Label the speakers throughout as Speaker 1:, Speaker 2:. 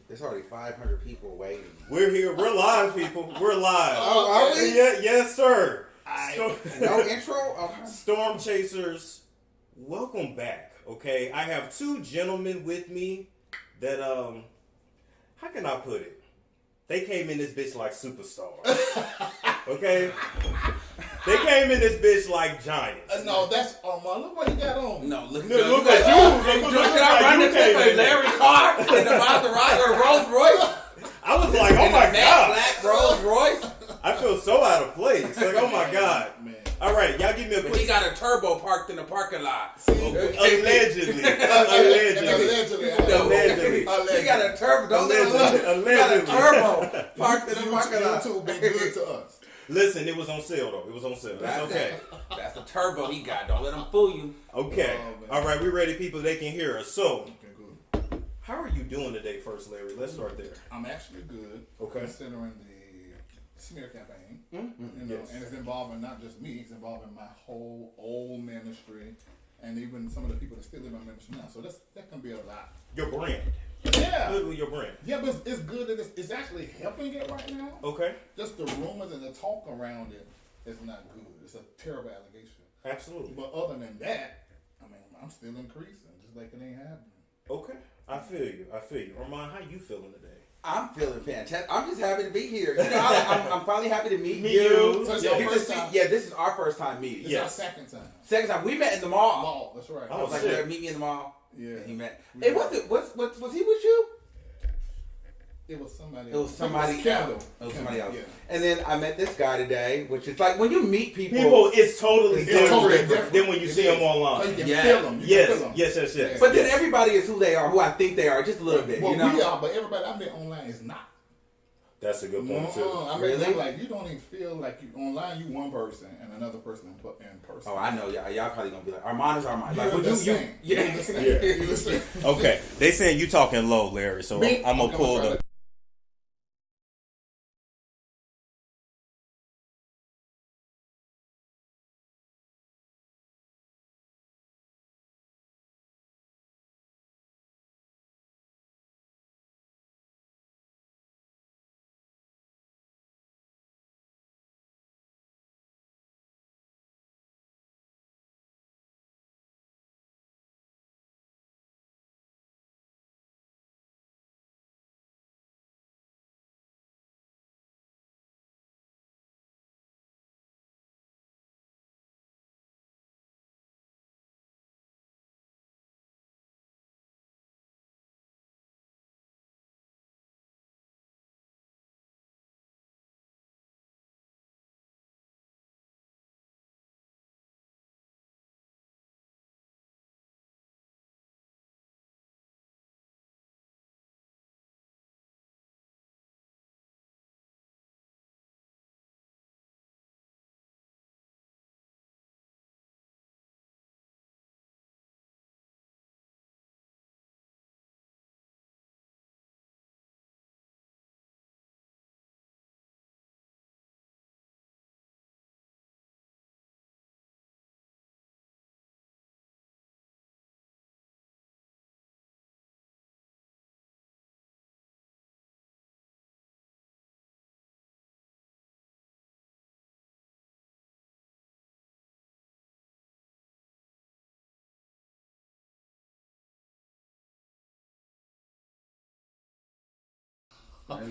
Speaker 1: There's already 500 people waiting.
Speaker 2: We're here. We're live, people. We're live.
Speaker 1: Oh, are we?
Speaker 2: Yeah, yes, sir.
Speaker 1: No intro? Okay.
Speaker 2: Storm Chasers, welcome back. Okay, I have two gentlemen with me that how can I put it? They came in this bitch like superstars. Okay? They came in this bitch like giants.
Speaker 3: No, that's Armon. Look what he got on.
Speaker 1: No, look
Speaker 2: at you. Look at you.
Speaker 1: Larry Clark in the Maserati or Rolls Royce.
Speaker 2: I was like, oh my God.
Speaker 1: Black Rolls Royce.
Speaker 2: I feel so out of place. Like, oh my God.
Speaker 3: Man.
Speaker 2: All right, y'all give me a quick.
Speaker 1: He got a turbo parked in the parking lot.
Speaker 2: Allegedly.
Speaker 1: He got a turbo. Don't let him look. He got a turbo parked in the parking lot.
Speaker 3: YouTube been good to us.
Speaker 2: Listen, it was on sale though. It was on sale. That's okay.
Speaker 1: That's a turbo he got. Don't let him fool you.
Speaker 2: Okay. All right, we ready, people. They can hear us. So,
Speaker 3: Okay, good.
Speaker 2: how are you doing today, first, Larry? Let's start there.
Speaker 3: I'm actually good.
Speaker 2: Okay.
Speaker 3: Considering the smear campaign,
Speaker 2: Mm-hmm.
Speaker 3: you know,
Speaker 2: Yes.
Speaker 3: and it's involving not just me, it's involving my whole old ministry, and even some of the people that still in my ministry now. So that can be a lot.
Speaker 2: Your brand.
Speaker 3: Yeah.
Speaker 2: Literally your brand.
Speaker 3: Yeah, but it's good that it's actually helping it right now.
Speaker 2: Okay.
Speaker 3: Just the rumors and the talk around it is not good. It's a terrible allegation.
Speaker 2: Absolutely.
Speaker 3: But other than that, I mean, I'm still increasing, just like it ain't happening.
Speaker 2: Okay. I feel you. Armon, how you feeling today?
Speaker 1: I'm feeling fantastic. I'm just happy to be here. You know, I'm finally happy to meet
Speaker 2: Me
Speaker 1: you.
Speaker 2: you.
Speaker 3: So it's
Speaker 1: Yeah,
Speaker 3: your first time?
Speaker 1: yeah, this is our first time meeting.
Speaker 3: It's
Speaker 2: Yes.
Speaker 3: our second time.
Speaker 1: Second time we met in the mall.
Speaker 3: Mall, that's right.
Speaker 1: I was like,
Speaker 2: shit.
Speaker 1: "Larry, meet me in the mall."
Speaker 3: Yeah.
Speaker 1: And he met. Hey, was he with you?
Speaker 3: It was somebody
Speaker 1: It was somebody
Speaker 3: Kendall.
Speaker 1: else. It was somebody else.
Speaker 3: Yeah.
Speaker 1: And then I met this guy today, which is like when you meet people.
Speaker 2: It's totally
Speaker 3: It's
Speaker 2: different,
Speaker 3: totally different.
Speaker 2: than when you
Speaker 3: It
Speaker 2: see them
Speaker 3: is.
Speaker 2: online.
Speaker 3: You can
Speaker 1: Yeah.
Speaker 3: feel them. You
Speaker 2: Yes.
Speaker 3: can feel them.
Speaker 2: Yes.
Speaker 1: But then
Speaker 2: Yes.
Speaker 1: everybody is who they are, who I think they are, just a little bit.
Speaker 3: Well,
Speaker 1: you know?
Speaker 3: we are, but everybody I met online is not.
Speaker 2: That's a good point, too.
Speaker 3: I mean,
Speaker 1: Really?
Speaker 3: like you don't even feel like you online. You one person and another person in person.
Speaker 1: Oh, I know. Y'all probably gonna be like, Armon is Armon.
Speaker 3: You're
Speaker 1: Like, would
Speaker 3: the
Speaker 1: you?
Speaker 3: same.
Speaker 1: Yeah.
Speaker 3: You're the same.
Speaker 2: Yeah.
Speaker 3: You're the same.
Speaker 2: Okay. They saying you talking low, Larry, so
Speaker 3: Me?
Speaker 2: I'm going to
Speaker 3: Okay,
Speaker 2: pull
Speaker 3: I'm gonna
Speaker 2: the...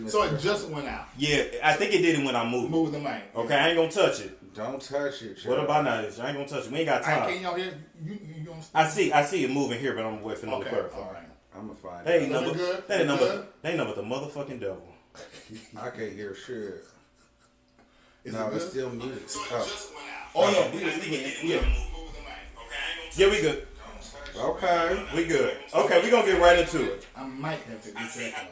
Speaker 3: So it just went out.
Speaker 2: Yeah, I think it did it when I moved.
Speaker 3: Move the mic.
Speaker 2: Okay, I ain't going to touch it.
Speaker 1: Don't touch it.
Speaker 2: What about now? I ain't going to touch it. We ain't got
Speaker 3: Can
Speaker 2: time.
Speaker 3: y'all hear? You don't.
Speaker 2: I see it moving here, but I'm waiting for them to
Speaker 3: Okay.
Speaker 2: clarify.
Speaker 3: All right.
Speaker 1: I'm gonna find
Speaker 2: They ain't
Speaker 1: it.
Speaker 2: number.
Speaker 3: good?
Speaker 2: They ain't
Speaker 3: We
Speaker 2: number.
Speaker 3: good?
Speaker 2: They ain't number the motherfucking devil.
Speaker 1: I can't hear shit.
Speaker 3: Is
Speaker 1: No,
Speaker 3: it
Speaker 1: it's
Speaker 3: good?
Speaker 1: still muted. Oh.
Speaker 3: Oh no.
Speaker 2: Yeah, we good.
Speaker 1: Okay.
Speaker 2: We good. Okay, we gonna get right into it.
Speaker 3: I might have to be second.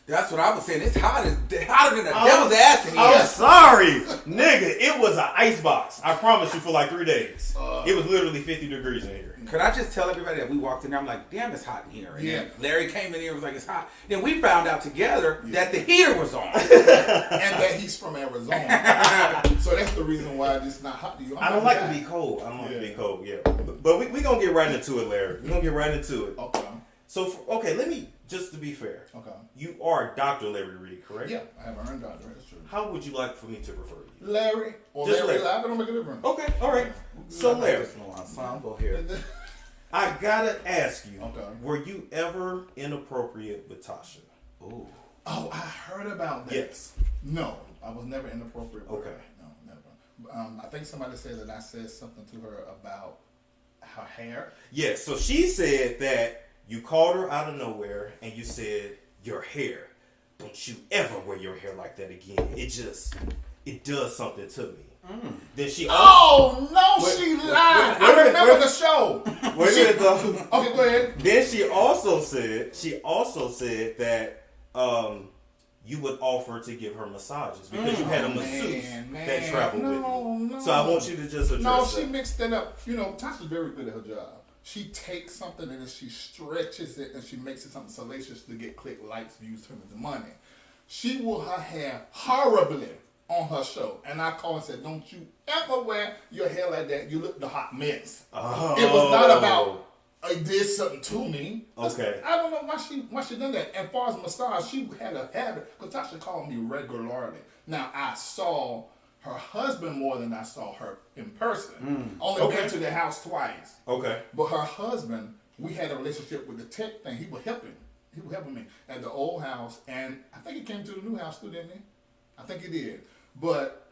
Speaker 1: That's what I was saying. It's hotter than a devil's ass in here.
Speaker 2: I'm sorry, nigga. It was an ice box. I promise you for like 3 days. It was literally 50 degrees in here.
Speaker 1: Could I just tell everybody that we walked in there? I'm like, damn, it's hot in here. And
Speaker 3: Yeah.
Speaker 1: then Larry came in here and was like, it's hot. Then we found out together that the heater was on.
Speaker 3: And that he's from Arizona. So that's the reason why it's not hot to you.
Speaker 2: I don't like to be cold. I don't like to be cold. Yeah, but we gonna get right into it, Larry. We gonna get right into it.
Speaker 3: Okay.
Speaker 2: So okay, let me just to be fair.
Speaker 3: Okay.
Speaker 2: You are Dr. Larry Reid, correct?
Speaker 3: Yeah, I have earned doctorate. That's true.
Speaker 2: How would you like for me to refer to you?
Speaker 3: Larry or
Speaker 2: Just
Speaker 3: Larry
Speaker 2: Larry.
Speaker 3: Live. It don't make a difference.
Speaker 2: Okay, all right. So Larry,
Speaker 4: Go here.
Speaker 2: I gotta ask you,
Speaker 3: Okay.
Speaker 2: were you ever inappropriate with Tasha?
Speaker 4: Ooh.
Speaker 3: Oh, I heard about that.
Speaker 2: Yes.
Speaker 3: No, I was never inappropriate with
Speaker 2: Okay.
Speaker 3: her. No, never. I think somebody said that I said something to her about her hair.
Speaker 2: Yes, so she said that you called her out of nowhere and you said, your hair. Don't you ever wear your hair like that again. It does something to me. Then she
Speaker 3: Oh, no, she lied. I remember the show.
Speaker 2: Wait a minute though.
Speaker 3: Okay, go ahead.
Speaker 2: Then she also said that you would offer to give her massages because you had a masseuse that traveled with you.
Speaker 3: No.
Speaker 2: So I want you to just address
Speaker 3: No,
Speaker 2: that.
Speaker 3: she mixed it up. You know, Tasha's very good at her job. She takes something and then she stretches it and she makes it something salacious to get click, likes, views, turn into money. She wore her hair horribly on her show. And I called and said, don't you ever wear your hair like that. You look the hot mess.
Speaker 2: Oh.
Speaker 3: It was not about, I did something to me.
Speaker 2: Okay.
Speaker 3: I don't know why she done that. And as far as massage, she had a habit, because Tasha called me regularly. Now, I saw her husband more than I saw her in person. Only been to their house twice.
Speaker 2: Okay.
Speaker 3: But her husband, we had a relationship with the tech thing. He was helping me at the old house. And I think he came to the new house too, didn't he? I think he did. But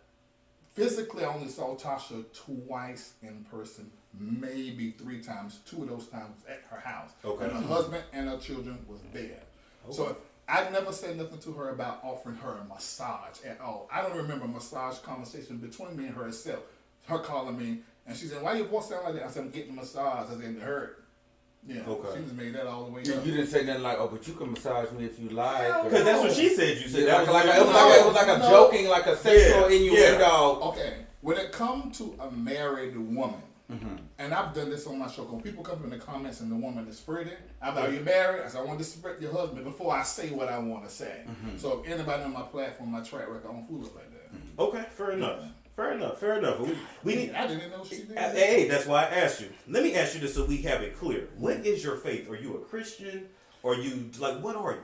Speaker 3: physically, I only saw Tasha twice in person, maybe 3 times. 2 of those times at her house.
Speaker 2: Okay.
Speaker 3: And her husband and her children was there.
Speaker 2: Okay.
Speaker 3: So I never said nothing to her about offering her a massage at all. I don't remember a massage conversation between me and her herself. Her calling me, and she said, why your voice sound like that? I said, I'm getting a massage. I said, it hurt. Yeah,
Speaker 2: Okay.
Speaker 3: She just made that all the way
Speaker 4: You
Speaker 3: up.
Speaker 4: didn't say nothing like, oh, but you can massage me if you like.
Speaker 3: Hell
Speaker 2: Because that's what she said. You said
Speaker 4: Yeah,
Speaker 2: that
Speaker 4: like,
Speaker 2: was
Speaker 4: it was like a
Speaker 3: No.
Speaker 4: joking, like a sexual innuendo.
Speaker 3: Okay, when it comes to a married woman, and I've done this on my show, when people come in the comments and the woman is pretty, I'm like, are you married? I said, I want to disrespect your husband before I say what I want to say. So if anybody on my platform, my track record, I don't fool up like that.
Speaker 2: Okay, fair enough. Fair enough. We need.
Speaker 3: I didn't know she did.
Speaker 2: Hey, that's why I asked you. Let me ask you this so we have it clear. What is your faith? Are you a Christian? Or you what are you?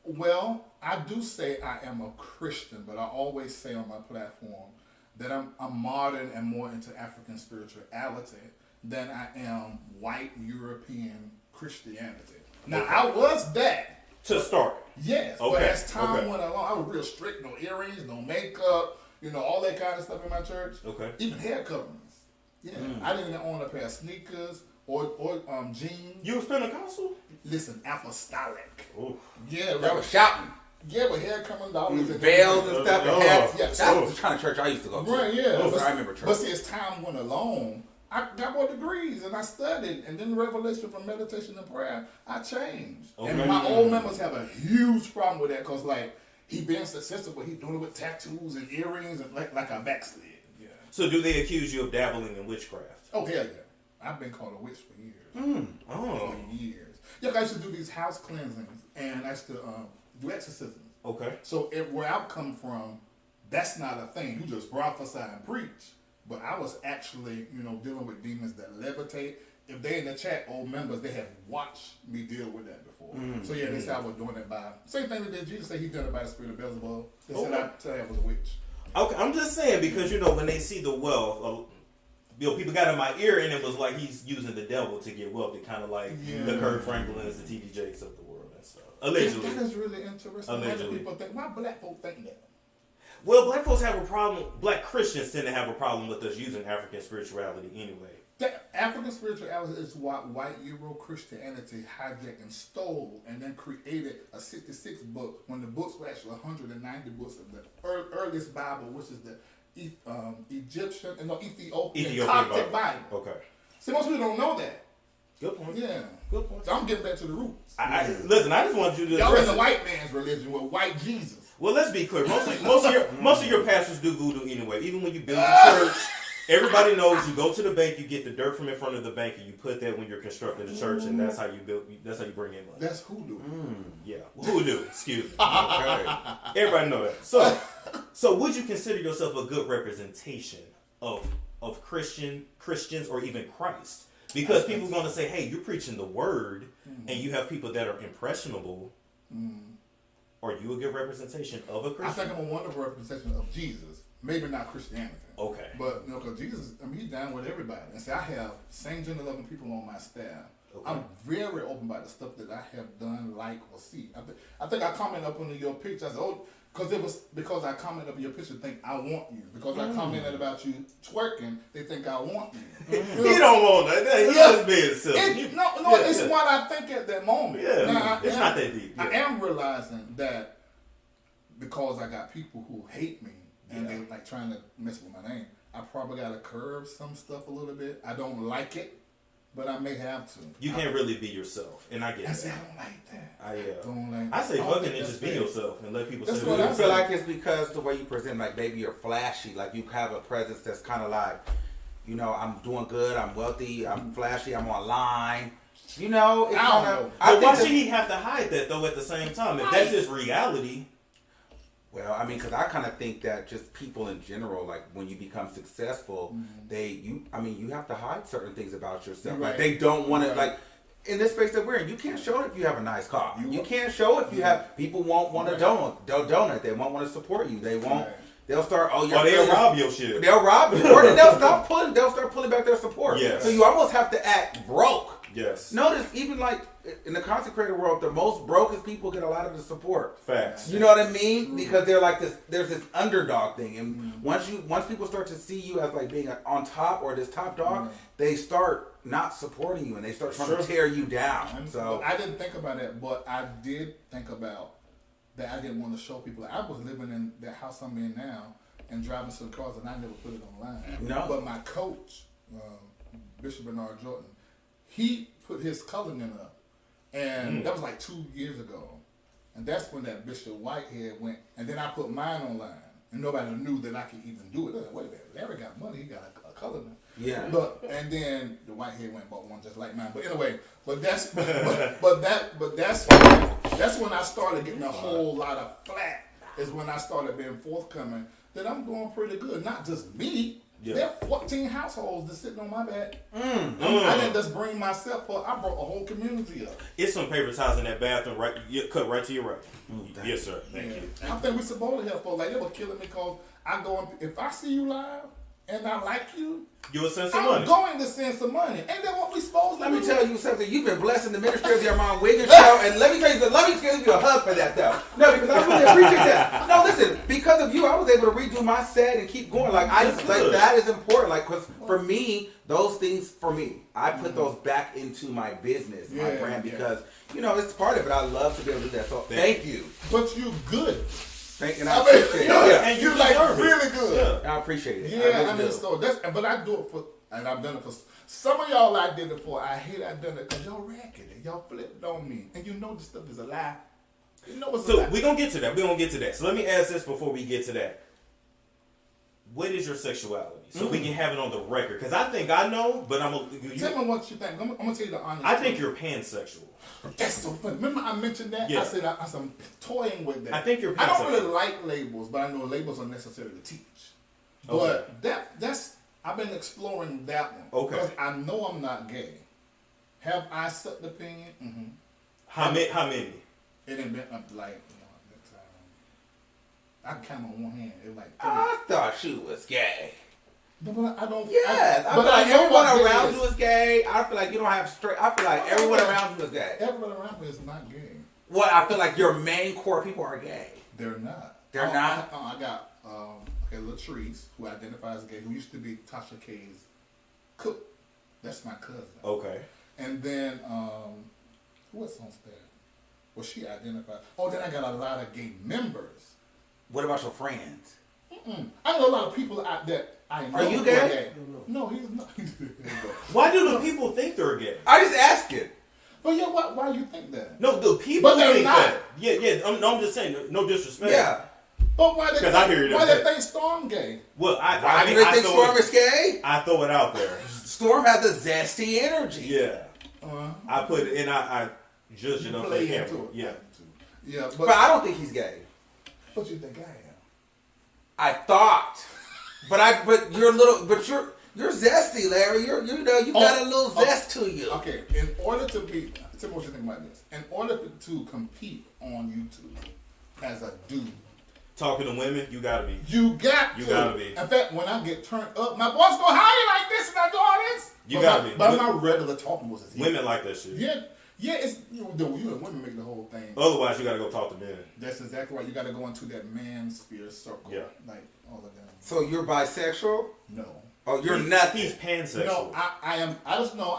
Speaker 3: Well, I do say I am a Christian, but I always say on my platform that I'm modern and more into African spirituality than I am white European Christianity. Now, I was that.
Speaker 2: To start.
Speaker 3: Yes,
Speaker 2: Okay,
Speaker 3: but as time
Speaker 2: okay.
Speaker 3: went along, I was real strict. No earrings, no makeup, all that kind of stuff in my church.
Speaker 2: Okay.
Speaker 3: Even hair coverings. Yeah, I didn't even own a pair of sneakers or jeans.
Speaker 2: You was Pentecostal?
Speaker 3: Listen, apostolic.
Speaker 2: Ooh.
Speaker 3: Yeah,
Speaker 4: That was shouting.
Speaker 3: Yeah, with hair coming down.
Speaker 4: Veils and stuff and hats.
Speaker 3: Yes.
Speaker 4: That was the kind of church I used to go to.
Speaker 3: Right, yeah.
Speaker 4: Oh, I remember church.
Speaker 3: But see, as time went along, I got more degrees and I studied, and then revelation from meditation and prayer, I changed.
Speaker 2: Okay.
Speaker 3: And my old members have a huge problem with that because, like, he being successful, but he doing it with tattoos and earrings and like a backslid. Yeah.
Speaker 2: So do they accuse you of dabbling in witchcraft?
Speaker 3: Oh hell yeah! I've been called a witch for years.
Speaker 2: Oh.
Speaker 3: For years. Yeah, I used to do these house cleansings and I used to do exorcisms.
Speaker 2: Okay.
Speaker 3: So where I've come from, that's not a thing. You just prophesy and preach. But I was actually, dealing with demons that levitate. If they in the chat, old members, they have watched me deal with that before. So yeah, they said I was doing it by same thing that Jesus said he done it by the spirit of Beelzebub. They said I was a witch.
Speaker 2: Okay, I'm just saying because when they see the wealth, people got in my ear and it was like he's using the devil to get wealthy, kind of like the Kurt Franklins, the T.D. Jakes of the world and stuff. Allegedly.
Speaker 3: That is really interesting.
Speaker 2: Allegedly.
Speaker 3: People think, why black folk think that?
Speaker 2: Well, black folks have a problem. Black Christians tend to have a problem with us using African spirituality anyway.
Speaker 3: That African spirituality is what white Euro Christianity hijacked and stole and then created a 66 book when the books were actually 190 books of the earliest Bible, which is the Ethiopian Coptic Bible.
Speaker 2: Okay.
Speaker 3: See, most people don't know that.
Speaker 2: Good point.
Speaker 3: Yeah.
Speaker 2: Good point.
Speaker 3: So I'm getting back to the roots.
Speaker 2: Listen, I just want you to
Speaker 3: Y'all
Speaker 2: address
Speaker 3: in the
Speaker 2: it.
Speaker 3: white man's religion with white Jesus.
Speaker 2: Well, let's be clear. Most of your pastors do voodoo anyway. Even when you build a church, everybody knows you go to the bank, you get the dirt from in front of the bank, and you put that when you're constructing the church, and that's how you build. That's how you bring in money.
Speaker 3: That's hoodoo.
Speaker 2: Yeah, voodoo. Excuse me.
Speaker 4: Okay.
Speaker 2: Everybody know that. So would you consider yourself a good representation of Christians or even Christ? Because people are going to say, hey, you're preaching the word, and you have people that are impressionable Are you a good representation of a Christian?
Speaker 3: I think I'm a wonderful representation of Jesus. Maybe not Christianity.
Speaker 2: Okay.
Speaker 3: But, because Jesus, he's down with everybody. And see, I have same gender loving people on my staff. Okay. I'm very open about the stuff that I have done, like, or see. I think I commented up on your picture. I said, because I commented up on your picture, think I want you. Because I commented about you twerking, they think I want you.
Speaker 2: He don't want that. He just being silly.
Speaker 3: It's what I think at that moment.
Speaker 2: Yeah,
Speaker 3: now,
Speaker 2: it's not that deep. Yeah.
Speaker 3: I am realizing that because I got people who hate me and they're like trying to mess with my name, I probably got to curve some stuff a little bit. I don't like it, but I may have to.
Speaker 2: You can't really be yourself, and I get that.
Speaker 3: I don't like that.
Speaker 2: I say fucking and just be yourself and let people say
Speaker 4: what I feel like it's because the way you present, like maybe you're flashy, like you have a presence that's kind of like, I'm doing good, I'm wealthy, I'm flashy, I'm online. It's kind of.
Speaker 2: But why should he have to hide that though? At the same time, if that's his reality.
Speaker 4: Well, because I kind of think that just people in general, like when you become successful, you have to hide certain things about yourself. Right. Like they don't want to, like in this space that we're in, you can't show it if you have a nice car. You can't show it if you have, people won't want to donate. They won't want to support you. They won't. Right. They'll start.
Speaker 2: They'll rob your shit.
Speaker 4: They'll rob you, or they'll start pulling back their support.
Speaker 2: Yes.
Speaker 4: So you almost have to act broke.
Speaker 2: Yes.
Speaker 4: Notice, even like in the consecrated world, the most brokest people get a lot of the support.
Speaker 2: Facts.
Speaker 4: You know what I mean? Because they're like this. There's this underdog thing, and once people start to see you as like being on top or this top dog, they start not supporting you and they start trying to tear you down. So
Speaker 3: I didn't think about that, but I did think about that. I didn't want to show people. I was living in that house I'm in now and driving some cars, and I never put it online.
Speaker 4: No.
Speaker 3: But my coach, Bishop Bernard Jordan, he put his coloring up, and that was like 2 years ago, and that's when that Bishop Whitehead went, and then I put mine online, and nobody knew that I could even do it. Like, wait a minute, Larry got money, he got a coloring.
Speaker 4: Yeah.
Speaker 3: And then the Whitehead went and bought one just like mine. But anyway, that's when I started getting a whole lot of flack. Is when I started being forthcoming that I'm doing pretty good. Not just me. Yeah. There are 14 households that's sitting on my back. I didn't just bring myself up. I brought a whole community up.
Speaker 2: It's some paper towels in that bathroom, right? Cut right to your right. Yes, sir. Thank you.
Speaker 3: I think we're supposed to help folks. Like, they were killing me because I go, if I see you live and I like you,
Speaker 2: you'll send some money.
Speaker 3: I'm going to send some money. Ain't that what we supposed to do?
Speaker 4: Let me tell you something. You've been blessing the ministry of the Armon Wiggins show, and let me tell you something. Let me give you a hug for that, though. No, because I really appreciate that. No, listen, because of you, I was able to redo my set and keep going. Like that is important. Like, because for me, those things I put those back into my business, my brand, because it's part of it. I love to be able to do that. So thank you.
Speaker 3: But you good.
Speaker 4: And I appreciate it.
Speaker 3: And you like really good.
Speaker 4: Yeah. I appreciate it.
Speaker 3: Yeah, but I do it for, and I've done it for some of y'all. I did it for. I hate I done it because y'all ragged it. Y'all flipped on me, and you know this stuff is a lie. You know it's a lie.
Speaker 2: So we're gonna get to that. So let me ask this before we get to that. What is your sexuality? So we can have it on the record. Because I think I know, but I'm gonna
Speaker 3: tell me what you think. I'm gonna tell you the honest.
Speaker 2: I think you're pansexual.
Speaker 3: That's so funny. Remember I mentioned that?
Speaker 2: Yeah.
Speaker 3: I said I'm toying with that.
Speaker 2: I think you're pansexual.
Speaker 3: I don't really like labels, but I know labels are necessary to teach.
Speaker 2: Okay.
Speaker 3: But that's I've been exploring that one.
Speaker 2: Okay.
Speaker 3: Because I know I'm not gay. Have I set the opinion? Mm-hmm.
Speaker 2: How many?
Speaker 3: It ain't been up like I can count on one hand. It was like 3.
Speaker 4: I thought she was gay.
Speaker 3: But I don't.
Speaker 4: Yes, I feel like everyone around you is gay. I feel like you don't have straight. I feel like everyone around you is gay.
Speaker 3: Everyone around me is not gay.
Speaker 4: Well, I feel like your main core people are gay.
Speaker 3: They're not.
Speaker 4: They're not.
Speaker 3: I got Latrice, who identifies as gay, who used to be Tasha K's cook. That's my cousin.
Speaker 2: Okay.
Speaker 3: And then who else on staff? Well, she identified. Oh, then I got a lot of gay members.
Speaker 4: What about your friends?
Speaker 3: I know a lot of people out there. I know.
Speaker 4: Are you gay?
Speaker 3: No, he's not.
Speaker 2: Why do the people think they're gay?
Speaker 4: I just ask it.
Speaker 3: But yeah, why you think that?
Speaker 2: No, the people think
Speaker 3: not.
Speaker 2: that. Yeah. I'm just saying, no disrespect.
Speaker 4: Yeah.
Speaker 3: But why they think Storm gay?
Speaker 2: Well,
Speaker 4: why do they think Storm is gay?
Speaker 2: I throw it out there.
Speaker 4: Storm has a zesty energy.
Speaker 2: Yeah. I put it, and I judge it up for the camera.
Speaker 3: Yeah.
Speaker 4: But I don't think he's gay.
Speaker 3: What you think I am?
Speaker 4: I thought, but you're a little, You're zesty, Larry. You got a little zest to you.
Speaker 3: Okay, in order to be, tell me what you think about this. In order to compete on YouTube as a dude,
Speaker 2: talking to women, you gotta be.
Speaker 3: You gotta be. In fact, when I get turned up, my boys go, "How you like this?" And I do all this.
Speaker 2: You gotta be.
Speaker 3: But my regular talking was
Speaker 2: women like that shit.
Speaker 3: Yeah, it's you and women make the whole thing.
Speaker 2: Otherwise, you gotta go talk to men.
Speaker 3: That's exactly right. You gotta go into that man sphere circle.
Speaker 2: Yeah.
Speaker 3: Like all of them.
Speaker 4: So you're bisexual?
Speaker 3: No.
Speaker 4: Oh, you're not.
Speaker 2: He's pansexual.
Speaker 3: No, I am. I just know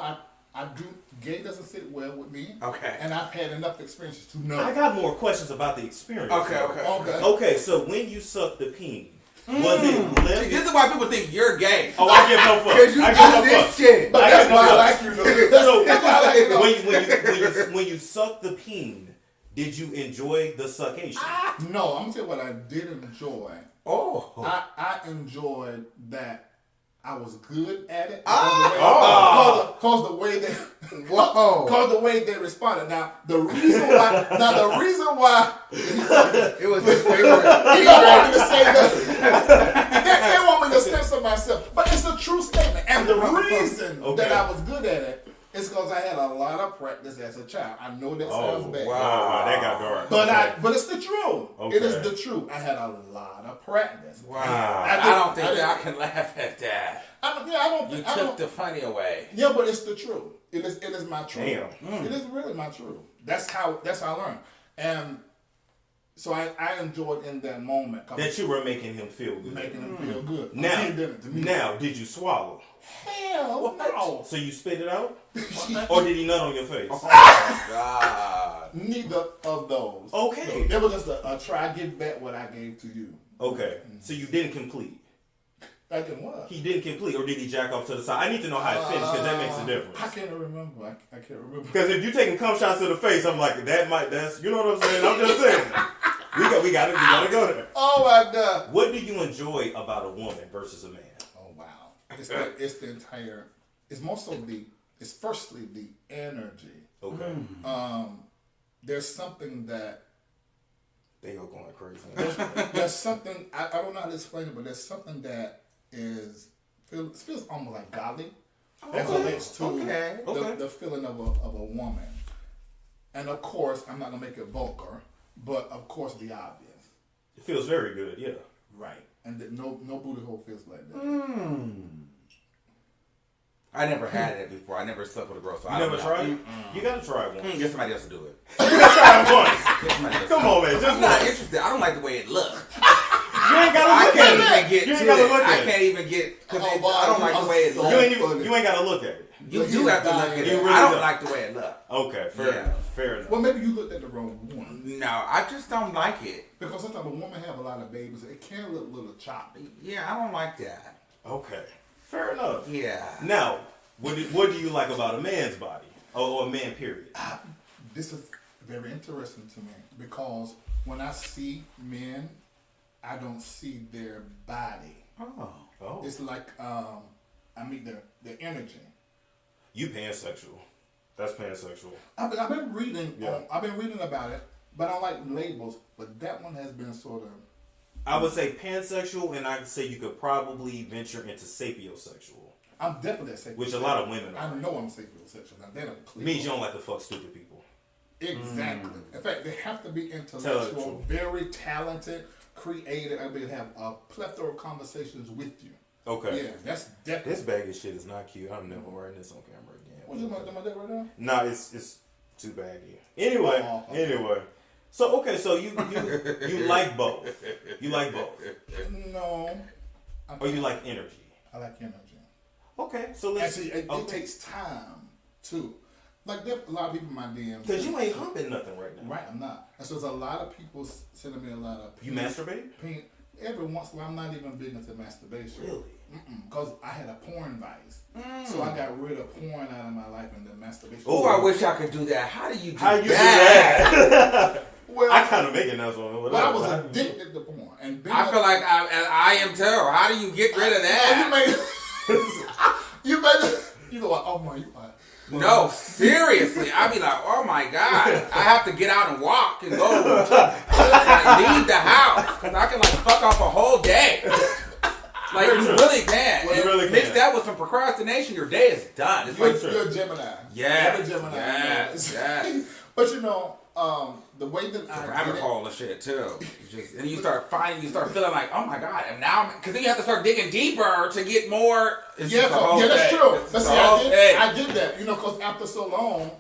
Speaker 3: I do. Gay doesn't sit well with me.
Speaker 4: Okay.
Speaker 3: And I've had enough experiences to know.
Speaker 2: I got more questions about the experience.
Speaker 4: Okay.
Speaker 2: So when you sucked the peen, was it left?
Speaker 4: See, this is why people think you're gay.
Speaker 2: Oh, I give no fuck.
Speaker 4: Because you do this shit.
Speaker 3: But that's why I like you.
Speaker 2: So when you sucked the peen, did you enjoy the suckation?
Speaker 3: No, I'm gonna tell you what I did enjoy.
Speaker 4: Oh.
Speaker 3: I enjoyed that I was good at it. Cause the way they cause the way they responded. Now the reason why
Speaker 4: it was his favorite.
Speaker 3: He don't want me to say that. They want me to censor myself. But it's a true statement. And the reason that I was good at it is because I had a lot of practice as a child. I know that sounds bad.
Speaker 2: Wow, that got dark.
Speaker 3: But it's the truth.
Speaker 2: Okay.
Speaker 3: It is the truth. I had a lot of practice.
Speaker 4: Wow. I don't think I can laugh at that.
Speaker 3: You
Speaker 4: took the funny away.
Speaker 3: Yeah, but it's the truth. It is my truth.
Speaker 2: Damn.
Speaker 3: It is really my truth. That's how I learned. And so I enjoyed in that moment.
Speaker 2: That you were making him feel good.
Speaker 3: Making him feel good.
Speaker 2: Now, did you swallow?
Speaker 3: Hell no.
Speaker 2: So you spit it out? Or did he nut on your face?
Speaker 4: Oh my God.
Speaker 3: Neither of those.
Speaker 2: Okay.
Speaker 3: It was just a try give back what I gave to you.
Speaker 2: Okay. So you didn't complete.
Speaker 3: I didn't what?
Speaker 2: He didn't complete, or did he jack off to the side? I need to know how it finished, because that makes a difference.
Speaker 3: I can't remember. I can't remember.
Speaker 2: Because if you're taking cum shots to the face, I'm like, that's, you know what I'm saying? I'm just saying. We gotta go there.
Speaker 3: Oh my God.
Speaker 2: What do you enjoy about a woman versus a man?
Speaker 3: Oh wow. It's the entire, it's firstly the energy.
Speaker 2: Okay.
Speaker 3: There's something that
Speaker 2: They go going crazy.
Speaker 3: there's something I don't know how to explain it, but there's something that feels almost like godly as relates to the feeling of a woman. And of course, I'm not gonna make it vulgar, but of course the obvious.
Speaker 2: It feels very good, yeah.
Speaker 3: Right. And no booty hole feels like that.
Speaker 4: I never had it before. I never slept with a girl, so I
Speaker 2: You
Speaker 4: don't
Speaker 2: never
Speaker 4: know.
Speaker 2: tried it? You gotta try it once.
Speaker 4: Get somebody else to do it.
Speaker 2: You gotta try it once.
Speaker 4: Get somebody else
Speaker 2: Come on, man. Just
Speaker 4: I'm not
Speaker 2: once.
Speaker 4: interested. I don't like the way it looks.
Speaker 2: You ain't gotta look at it. You ain't gotta look at it.
Speaker 4: I can't even get, because I don't like the way it looks.
Speaker 2: You ain't gotta look at it.
Speaker 4: You do have to look at it.
Speaker 2: You really
Speaker 4: I don't
Speaker 2: don't.
Speaker 4: like the way it looks.
Speaker 2: Okay, fair enough.
Speaker 3: Well, maybe you looked at the wrong one.
Speaker 4: No, I just don't like it.
Speaker 3: Because sometimes a woman have a lot of babies, it can look a little choppy.
Speaker 4: Yeah, I don't like that.
Speaker 2: Okay, fair enough.
Speaker 4: Yeah.
Speaker 2: Now, what do you like about a man's body? Or a man, period?
Speaker 3: This is very interesting to me because when I see men, I don't see their body.
Speaker 2: Oh.
Speaker 3: It's like I mean their energy.
Speaker 2: You pansexual. That's pansexual.
Speaker 3: I've been reading.
Speaker 2: Yeah.
Speaker 3: I've been reading about it, but I don't like labels. But that one has been sort of.
Speaker 2: I would say pansexual, and I could say you could probably venture into sapiosexual.
Speaker 3: I'm definitely a sapiosexual.
Speaker 2: Which a lot of women are.
Speaker 3: I know I'm sapiosexual. Now they don't clear.
Speaker 2: Means you don't like to fuck stupid people.
Speaker 3: Exactly. In fact, they have to be intellectual, very talented, creative. I mean, have a plethora of conversations with you.
Speaker 2: Okay.
Speaker 3: Yeah, that's definitely.
Speaker 2: This bag of shit is not cute. I'm never wearing this on camera again.
Speaker 3: What you doing my dad right now?
Speaker 2: Nah, it's too baggy. Anyway, anyway. So you like both. You like both.
Speaker 3: No.
Speaker 2: Or you like energy.
Speaker 3: I like energy.
Speaker 2: Okay, so let's
Speaker 3: actually it takes time too. Like there a lot of people in my DMs.
Speaker 2: Because you ain't humping nothing right now.
Speaker 3: Right, I'm not. And so there's a lot of people sending me a lot of.
Speaker 2: You masturbate?
Speaker 3: Every once in a while, I'm not even big into masturbation.
Speaker 2: Really?
Speaker 3: Because I had a porn vice. So I got rid of porn out of my life and the masturbation.
Speaker 4: Oh, I wish I could do that. How do you do
Speaker 2: How you
Speaker 4: that?
Speaker 2: do that?
Speaker 3: Well,
Speaker 2: I kind of make it now, so
Speaker 3: well, I was addicted to porn. And
Speaker 4: I feel like I am terrible. How do you get rid of that?
Speaker 3: You know what? Oh my, you are.
Speaker 4: No, seriously. I be like, oh my God. I have to get out and walk and go leave the house. Because I can fuck off a whole day. You really can.
Speaker 2: You really
Speaker 4: Mix
Speaker 2: can.
Speaker 4: that with some procrastination, your day is done. It's like,
Speaker 3: You're a Gemini.
Speaker 4: Yes,
Speaker 3: Every Gemini.
Speaker 4: yes, yes.
Speaker 3: But you know, the way that
Speaker 4: It's a
Speaker 3: I
Speaker 4: rabbit
Speaker 3: did it,
Speaker 4: hole and shit too. And you start feeling like, oh my god, and now, because then you have to start digging deeper to get more.
Speaker 3: yeah, that's true. But see, I did that, you know, because after so long,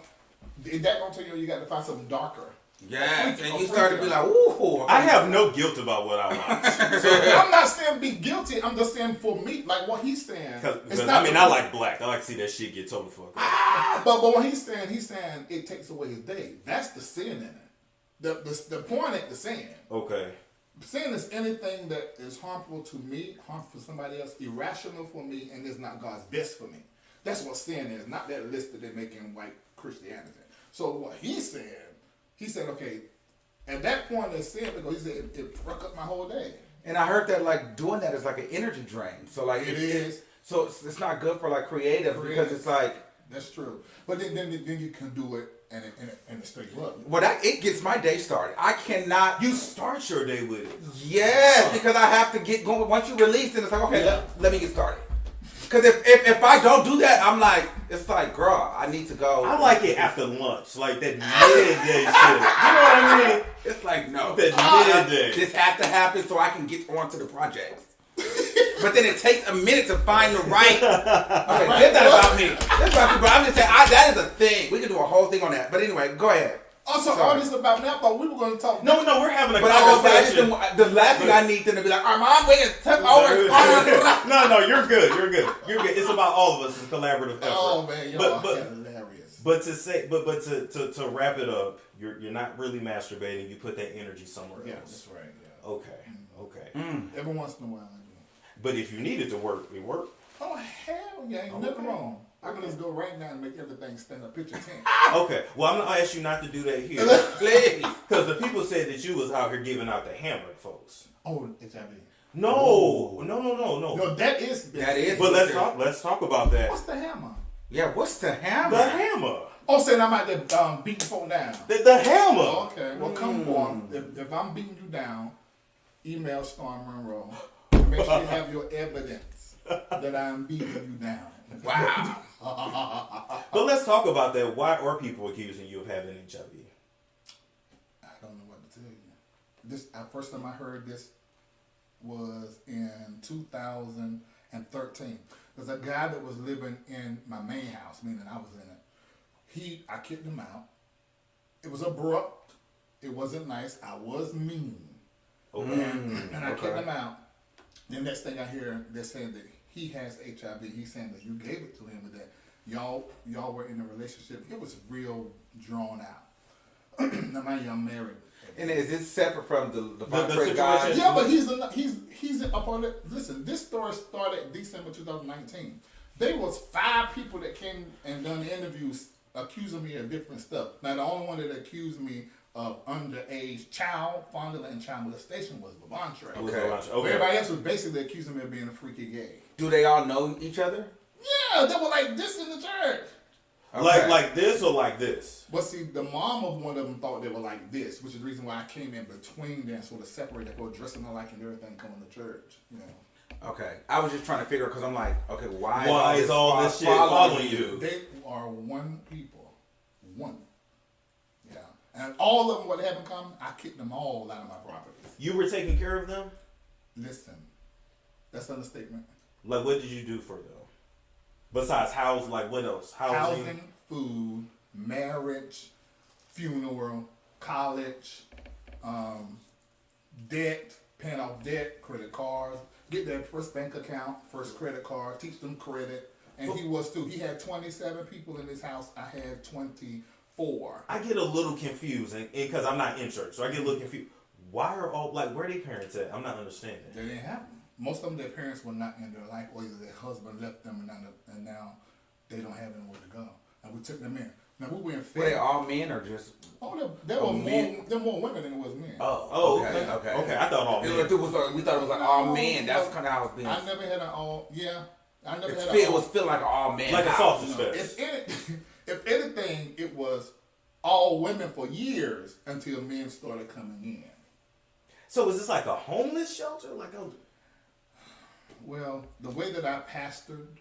Speaker 3: that don't tell you got to find something darker.
Speaker 4: Yes, and you start to be like, ooh.
Speaker 2: I have no guilt about what I watch.
Speaker 3: So I'm not saying be guilty. I'm just saying for me, like what he's saying.
Speaker 2: I like black. I like to see that shit get totally fucked up.
Speaker 3: But what he's saying it takes away his day. That's the sin in it. The point ain't the sin.
Speaker 2: Okay.
Speaker 3: Sin is anything that is harmful to me, harmful for somebody else, irrational for me, and is not God's best for me. That's what sin is, not that list that they make in white Christianity. So what he's saying, he said, okay, at that point it's sin because he said it fucked up my whole day.
Speaker 4: And I heard that like doing that is like an energy drain. So like
Speaker 3: it is.
Speaker 4: So it's not good for like creative because it's like.
Speaker 3: That's true. But then you can do it and it still you up.
Speaker 4: Well, it gets my day started. I cannot.
Speaker 2: You start your day with it.
Speaker 4: Yes, because I have to get going. Once you release it, it's like, okay, let me get started. Because if I don't do that, I'm like, it's like, girl, I need to go.
Speaker 2: I like it after lunch, like that midday shit. You know what I mean?
Speaker 4: It's like, no.
Speaker 2: That midday.
Speaker 4: This has to happen so I can get onto the project. But then it takes a minute to find the right. Okay, get that about me. That's about me, but I'm just saying, that is a thing. We can do a whole thing on that. But anyway, go ahead.
Speaker 3: Also, all this about me, I thought we were going to talk.
Speaker 2: No, we're having a
Speaker 4: but
Speaker 2: conversation.
Speaker 4: The last thing I need them to be like, Armon, we can took over.
Speaker 2: No, you're good. You're good. It's about all of us. It's a collaborative effort.
Speaker 3: Oh man, y'all hilarious.
Speaker 2: But to say, but to wrap it up, you're not really masturbating. You put that energy somewhere else.
Speaker 3: Yeah, that's right. Yeah.
Speaker 2: Okay.
Speaker 3: Every once in a while, I do.
Speaker 2: But if you need it to work, it work.
Speaker 3: Oh hell yeah, ain't nothing wrong. I can just go right now and make everything stand up picture 10.
Speaker 2: Okay. Well, I'm gonna ask you not to do that here,
Speaker 4: Please.
Speaker 2: because the people said that you was out here giving out the hammer, folks.
Speaker 3: Oh, HIV.
Speaker 2: No.
Speaker 3: No, that is.
Speaker 2: But let's talk about that.
Speaker 3: What's the hammer?
Speaker 4: Yeah, what's the hammer?
Speaker 2: The hammer.
Speaker 3: Oh, saying I'm out there beating folk down.
Speaker 2: The hammer.
Speaker 3: Oh, okay, well come on. If I'm beating you down, email Storm Monroe. Make sure you have your evidence that I'm beating you down.
Speaker 4: Wow.
Speaker 2: But let's talk about that. Why are people accusing you of having HIV?
Speaker 3: I don't know what to tell you. This first time I heard this was in 2013. There's a guy that was living in my main house, meaning I was in it. I kicked him out. It was abrupt. It wasn't nice. I was mean.
Speaker 2: Okay.
Speaker 3: And I kicked him out. The next thing I hear, they're saying that he has HIV. He's saying that you gave it to him, and that y'all were in a relationship. It was real drawn out. Now mind you, I'm married.
Speaker 4: And is this separate from the
Speaker 2: situation?
Speaker 4: guy?
Speaker 3: Yeah, but he's up on it. Listen, this story started December 2019. There was 5 people that came and done interviews accusing me of different stuff. Now the only one that accused me of underage child fondling and child molestation was Levonte.
Speaker 2: Okay.
Speaker 3: Everybody else was basically accusing me of being a freaky gay.
Speaker 4: Do they all know each other?
Speaker 3: Yeah, they were like this in the church.
Speaker 2: Okay. Like this or like this?
Speaker 3: But see, the mom of one of them thought they were like this, which is the reason why I came in between them, sort of separate them, dressing alike and everything coming to church. You know.
Speaker 4: Okay, I was just trying to figure out because I'm like, okay,
Speaker 2: why is all this shit following you?
Speaker 3: They are one people, one. Yeah, and all of them, what they have in common, I kicked them all out of my properties.
Speaker 2: You were taking care of them?
Speaker 3: Listen, that's an understatement.
Speaker 2: Like, what did you do for them? Besides house, like what else?
Speaker 3: Housing, food, marriage, funeral, college, debt, paying off debt, credit cards, get their first bank account, first credit card, teach them credit. And he was too. He had 27 people in his house. I had 24.
Speaker 2: I get a little confused because I'm not in church, so I get a little confused. Why are all like where are their parents at? I'm not understanding.
Speaker 3: They didn't have them. Most of them, their parents were not in their life, or either their husband left them, and now they don't have anywhere to go. And we took them in. Now we were in.
Speaker 4: Were they all men or just?
Speaker 3: Oh, there were more women than it was men.
Speaker 2: Oh, okay. I thought all men.
Speaker 4: We thought it was like all men. That's kind of how it's been.
Speaker 3: I never had an all. Yeah, I never had.
Speaker 4: It was feel like an all men.
Speaker 2: Like a sausage fest.
Speaker 3: If anything, it was all women for years until men started coming in.
Speaker 2: So is this like a homeless shelter? Well,
Speaker 3: the way that I pastored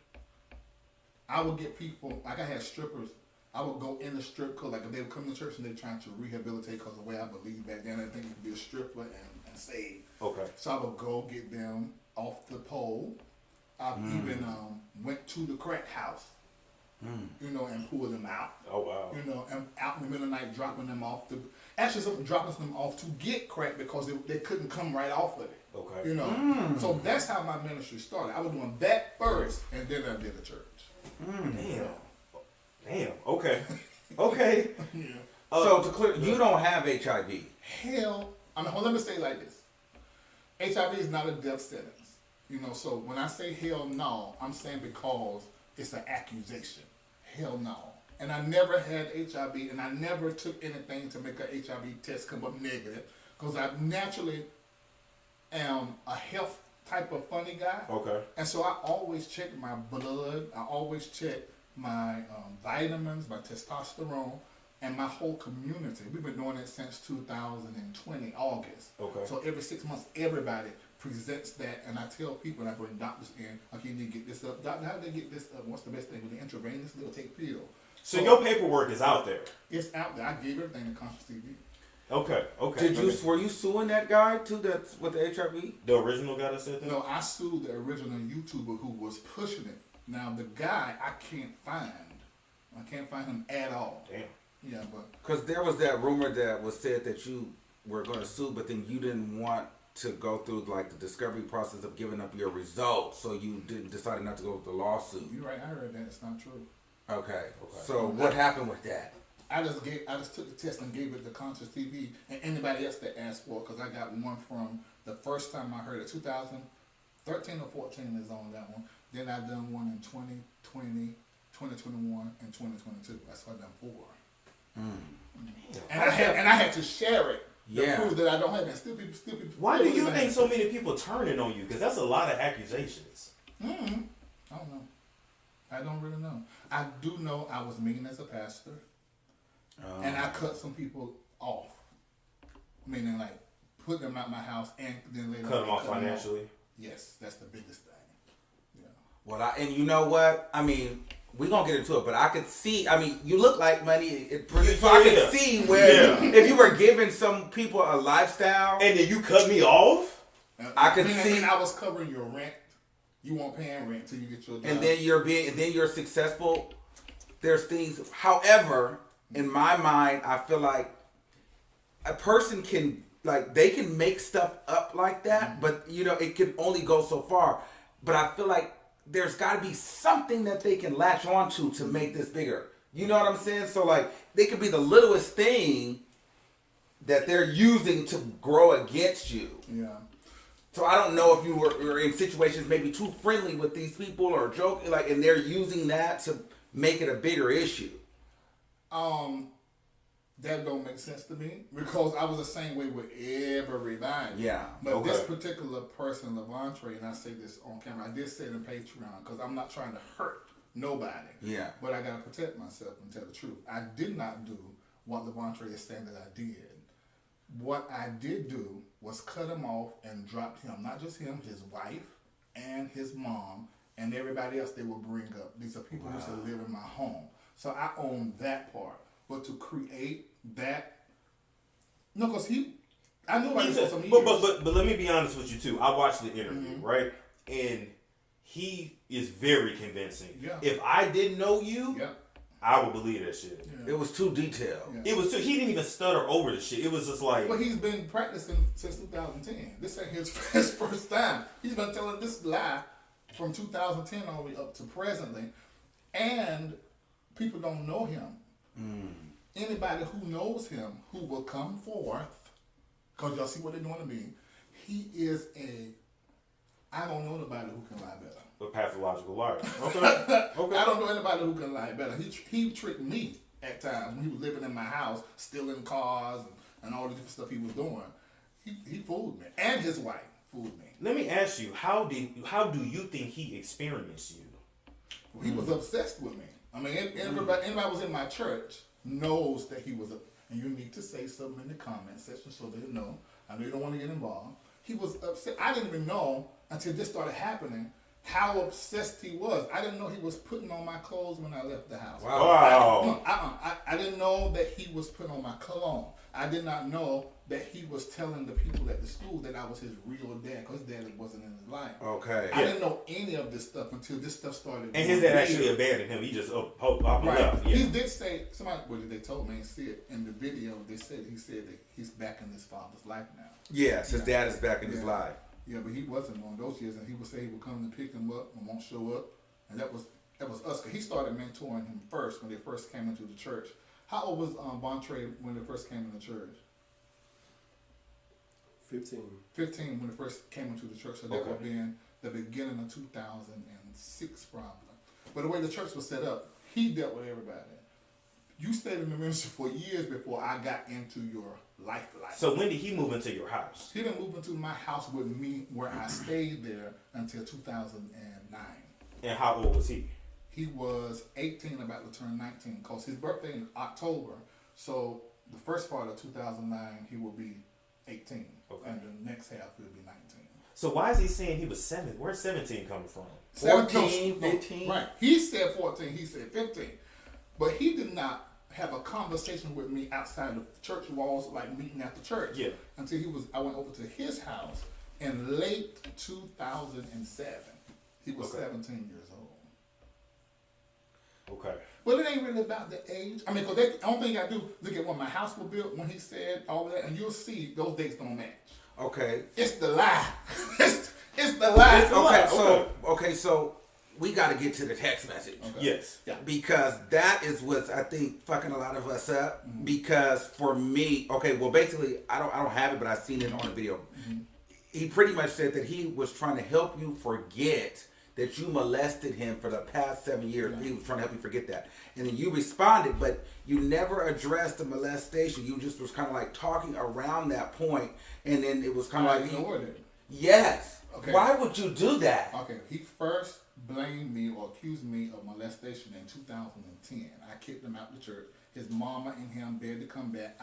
Speaker 3: I would get people, like I had strippers, I would go in the strip club, like if they would come to church and they're trying to rehabilitate because of the way I believe back then, I think you could be a stripper and saved.
Speaker 2: Okay.
Speaker 3: So I would go get them off the pole. I even went to the crack house, you know, and pulled them out.
Speaker 2: Oh, wow.
Speaker 3: You know, and out in the middle of the night, dropping them off. Dropping them off to get crack because they couldn't come right off of it.
Speaker 2: Okay.
Speaker 3: You know, so that's how my ministry started. I was doing that first, and then I did the church.
Speaker 2: Damn. Okay. Okay.
Speaker 3: Yeah.
Speaker 4: So to clear, you don't have HIV.
Speaker 3: Hell, I mean, let me say it like this. HIV is not a death sentence. You know, so when I say hell no, I'm saying because it's an accusation. Hell no. And I never had HIV, and I never took anything to make an HIV test come up negative, because I naturally am a health type of funny guy.
Speaker 2: Okay.
Speaker 3: And so I always check my blood. I always check my vitamins, my testosterone, and my whole community. We've been doing it since 2020, August.
Speaker 2: Okay.
Speaker 3: So every 6 months, everybody presents that, and I tell people, and I bring doctors in, okay, you need to get this up. Doctor, how do they get this up? What's the best thing? With the intravenous, they'll take pill.
Speaker 2: So your paperwork is out there.
Speaker 3: It's out there. I gave everything to Conscious TV.
Speaker 2: Okay. Okay.
Speaker 4: Were you suing that guy too? That's with the HIV.
Speaker 2: The original guy that said that?
Speaker 3: No, I sued the original YouTuber who was pushing it. Now the guy I can't find. I can't find him at all.
Speaker 2: Damn.
Speaker 3: Yeah, but
Speaker 4: Because there was that rumor that was said that you were going to sue, but then you didn't want to go through like the discovery process of giving up your results, so you decided not to go with the lawsuit.
Speaker 3: you're right. I heard that. It's not true.
Speaker 4: Okay. So what happened with that?
Speaker 3: I just took the test and gave it to Conscious TV and anybody else that asked for it, because I got one from the first time I heard it, 2013 or 14 is on that one. Then I done one in 2020, 2021, and 2022. That's what I done 4. And I had to share it to prove that I don't have it. Still people.
Speaker 2: Why do you think so many people turning on you? Because that's a lot of accusations.
Speaker 3: I don't know. I don't really know. I do know I was mean as a pastor. And I cut some people off. Meaning like put them out my house and then later
Speaker 2: Cut them off financially?
Speaker 3: Yes, that's the biggest thing. Yeah.
Speaker 4: Well, and you know what? I mean, we're going to get into it, but I could see, I mean, you look like money. So I could see where if you were giving some people a lifestyle.
Speaker 2: And then you cut me off?
Speaker 4: I could see.
Speaker 3: And I was covering your rent. You weren't paying rent till you get your job.
Speaker 4: And then you're successful. There's things. However, in my mind, I feel like a person can, like, they can make stuff up like that, but you know, it can only go so far. But I feel like there's got to be something that they can latch onto to make this bigger. You know what I'm saying? So like, they could be the littlest thing that they're using to grow against you.
Speaker 3: Yeah.
Speaker 4: So I don't know if you were in situations maybe too friendly with these people or joking, like, and they're using that to make it a bigger issue.
Speaker 3: That don't make sense to me because I was the same way with everybody.
Speaker 4: Yeah.
Speaker 3: But this particular person, Levonte, and I say this on camera, I did say it in Patreon because I'm not trying to hurt nobody.
Speaker 4: Yeah.
Speaker 3: But I got to protect myself and tell the truth. I did not do what Levonte is saying that I did. What I did do was cut him off and dropped him. Not just him, his wife and his mom and everybody else they will bring up. These are people who used to live in my home. So I own that part. But to create that, no, because I knew about this for some years.
Speaker 2: But let me be honest with you too. I watched the interview, right? And he is very convincing.
Speaker 3: Yeah.
Speaker 2: If I didn't know you, I would believe that shit.
Speaker 4: Yeah. It was too detailed.
Speaker 2: Yeah. It was too. He didn't even stutter over the shit. It was just like.
Speaker 3: Well, he's been practicing since 2010. This ain't his first time. He's been telling this lie from 2010 all the way up to presently, and people don't know him. Anybody who knows him, who will come forth, because y'all see what they're doing to me, he is I don't know anybody who can lie better.
Speaker 2: A pathological liar. Okay.
Speaker 3: I don't know anybody who can lie better. He tricked me at times when he was living in my house, stealing cars and all the different stuff he was doing. He fooled me, and his wife fooled me.
Speaker 2: Let me ask you, how do you think he experienced you?
Speaker 3: Well, he was obsessed with me. I mean, anybody who was in my church knows that he was and you need to say something in the comment section so they know. I know you don't want to get involved. He was upset. I didn't even know until this started happening how obsessed he was. I didn't know he was putting on my clothes when I left the house.
Speaker 2: Wow.
Speaker 3: I didn't know that he was putting on my cologne. I did not know that he was telling the people at the school that I was his real dad, because his dad wasn't in his life.
Speaker 4: Okay.
Speaker 3: I didn't know any of this stuff until this stuff started.
Speaker 2: And his dad actually abandoned him. He just up and left. Yeah.
Speaker 3: He did say, they told me, and see it in the video, he said that he's back in his father's life now.
Speaker 4: Yes, his dad is back in his life.
Speaker 3: Yeah, but he wasn't on those years, and he would say he would come to pick him up and won't show up, and that was us. Cause he started mentoring him first when they first came into the church. How old was Levonte when they first came into church?
Speaker 1: 15.
Speaker 3: 15 when they first came into the church, so that would have been the beginning of 2006 probably. But the way the church was set up, he dealt with everybody. You stayed in the ministry for years before I got into your life.
Speaker 2: So when did he move into your house?
Speaker 3: He didn't move into my house with me, where I stayed there until 2009.
Speaker 2: And how old was he?
Speaker 3: He was 18, about to turn 19, because his birthday in October. So the first part of 2009, he will be 18. Okay. And the next half, he'll be 19.
Speaker 2: So why is he saying he was 7? Where's 17 coming from?
Speaker 4: 14, 15?
Speaker 3: Right. He said 14, he said 15. But he did not have a conversation with me outside of church walls, like meeting after church.
Speaker 2: Yeah.
Speaker 3: Until I went over to his house in late 2007. He was 17 years old.
Speaker 2: Okay.
Speaker 3: But it ain't really about the age. I mean, because the only thing I do, look at when my house was built, when he said all of that, and you'll see those dates don't match.
Speaker 4: Okay.
Speaker 3: It's the lie. it's the lie.
Speaker 4: Okay, so we got to get to the text message.
Speaker 3: Okay.
Speaker 2: Yes.
Speaker 3: Yeah.
Speaker 4: Because that is what's, I think, fucking a lot of us up. Mm-hmm. Because for me, basically, I don't have it, but I've seen it on the video. Mm-hmm. He pretty much said that he was trying to help you forget that you molested him for the past 7 years. Yeah. He was trying to help you forget that. And then you responded, but you never addressed the molestation. You just was kind of like talking around that point, and then it was kind of like...
Speaker 3: ignored it.
Speaker 4: Yes. Okay. Why would you do that?
Speaker 3: Okay, he first blamed me or accused me of molestation in 2010. I kicked him out of the church. His mama and him begged to come back.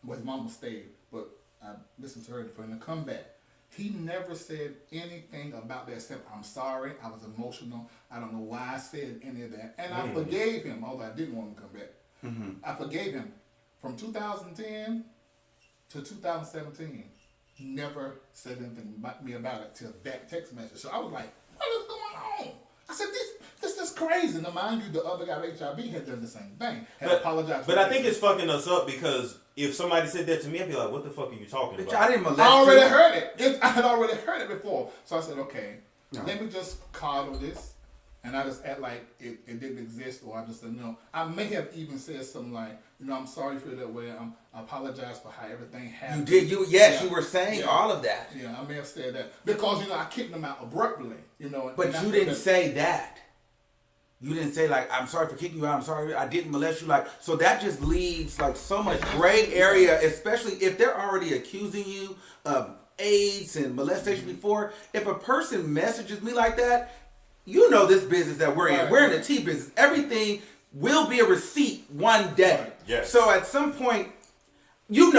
Speaker 3: His mama stayed, but I listened to her for him to come back. He never said anything about that except, I'm sorry, I was emotional. I don't know why I said any of that. And I forgave him, although I didn't want him to come back. Mm-hmm. I forgave him. From 2010 to 2017, he never said anything about me about it till that text message. So I was like, what is going on? I said, this is crazy. Now, mind you, the other guy with HIV had done the same thing. Apologized.
Speaker 2: But I think it's fucking us up, because if somebody said that to me, I'd be like, what the fuck are you talking about?
Speaker 4: I didn't molest
Speaker 3: I already heard it. I had already heard it before. So I said, okay, let me just coddle this. And I just act like it didn't exist, or I just said no. I may have even said something like, I'm sorry for that way. I apologize for how everything happened.
Speaker 4: You did. You were saying all of that.
Speaker 3: Yeah, I may have said that. Because, I kicked them out abruptly,
Speaker 4: But you didn't say that. You didn't say, like, I'm sorry for kicking you out. I'm sorry I didn't molest you. Like, so that just leaves, like, so much gray area, especially if they're already accusing you of AIDS and molestation before. If a person messages me like that, this business that we're in. Right. We're in the tea business. Everything will be a receipt one day.
Speaker 3: Right.
Speaker 2: Yes.
Speaker 4: So at some point, good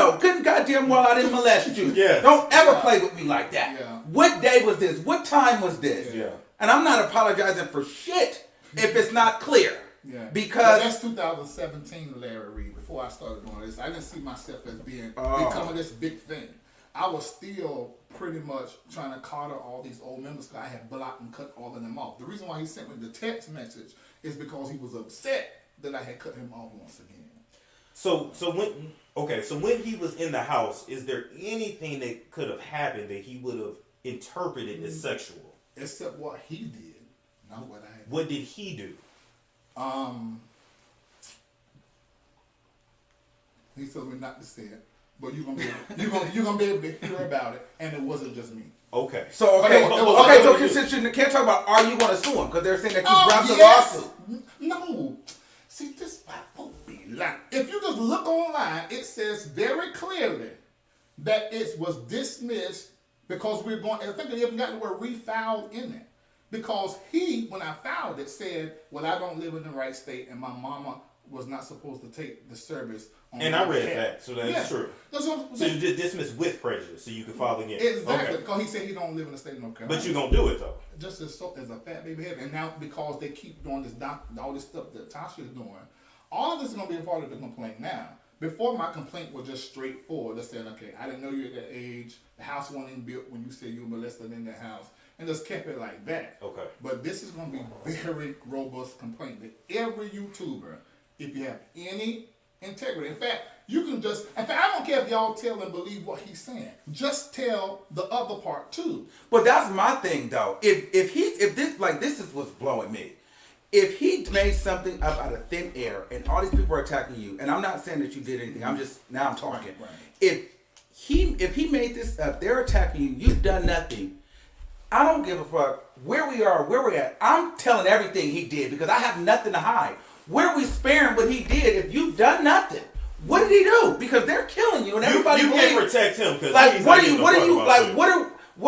Speaker 4: goddamn well I didn't molest you.
Speaker 2: Yes.
Speaker 4: Don't ever play with me like that.
Speaker 3: Yeah.
Speaker 4: What day was this? What time was this?
Speaker 2: Yeah.
Speaker 4: And I'm not apologizing for shit if it's not clear.
Speaker 3: Yeah.
Speaker 4: Because
Speaker 3: that's 2017, Larry Reid. Before I started doing this, I didn't see myself as becoming this big thing. I was still pretty much trying to coddle all these old members, because I had blocked and cut all of them off. The reason why he sent me the text message is because he was upset that I had cut him off once again.
Speaker 2: So when he was in the house, is there anything that could have happened that he would have interpreted as sexual?
Speaker 3: Except what he did, not what I did.
Speaker 2: What did he do?
Speaker 3: He told me not to say it, but you're gonna be able to hear about it, and it wasn't just me.
Speaker 2: Okay.
Speaker 4: So since you can't talk about, are you going to sue him? Because they're saying that you dropped the lawsuit.
Speaker 3: No. See, this white folk be lying. If you just look online, it says very clearly that it was dismissed because we're going. I think they even got the word refiled in it. Because when I filed it, said, well, I don't live in the right state, and my mama was not supposed to take the service on
Speaker 2: And I read that, so that's true. So you did dismiss with prejudice, so you could file again.
Speaker 3: Exactly, because he said he don't live in the state of North Carolina.
Speaker 2: But you're going to do it, though.
Speaker 3: Just as a fat baby head. And now because they keep doing this, all this stuff that Tasha is doing, all of this is going to be a part of the complaint now. Before, my complaint was just straightforward. Just saying, okay, I didn't know you at that age. The house wasn't even built when you said you were molested in that house. And just kept it like that.
Speaker 2: Okay.
Speaker 3: But this is going to be very robust complaint that every YouTuber, if you have any integrity, in fact, I don't care if y'all tell and believe what he's saying. Just tell the other part too.
Speaker 4: But that's my thing though. If this is what's blowing me. If he made something up out of thin air and all these people are attacking you, and I'm not saying that you did anything, I'm talking.
Speaker 3: Right.
Speaker 4: If he made this up, they're attacking you, you've done nothing. I don't give a fuck where we are, where we're at. I'm telling everything he did because I have nothing to hide. Where are we sparing what he did if you've done nothing? What did he do? Because they're killing you and everybody.
Speaker 2: You can't protect him because
Speaker 4: like what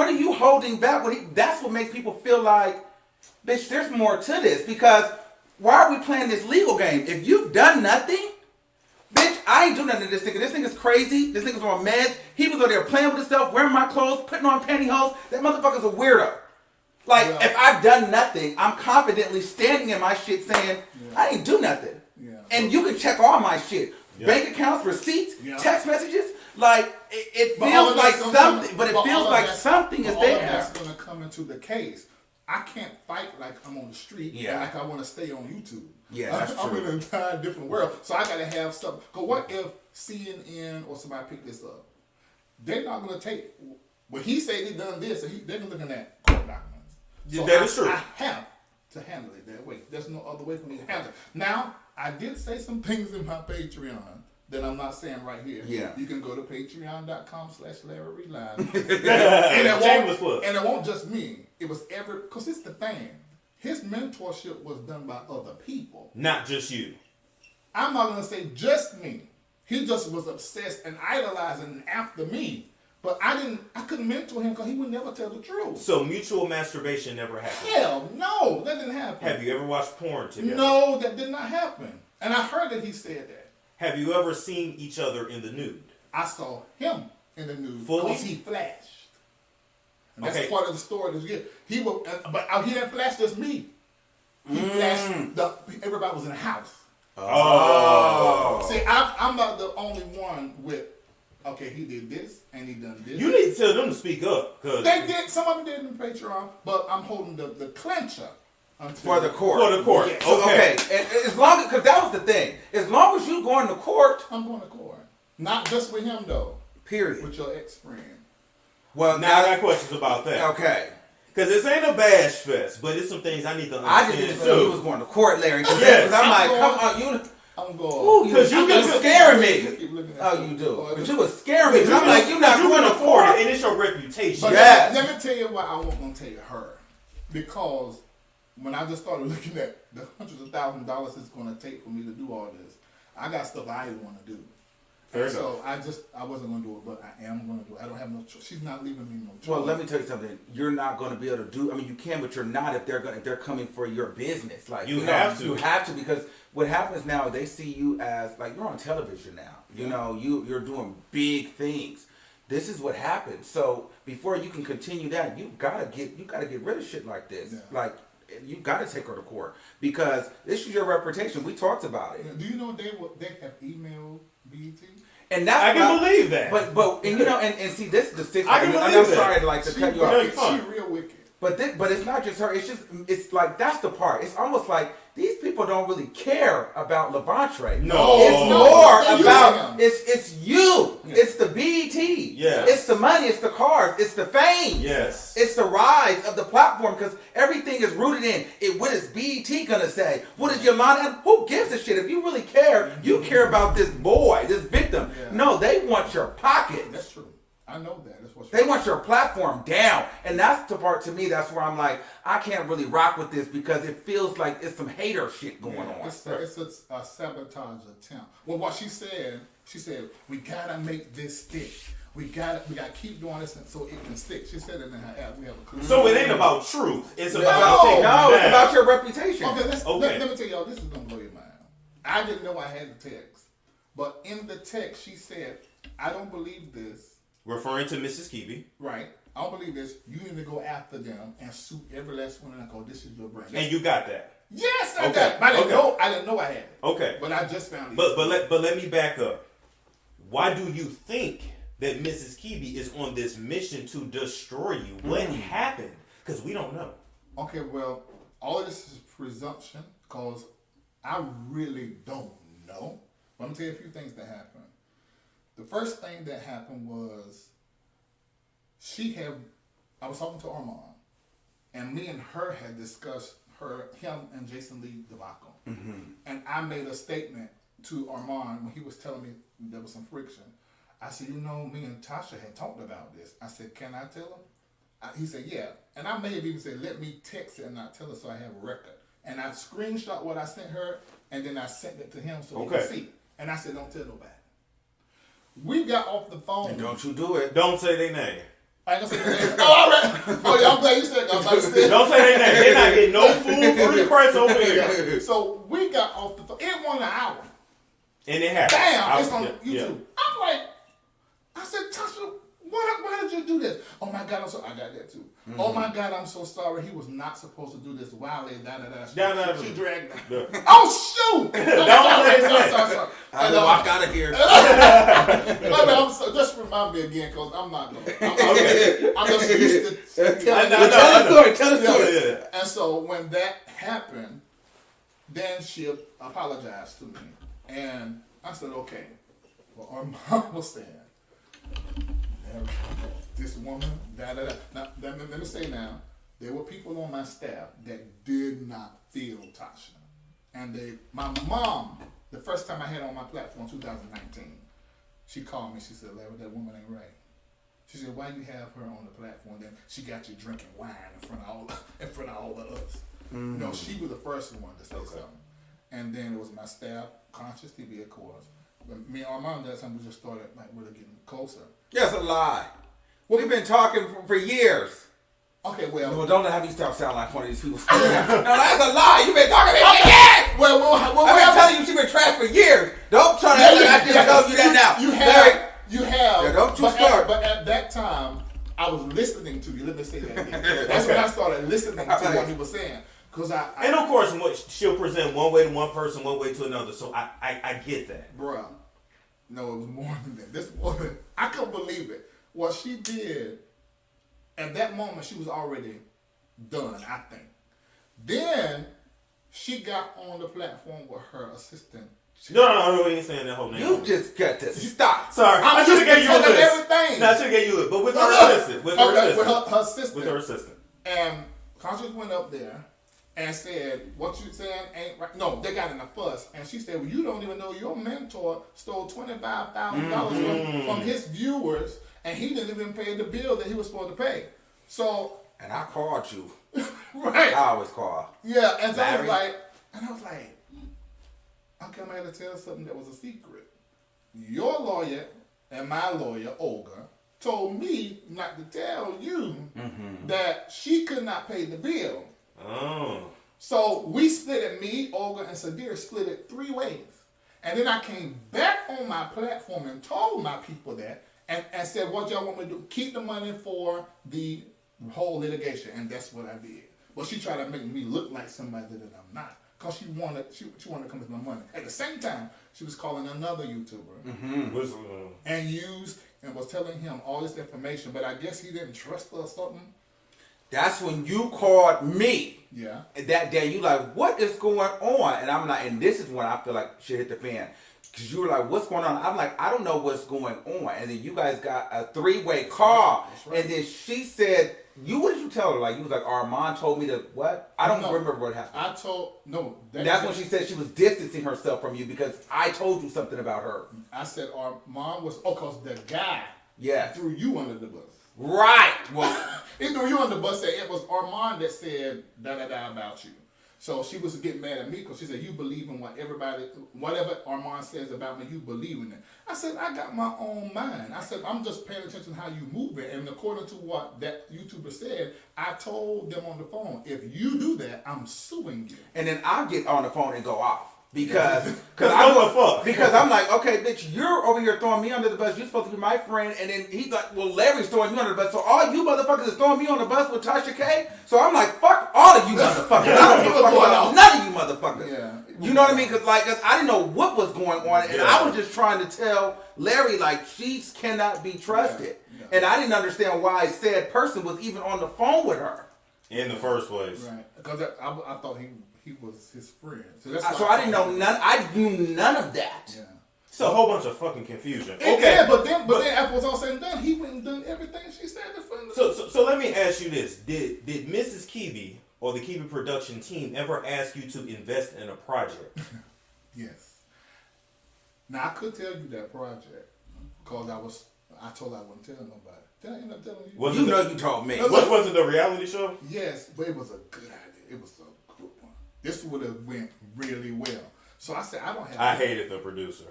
Speaker 4: are you holding back? That's what makes people feel like, bitch, there's more to this. Because why are we playing this legal game? If you've done nothing, bitch, I ain't do nothing to this nigga. This nigga's crazy. This nigga's on meds. He was over there playing with himself, wearing my clothes, putting on pantyhose. That motherfucker's a weirdo. Like, if I've done nothing, I'm confidently standing in my shit saying, I ain't do nothing.
Speaker 3: Yeah.
Speaker 4: And you can check all my shit. Yeah. Bank accounts, receipts, text messages. Like, it feels like something, but it feels like something is there.
Speaker 3: That's going to come into the case. I can't fight like I'm on the street and like I want to stay on YouTube.
Speaker 4: Yeah, that's
Speaker 3: I'm
Speaker 4: true.
Speaker 3: in an entire different world. So I got to have stuff. Because what if CNN or somebody pick this up? They're not going to take, well, he said he done this, and they're looking at court documents. So
Speaker 2: that is true.
Speaker 3: I have to handle it that way. There's no other way for me to handle it. Now, I did say some things in my Patreon that I'm not saying right here.
Speaker 4: Yeah.
Speaker 3: You can go to patreon.com/LarryReidLive. and it won't just me. It was because it's the thing. His mentorship was done by other people.
Speaker 2: Not just you.
Speaker 3: I'm not going to say just me. He just was obsessed and idolizing after me. But I couldn't mentor him because he would never tell the truth.
Speaker 2: So mutual masturbation never happened?
Speaker 3: Hell no, that didn't happen.
Speaker 2: Have you ever watched porn together?
Speaker 3: No, that did not happen. And I heard that he said that. Have
Speaker 2: you ever seen each other in the nude?
Speaker 3: I saw him in the nude
Speaker 2: fully?
Speaker 3: Because he flashed. And that's part of the story. He will, but he didn't flash just me. He flashed everybody was in the house.
Speaker 2: Oh.
Speaker 3: See, I'm not the only one with. Okay, he did this and he done this.
Speaker 2: You need to tell them to speak up. Cause
Speaker 3: they did. Some of them did in Patreon, but I'm holding the clencher
Speaker 4: for the court.
Speaker 2: For the court.
Speaker 3: Yes.
Speaker 4: Okay. And as long because that was the thing. As long as you going to court,
Speaker 3: I'm going to court. Not just with him though.
Speaker 4: Period.
Speaker 3: With your ex-friend.
Speaker 2: Well, now I got questions about that.
Speaker 4: Okay.
Speaker 2: Because this ain't a bash fest, but it's some things I need to understand.
Speaker 4: I just didn't know you was going to court, Larry. Because I'm like, come on, you.
Speaker 3: I'm going.
Speaker 4: Because you been scaring me. Oh, you do. But you was scaring me. I'm like, you're not going to court.
Speaker 2: And it's your reputation.
Speaker 3: But let me tell you why I wasn't going to tell you her. Because when I just started looking at the hundreds of $1,000s it's going to take for me to do all this, I got stuff I didn't want to do. So I wasn't going to do it, but I am going to do it. I don't have no choice. She's not leaving me no choice.
Speaker 4: Well, let me tell you something. You're not going to be able to do. I mean, you can, but you're not if they're coming for your business. Like
Speaker 2: you have to.
Speaker 4: You have to because what happens now? They see you as like you're on television now. You know, you're doing big things. This is what happens. So before you can continue that, you gotta get rid of shit like this. Yeah. Like you gotta take her to court because this is your reputation. We talked about it.
Speaker 3: Do you know they have emailed BET?
Speaker 4: And that's
Speaker 2: I can believe that.
Speaker 4: But and you know and see this is the sixth.
Speaker 2: I can believe
Speaker 4: I'm
Speaker 2: that.
Speaker 4: sorry to cut you off.
Speaker 3: She's real wicked.
Speaker 4: But it's not just her. It's like that's the part. It's almost like these people don't really care about Levonte.
Speaker 2: No,
Speaker 4: it's more about it's you.
Speaker 2: Yeah.
Speaker 4: It's the BET.
Speaker 2: Yes.
Speaker 4: It's the money. It's the cars. It's the fame.
Speaker 2: Yes.
Speaker 4: It's the rise of the platform because everything is rooted in it. What is BET gonna say? What is Yolanda? Who gives a shit? If you really care, you care about this boy, this victim. Yeah. No, they want your pockets.
Speaker 3: That's true. I know that. That's what
Speaker 4: they want your platform down. And that's the part to me, that's where I'm like, I can't really rock with this because it feels like it's some hater shit going on.
Speaker 3: It's a sabotage attempt. Well, what she said, we gotta make this stick. We gotta keep doing this so it can stick. She said it in her app. We have a clue.
Speaker 2: So it ain't about truth. It's about
Speaker 4: it's about your reputation.
Speaker 3: Okay, let me tell y'all, this is gonna blow your mind. I didn't know I had the text. But in the text, she said, I don't believe this.
Speaker 2: Referring to Mrs. Keeby.
Speaker 3: Right. I don't believe this. You need to go after them and sue every last one and go, this is your brand.
Speaker 2: And you got that?
Speaker 3: Yes, I got it. I didn't know I had it.
Speaker 2: Okay.
Speaker 3: But I just found it.
Speaker 2: But let me back up. Why do you think that Mrs. Keeby is on this mission to destroy you? What happened? Because we don't know.
Speaker 3: Okay, well, all of this is presumption because I really don't know. But I'm going to tell you a few things that happened. The first thing that happened was I was talking to Armon, and me and her had discussed him and Jason Lee debacle. And I made a statement to Armon when he was telling me there was some friction. I said, me and Tasha had talked about this. I said, can I tell him? He said, yeah. And I may have even said, let me text it and not tell her so I have a record. And I screenshot what I sent her, and then I sent it to him so he could see. And I said, don't tell nobody. We got off the phone.
Speaker 4: And don't you do it.
Speaker 2: Don't say their name.
Speaker 3: I ain't gonna say their name. Oh, all right. Oh, yeah, I'm glad you said that.
Speaker 2: Don't say their name. They're not getting no food for the price over here.
Speaker 3: So we got off the phone. It won an hour.
Speaker 2: And it happened.
Speaker 3: Bam! It's on YouTube.
Speaker 2: Yeah.
Speaker 3: I'm like, I said, Tasha, why did you do this? Oh my God, I got that too. Oh my God, I'm so sorry. He was not supposed to do this. Wow, she dragged me. Oh shoot! Sorry.
Speaker 4: I walk out of here.
Speaker 3: Just remind me again, because I'm not going. I'm just used to
Speaker 4: Tell the story.
Speaker 2: Yeah.
Speaker 3: And so when that happened, then she apologized to me. And I said, okay. Well, our mom was saying, this woman, Now, let me say now, there were people on my staff that did not feel Tasha. And my mom, the first time I had her on my platform, 2019, she called me. She said, Larry, that woman ain't right. She said, why you have her on the platform? Then she got you drinking wine in front of all of us. No, she was the first one to say something. And then it was my staff, Conscious TV, of course. But me and Armon, that time we just started really getting closer.
Speaker 4: That's a lie. We've been talking for years.
Speaker 3: Okay, well.
Speaker 4: No, don't have you start sounding like one of these people. No, that's a lie. You've been talking for years. Well, I've been telling you she's been trash for years. Don't try to I just told you that now.
Speaker 3: You have. Yeah,
Speaker 4: don't you start.
Speaker 3: But at that time, I was listening to you. Let me say that again. That's when I started listening to what he was saying.
Speaker 2: And of course, she'll present one way to one person, one way to another. So I get that.
Speaker 3: Bruh. No, it was more than that. This woman, I couldn't believe it. What she did, at that moment, she was already done, I think. Then, she got on the platform with her assistant.
Speaker 2: No, we ain't saying that whole name.
Speaker 4: You just got to stop.
Speaker 2: Sorry, I should have gave you a list.
Speaker 3: Everything.
Speaker 2: No, I should have gave you a list. But with her assistant. With her assistant.
Speaker 3: With her assistant. And Conscious went up there and said, what you saying ain't right. No, they got in a fuss. And she said, well, you don't even know your mentor stole $25,000 from his viewers, and he didn't even pay the bill that he was supposed to pay. So.
Speaker 4: And I called you.
Speaker 3: Right.
Speaker 4: I always call.
Speaker 3: Yeah, and so I was like, how come I had to tell something that was a secret? Your lawyer and my lawyer, Olga, told me not to tell you that she could not pay the bill.
Speaker 2: Oh.
Speaker 3: So we split it, me, Olga, and Sadir split it 3 ways. And then I came back on my platform and told my people that and said, what y'all want me to do? Keep the money for the whole litigation. And that's what I did. But she tried to make me look like somebody that I'm not. Because she wanted to come with my money. At the same time, she was calling another YouTuber and was telling him all this information. But I guess he didn't trust her or something.
Speaker 4: That's when you called me.
Speaker 3: Yeah.
Speaker 4: That day, you like, what is going on? And I'm like, and this is when I feel like shit hit the fan. Because you were like, what's going on? I'm like, I don't know what's going on. And then you guys got a 3-way call. Right. And then she said, what did you tell her? Like, you was like, Armon told me to what? I don't remember what happened. That's when she said she was distancing herself from you because I told you something about her.
Speaker 3: I said Armon was, because the guy threw you under the bus.
Speaker 4: Right. Well,
Speaker 3: he threw you under the bus, said it was Armon that said da-da-da about you. So she was getting mad at me because she said, you believe in whatever Armon says about me, you believe in it. I said, I got my own mind. I said, I'm just paying attention to how you move it. And according to what that YouTuber said, I told them on the phone, if you do that, I'm suing you.
Speaker 4: And then I'll get on the phone and go off. Because
Speaker 2: because
Speaker 4: I'm like, okay, bitch, you're over here throwing me under the bus. You're supposed to be my friend, and then he's like, well, Larry's throwing you under the bus. So all you motherfuckers is throwing me on the bus with Tasha K. So I'm like, fuck all of you motherfuckers. I don't give a fuck about none of you motherfuckers.
Speaker 3: Yeah.
Speaker 4: You know what I mean? Cause I didn't know what was going on, and I was just trying to tell Larry like she cannot be trusted, and I didn't understand why said person was even on the phone with her
Speaker 2: in the first place.
Speaker 3: Right. Because I thought he was his friend.
Speaker 4: So I didn't know none. I knew none of that.
Speaker 3: Yeah.
Speaker 2: It's a whole bunch of fucking confusion.
Speaker 3: Yeah, but then after it was all said and done, he went and done everything she said.
Speaker 2: So let me ask you this: Did Mrs. Kibi or the Kibi production team ever ask you to invest in a project?
Speaker 3: Yes. Now I could tell you that project because I told I wouldn't tell nobody. Did I end up telling you?
Speaker 4: You told me.
Speaker 2: Was it the reality show?
Speaker 3: Yes, but it was a good idea. It was a good one. This would have went really well. So I said, I don't have.
Speaker 2: I hated the producer.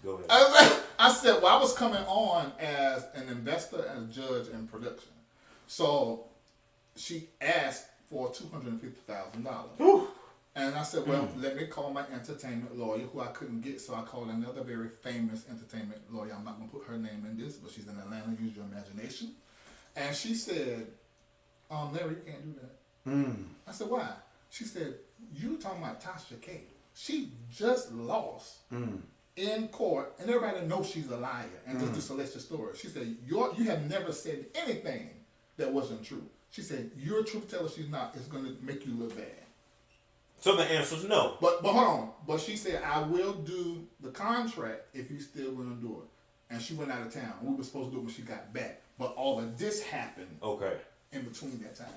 Speaker 2: Go ahead.
Speaker 3: I said, well, I was coming on as an investor and judge in production. So she asked for $250,000. And I said, well, let me call my entertainment lawyer, who I couldn't get. So I called another very famous entertainment lawyer. I'm not going to put her name in this, but she's in Atlanta. Use your imagination. And she said, Larry, you can't do that. I said, why? She said, you talking about Tasha K. She just lost in court, and everybody knows she's a liar. And just to select the story, she said, you have never said anything that wasn't true. She said, you're a truth teller, she's not. It's going to make you look bad.
Speaker 2: So the answer is no.
Speaker 3: But hold on. But she said, I will do the contract if you still going to do it. And she went out of town. We were supposed to do it when she got back. But all of this happened in between that time.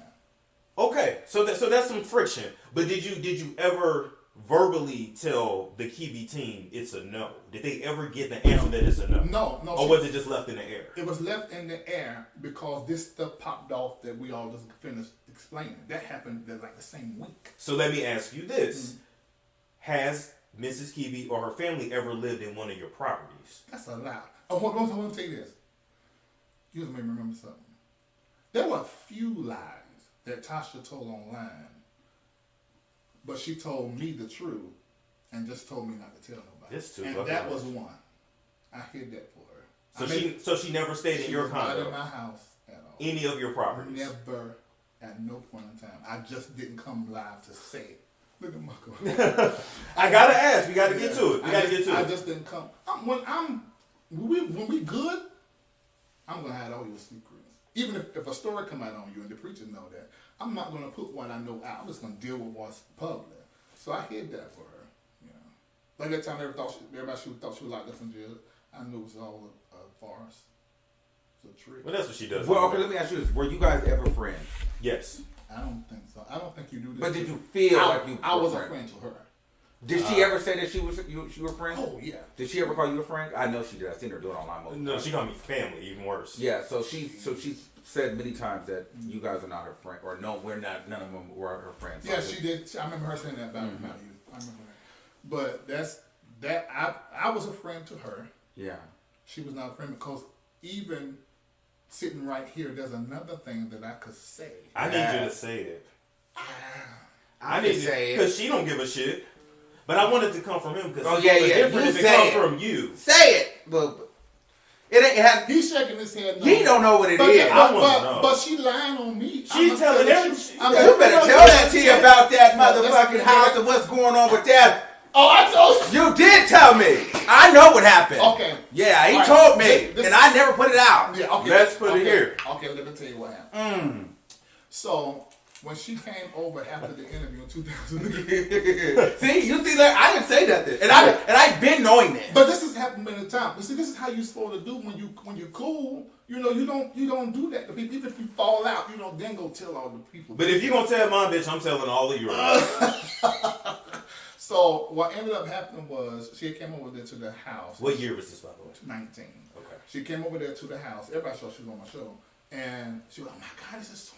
Speaker 2: Okay, so that's some friction. But did you ever verbally tell the Kibi team it's a no? Did they ever get the answer that it's a no?
Speaker 3: No.
Speaker 2: Or was it just left in the air?
Speaker 3: It was left in the air because this stuff popped off that we all just finished explaining. That happened like the same week.
Speaker 2: So let me ask you this. Has Mrs. Kibi or her family ever lived in one of your properties?
Speaker 3: That's a lie. Oh, hold on, I want to tell you this. You just made me remember something. There were a few lies that Tasha told online, but she told me the truth and just told me not to tell nobody.
Speaker 2: This too.
Speaker 3: And that was one. I hid that for her.
Speaker 2: So she never stayed in your condo?
Speaker 3: Not in my house at all.
Speaker 2: Any of your properties?
Speaker 3: Never. At no point in time. I just didn't come live to say it. Look at Marco.
Speaker 2: I gotta ask. We gotta get to it.
Speaker 3: I just didn't come. When we good, I'm gonna hide all your secrets. Even if a story come out on you and the preacher know that, I'm not gonna put what I know out. I'm just gonna deal with what's public. So I hid that for her. You know, like that time everybody thought she was locked up in jail. I knew it was all a farce. It's a trick.
Speaker 2: Well, that's what she does.
Speaker 4: Well, okay, let me ask you this: were you guys ever friends?
Speaker 2: Yes.
Speaker 3: I don't think so. I don't think you do this.
Speaker 4: But did you feel like you?
Speaker 3: I was a friend to her.
Speaker 4: Did she ever say that she was you were friends?
Speaker 3: Oh yeah.
Speaker 4: Did she ever call you a friend? I know she did. I seen her do it online.
Speaker 2: No, she called me family. Even worse.
Speaker 4: Yeah. So she said many times that you guys are not her friend, or no, we're not. None of them were her friends.
Speaker 3: Yeah, she did. I remember her saying that about you. I remember that. But that. I was a friend to her.
Speaker 4: Yeah.
Speaker 3: She was not a friend because even sitting right here, there's another thing that I could say.
Speaker 2: I need you to say it.
Speaker 4: I need to say it
Speaker 2: because she don't give a shit. But I wanted to come from him because
Speaker 4: different
Speaker 2: if it comes from you.
Speaker 4: Say it, but it ain't.
Speaker 3: He's shaking his head. No.
Speaker 4: He don't know what it is.
Speaker 3: But she lying on me.
Speaker 2: She telling everything.
Speaker 4: You better tell that T about that motherfucking house and what's going on with that.
Speaker 3: Oh, I told you.
Speaker 4: You did tell me. I know what happened.
Speaker 3: Okay.
Speaker 4: Yeah, he told me, and I never put it out.
Speaker 3: Yeah. Okay.
Speaker 2: Let's put it here.
Speaker 3: Okay, let me tell you what happened. So when she came over after the interview in 2000,
Speaker 4: see, you see that I didn't say nothing, and I've been knowing that.
Speaker 3: But this has happened many times. But see, this is how you're supposed to do when you're cool. You know, you don't do that to people. Even if you fall out, you don't then go tell all the people.
Speaker 2: But if you gonna tell my bitch, I'm telling all of yours.
Speaker 3: So what ended up happening was she came over there to the house.
Speaker 2: What year was this, by the way?
Speaker 3: 19.
Speaker 2: Okay.
Speaker 3: She came over there to the house. Everybody saw she was on my show, and she was like, "Oh my God, this is so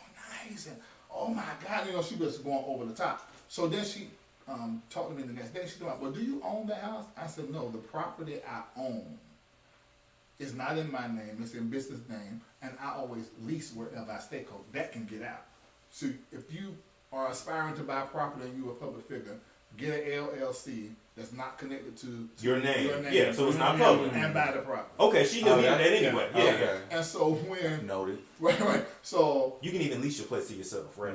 Speaker 3: nice!" And oh my God, you know, she was going over the top. So then she talked to me the next day. She said, "Well, do you own the house?" I said, "No, the property I own is not in my name. It's in business name, and I always lease wherever I stay, because that can get out. So if you are aspiring to buy property and you're a public figure, get an LLC that's not connected to
Speaker 2: your name. Yeah, so it's not public.
Speaker 3: And buy the property.
Speaker 2: Okay, she didn't that anyway. Yeah.
Speaker 4: Okay.
Speaker 3: And so when
Speaker 4: noted.
Speaker 3: Right. So
Speaker 2: you can even lease your place to yourself, right?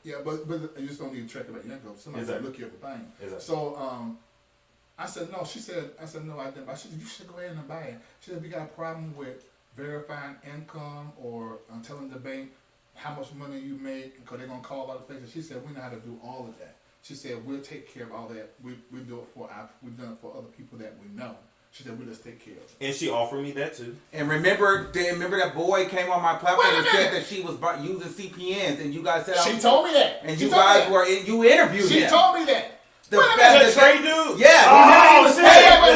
Speaker 3: Yeah, but you just don't need to track about your income. Somebody can look you up a thing.
Speaker 2: Exactly.
Speaker 3: So I said no. She said I said no. I didn't. She said you should go ahead and buy it. She said we got a problem with verifying income or telling the bank how much money you make because they're gonna call all the places. She said we know how to do all of that. She said we'll take care of all that. We do it for we've done it for other people that we know. She said we'll just take care of it.
Speaker 2: And she offered me that too.
Speaker 4: And remember that boy came on my platform and said that she was using CPNs, and you guys said
Speaker 3: she told me that.
Speaker 4: And you guys you interviewed him.
Speaker 3: She told me that.
Speaker 4: The trade
Speaker 2: dude.
Speaker 4: Yeah,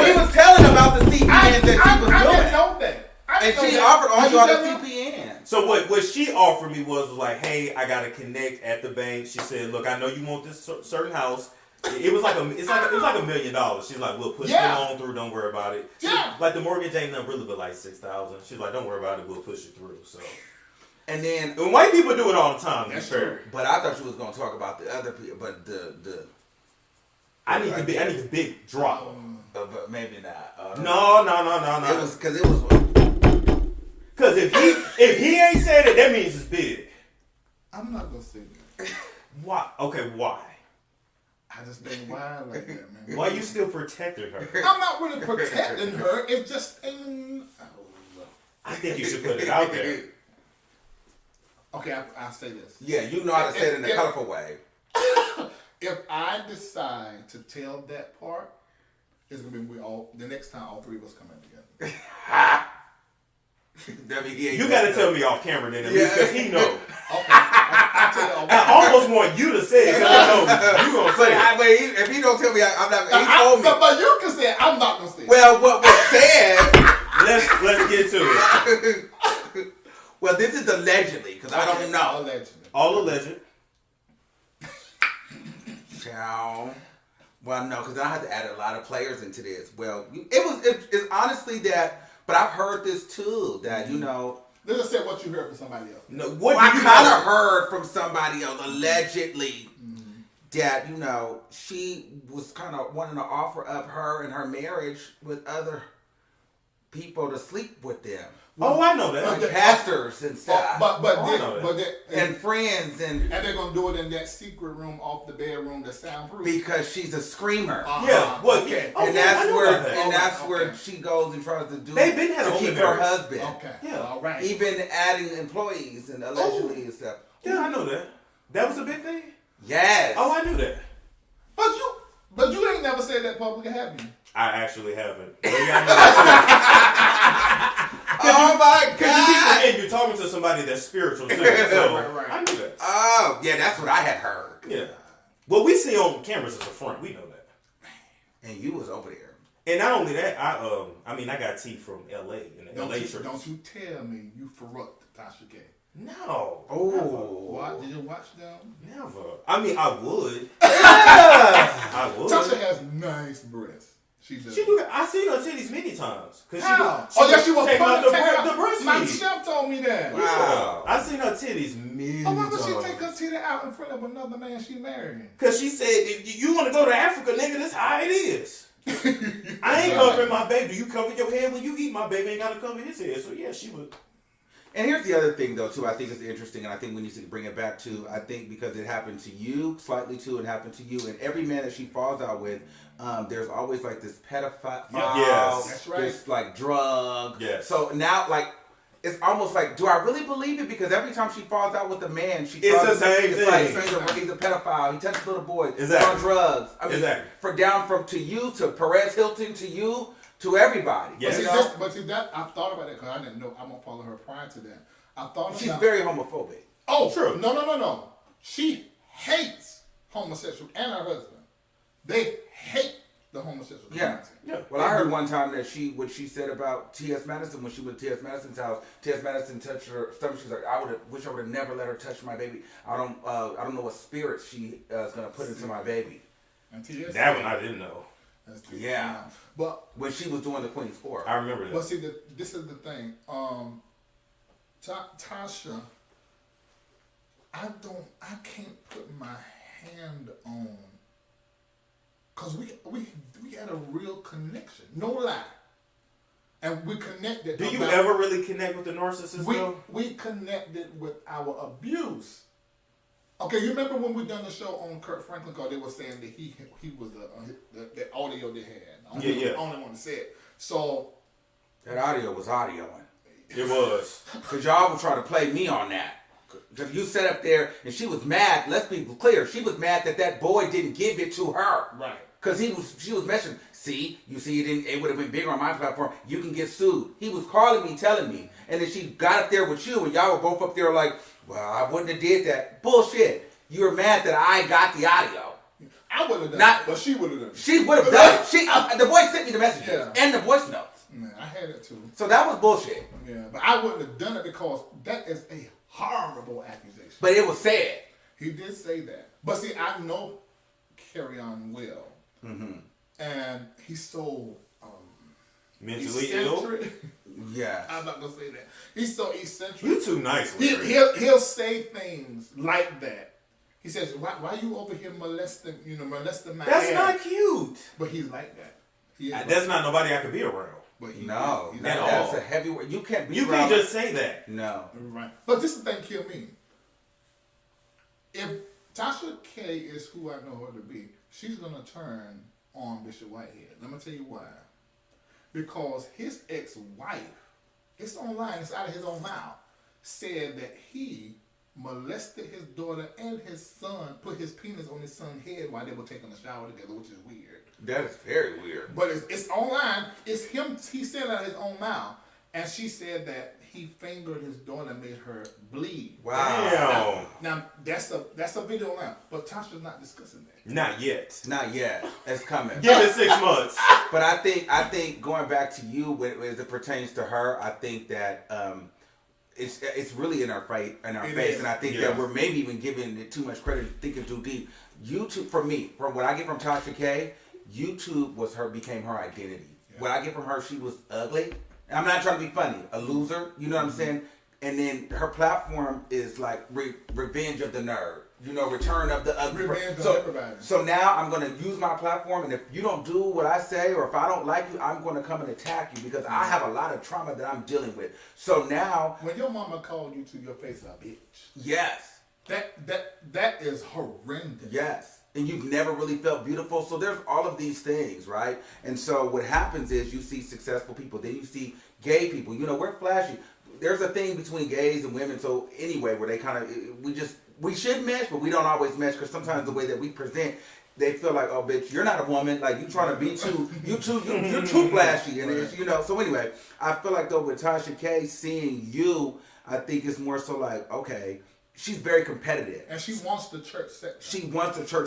Speaker 4: he was telling about the CPNs that she was doing.
Speaker 3: I didn't know that.
Speaker 4: And she offered on you all the CPN.
Speaker 2: So what she offered me was like, hey, I gotta connect at the bank. She said, look, I know you want this certain house. It was like it was like $1 million. She's like, we'll push it on through. Don't worry about it. Like the mortgage ain't nothing really but like $6,000. She's like, don't worry about it. We'll push it through. So.
Speaker 4: And then
Speaker 2: white people do it all the time.
Speaker 3: That's fair.
Speaker 4: But I thought you was gonna talk about the other people. But the
Speaker 2: I need the big drop.
Speaker 4: But maybe not.
Speaker 2: No.
Speaker 4: It was.
Speaker 2: Because if he ain't said it, that means it's big.
Speaker 3: I'm not gonna say that.
Speaker 2: Why? Okay, why?
Speaker 3: I just ain't wild like that, man.
Speaker 2: Why you still protecting her?
Speaker 3: I'm not really protecting her. It just ain't.
Speaker 2: I think you should put it out there.
Speaker 3: Okay, I'll say this.
Speaker 4: Yeah, you know how to say it in a colorful way.
Speaker 3: If I decide to tell that part, it's gonna be the next time all three of us come in together.
Speaker 2: You gotta tell me off camera then, at least, because he know.
Speaker 3: Okay, I'll tell you all.
Speaker 2: I almost want you to say it because I know you gonna say it.
Speaker 4: But if he don't tell me, I'm not. He told me.
Speaker 3: But you can say it. I'm not gonna say it.
Speaker 4: Well, what was said?
Speaker 2: Let's get to it.
Speaker 4: Well, this is allegedly because I don't know.
Speaker 3: Allegedly.
Speaker 2: All alleged.
Speaker 4: Ciao. Well, no, because I had to add a lot of players into this. Well, it's honestly that. But I've heard this too, that, you know.
Speaker 3: Let's just say what you heard from somebody else.
Speaker 2: No,
Speaker 4: I kind of heard from somebody else, allegedly, that, you know, she was kind of wanting to offer up her and her marriage with other people to sleep with them.
Speaker 2: Oh, I know that.
Speaker 4: Like pastors and stuff.
Speaker 3: And
Speaker 4: friends. And
Speaker 3: they're going to do it in that secret room off the bedroom that's soundproof.
Speaker 4: Because she's a screamer.
Speaker 2: Yeah. Well,
Speaker 3: okay.
Speaker 4: And that's where she goes and tries to do to keep her husband.
Speaker 3: Okay.
Speaker 2: Yeah.
Speaker 3: All right.
Speaker 4: Even adding employees and allegedly and stuff.
Speaker 2: Yeah, I know that. That was a big thing?
Speaker 4: Yes.
Speaker 2: Oh, I knew that.
Speaker 3: But you ain't never said that publicly, have you?
Speaker 2: I actually haven't.
Speaker 4: Oh my God!
Speaker 2: And you're talking to somebody that's spiritual too. So
Speaker 3: Right.
Speaker 2: I knew that.
Speaker 4: Oh, yeah, that's what I had heard.
Speaker 2: Yeah. What we see on cameras is a front. We know that.
Speaker 4: And you was over there.
Speaker 2: And not only that, I got tea from LA in the LA church.
Speaker 3: Don't you tell me you forgot Tasha K.
Speaker 2: No.
Speaker 4: Oh.
Speaker 3: What? Did you watch them?
Speaker 2: Never. I mean, I would. I would.
Speaker 3: Tasha has nice breasts. She does.
Speaker 2: She do. I seen her titties many times.
Speaker 3: How?
Speaker 2: She was
Speaker 3: taking
Speaker 2: out
Speaker 3: the
Speaker 2: the breast
Speaker 3: My
Speaker 2: feed.
Speaker 3: chef told me that.
Speaker 4: Wow.
Speaker 2: I seen her titties many
Speaker 3: Why would
Speaker 2: times.
Speaker 3: she take her titty out in front of another man she married?
Speaker 2: Because she said, if you want to go to Africa, nigga, this how it is. I ain't covering my baby. Do you cover your head when you eat? My baby ain't got to cover his head. So yeah, she would.
Speaker 4: And here's the other thing, though, too. I think it's interesting, and I think we need to bring it back to. I think because it happened to you, slightly too, and happened to you, and every man that she falls out with, there's always like this pedophile,
Speaker 2: Yes,
Speaker 3: that's right.
Speaker 4: This like drug.
Speaker 2: Yes.
Speaker 4: So now, like, it's almost like, do I really believe it? Because every time she falls out with a man,
Speaker 2: It's the same thing.
Speaker 4: Like, he's a pedophile. He touches little boys.
Speaker 2: Exactly.
Speaker 4: He's on drugs. I mean,
Speaker 2: Exactly.
Speaker 4: to you to Perez Hilton to you. To everybody.
Speaker 2: Yes.
Speaker 3: But see that I thought about it because I didn't know I'm gonna follow her prior to that. I thought
Speaker 4: She's
Speaker 3: about,
Speaker 4: very homophobic.
Speaker 3: Oh,
Speaker 2: true.
Speaker 3: No. She hates homosexual and her husband. They hate the homosexual community.
Speaker 2: Yeah.
Speaker 4: Well, I heard one time that what she said about T.S. Madison when she was at T.S. Madison's house. T.S. Madison touched her stomach. She's like, I wish I would have never let her touch my baby. I don't know what spirit she is gonna put into my baby.
Speaker 3: And T.S.
Speaker 2: That one I didn't know.
Speaker 4: Yeah.
Speaker 3: But
Speaker 4: when she was doing the Queen's Court.
Speaker 2: I remember that.
Speaker 3: But see, this is the thing. Tasha, I can't put my hand on Because we had a real connection. No lie. And we connected.
Speaker 2: Do you ever really connect with the narcissist, though?
Speaker 3: We connected with our abuse. Okay, you remember when we done the show on Kurt Franklin, because they were saying that he was the audio they had. Only one that said. So
Speaker 4: that audio was audioing.
Speaker 2: It was.
Speaker 4: Because y'all were trying to play me on that. Because you sat up there and she was mad. Let's be clear. She was mad that boy didn't give it to her.
Speaker 3: Right.
Speaker 4: Because she was mentioning, it would have been bigger on my platform. You can get sued. He was calling me, telling me. And then she got up there with you and y'all were both up there like, well, I wouldn't have did that. Bullshit. You were mad that I got the audio.
Speaker 3: I would have done it, but she would have done it.
Speaker 4: She would have done it. The boy sent me the messages and the voice notes.
Speaker 3: Man, I had it too.
Speaker 4: So that was bullshit.
Speaker 3: Yeah, but I wouldn't have done it because that is a horrible accusation.
Speaker 4: But it was said.
Speaker 3: He did say that. But see, I know Carry On well. Mm-hmm. And he's so
Speaker 2: mentally ill.
Speaker 4: Yeah,
Speaker 3: I'm not gonna say that. He's so eccentric.
Speaker 2: You too nice.
Speaker 3: He'll say things like that. He says, "Why you over here molesting my?"
Speaker 2: That's not cute.
Speaker 3: But he's like that.
Speaker 2: That's not nobody I could be around.
Speaker 3: But
Speaker 2: that's
Speaker 4: a heavy word. You can't be.
Speaker 2: You can't just say that.
Speaker 4: No.
Speaker 3: Right. But this is the thing, kill me. If Tasha K is who I know her to be, she's gonna turn on Bishop Whitehead. Let me tell you why. Because his ex-wife, it's online, it's out of his own mouth, said that he molested his daughter and his son, put his penis on his son's head while they were taking a shower together, which is weird.
Speaker 4: That is very weird.
Speaker 3: But it's online. It's him. He said it out of his own mouth, and she said that he fingered his daughter and made her bleed.
Speaker 4: Wow.
Speaker 3: Now that's a video now, but Tasha's not discussing that.
Speaker 2: Not yet.
Speaker 4: Not yet. It's coming.
Speaker 2: Give it 6 months.
Speaker 4: But I think going back to you, as it pertains to her, I think that it's really in our face, and I think that we're maybe even giving it too much credit, thinking too deep. YouTube, for me, from what I get from Tasha K, YouTube became her identity. Yeah. What I get from her, she was ugly. I'm not trying to be funny. A loser, you know what I'm saying? And then her platform is like revenge of the nerd. Return of the ugly. So now I'm going to use my platform, and if you don't do what I say, or if I don't like you, I'm going to come and attack you because I have a lot of trauma that I'm dealing with. So now,
Speaker 3: when your mama called you to your face a bitch,
Speaker 4: yes,
Speaker 3: that is horrendous.
Speaker 4: Yes. And you've never really felt beautiful. So there's all of these things, right? And so what happens is you see successful people. Then you see gay people. We're flashy. There's a thing between gays and women. So anyway, where they kind of, we should mesh, but we don't always mesh because sometimes the way that we present, they feel like, oh, bitch, you're not a woman. Like, you trying to be you're too flashy. And it's, so anyway, I feel like though with Tasha K, seeing you, I think it's more so like, okay, she's very competitive.
Speaker 3: And she wants the church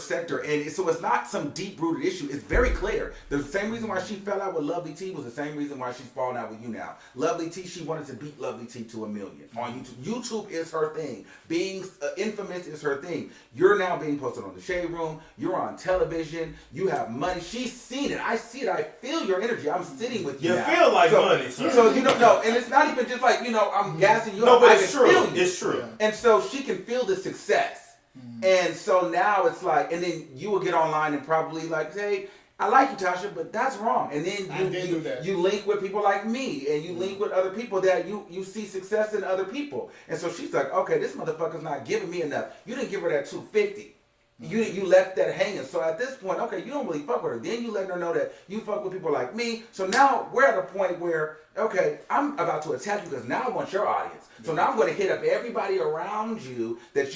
Speaker 3: sector.
Speaker 4: And so it's not some deep-rooted issue. It's very clear. The same reason why she fell out with Lovely T was the same reason why she's falling out with you now. Lovely T, she wanted to beat Lovely T to 1 million on YouTube. YouTube is her thing. Being infamous is her thing. You're now being posted on the Shade Room. You're on television. You have money. She's seen it. I see it. I feel your energy. I'm sitting with you now.
Speaker 2: You feel like money.
Speaker 4: So you don't know. And it's not even just like, I'm gassing you
Speaker 2: up. No, but
Speaker 4: it's true.
Speaker 2: It's true.
Speaker 4: And so she can feel the success. And so now it's like, and then you will get online and probably like, hey, I like you, Tasha, but that's wrong. And then you link with people like me, and you link with other people that you see success in other people. And so she's like, okay, this motherfucker's not giving me enough. You didn't give her that 250. You left that hanging. So at this point, okay, you don't really fuck with her. Then you let her know that you fuck with people like me. So now we're at a point where, okay, I'm about to attack you because now I want your audience. So now I'm going to hit up everybody around you that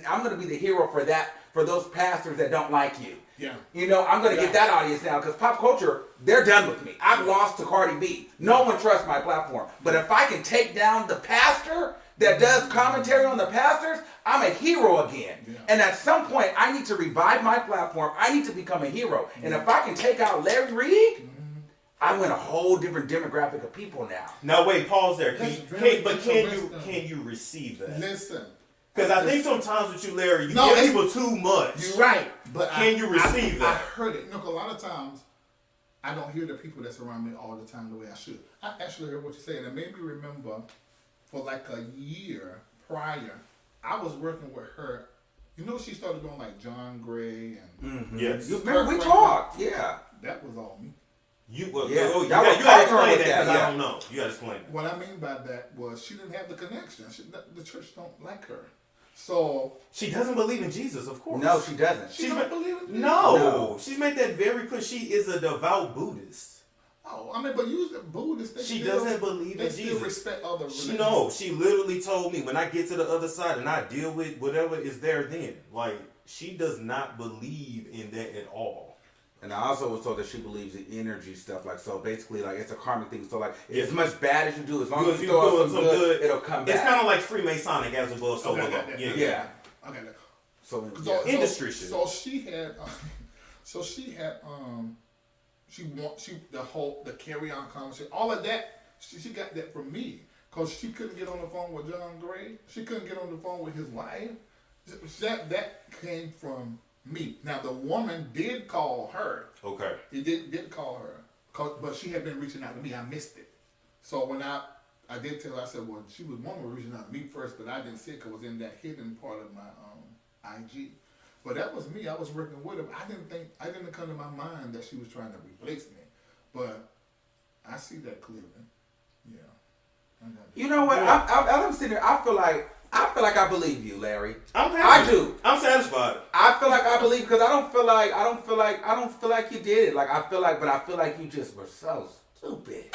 Speaker 4: I'm going to be the hero for those pastors that don't like you.
Speaker 3: Yeah.
Speaker 4: I'm going to get that audience now because pop culture, they're done with me. I've lost to Cardi B. No one trusts my platform. But if I can take down the pastor that does commentary on the pastors, I'm a hero again. Yeah. And at some point, I need to revive my platform. I need to become a hero. And if I can take out Larry Reid, I win a whole different demographic of people now.
Speaker 2: Now wait, pause there. Can you receive that?
Speaker 3: Listen.
Speaker 2: Because I think sometimes with you, Larry, you give people too much.
Speaker 3: You're right. But
Speaker 2: can you receive that?
Speaker 3: I heard it. Look, a lot of times, I don't hear the people that's around me all the time the way I should. I actually heard what you said. And it made me remember for like a year prior, I was working with her You know, she started doing like John Gray and
Speaker 2: Yes.
Speaker 4: You remember we talked? Yeah.
Speaker 3: that was all me.
Speaker 2: You
Speaker 4: Yeah.
Speaker 2: you
Speaker 4: Y'all
Speaker 2: got
Speaker 4: were
Speaker 2: to
Speaker 4: partnering
Speaker 2: explain
Speaker 4: with
Speaker 2: that
Speaker 4: that,
Speaker 2: because I
Speaker 4: yeah.
Speaker 2: don't know. You got to explain it.
Speaker 3: What I mean by that was she didn't have the connection. The church don't like her. So
Speaker 2: She doesn't believe in Jesus, of course.
Speaker 4: No, she doesn't.
Speaker 3: she don't believe in Jesus.
Speaker 2: No. She's made that very clear. She is a devout Buddhist.
Speaker 3: Oh, I mean, but you the Buddhists,
Speaker 2: She doesn't believe in
Speaker 3: they still
Speaker 2: Jesus.
Speaker 3: respect other religions.
Speaker 2: No, she literally told me when I get to the other side and I deal with whatever is there then. Like, she does not believe in that at all.
Speaker 4: And I also was told that she believes in energy stuff. Like, so basically, like, it's a karmic thing. So, like, as much bad as you do, as long as you throw out some good, it'll come back.
Speaker 2: It's kind of like Freemasonic, as above, so below.
Speaker 4: Yeah.
Speaker 3: Okay.
Speaker 4: So,
Speaker 2: Industry shit.
Speaker 3: So she had, the carry on conversation, all of that. She got that from me because she couldn't get on the phone with John Gray. She couldn't get on the phone with his wife. That came from me. Now the woman did call her.
Speaker 2: Okay.
Speaker 3: He did call her, but she had been reaching out to me. I missed it. So when I did tell her, I said, well, she was reaching out to me first, but I didn't see it because it was in that hidden part of my IG. But that was me. I was working with her. I didn't come to my mind that she was trying to replace me. But I see that clearly. Yeah.
Speaker 4: you know what? I'm sitting here. I feel like I believe you, Larry.
Speaker 2: I'm happy.
Speaker 4: I do.
Speaker 2: I'm satisfied.
Speaker 4: I feel like I believe because I don't feel like you did it. Like I feel like you just were so stupid.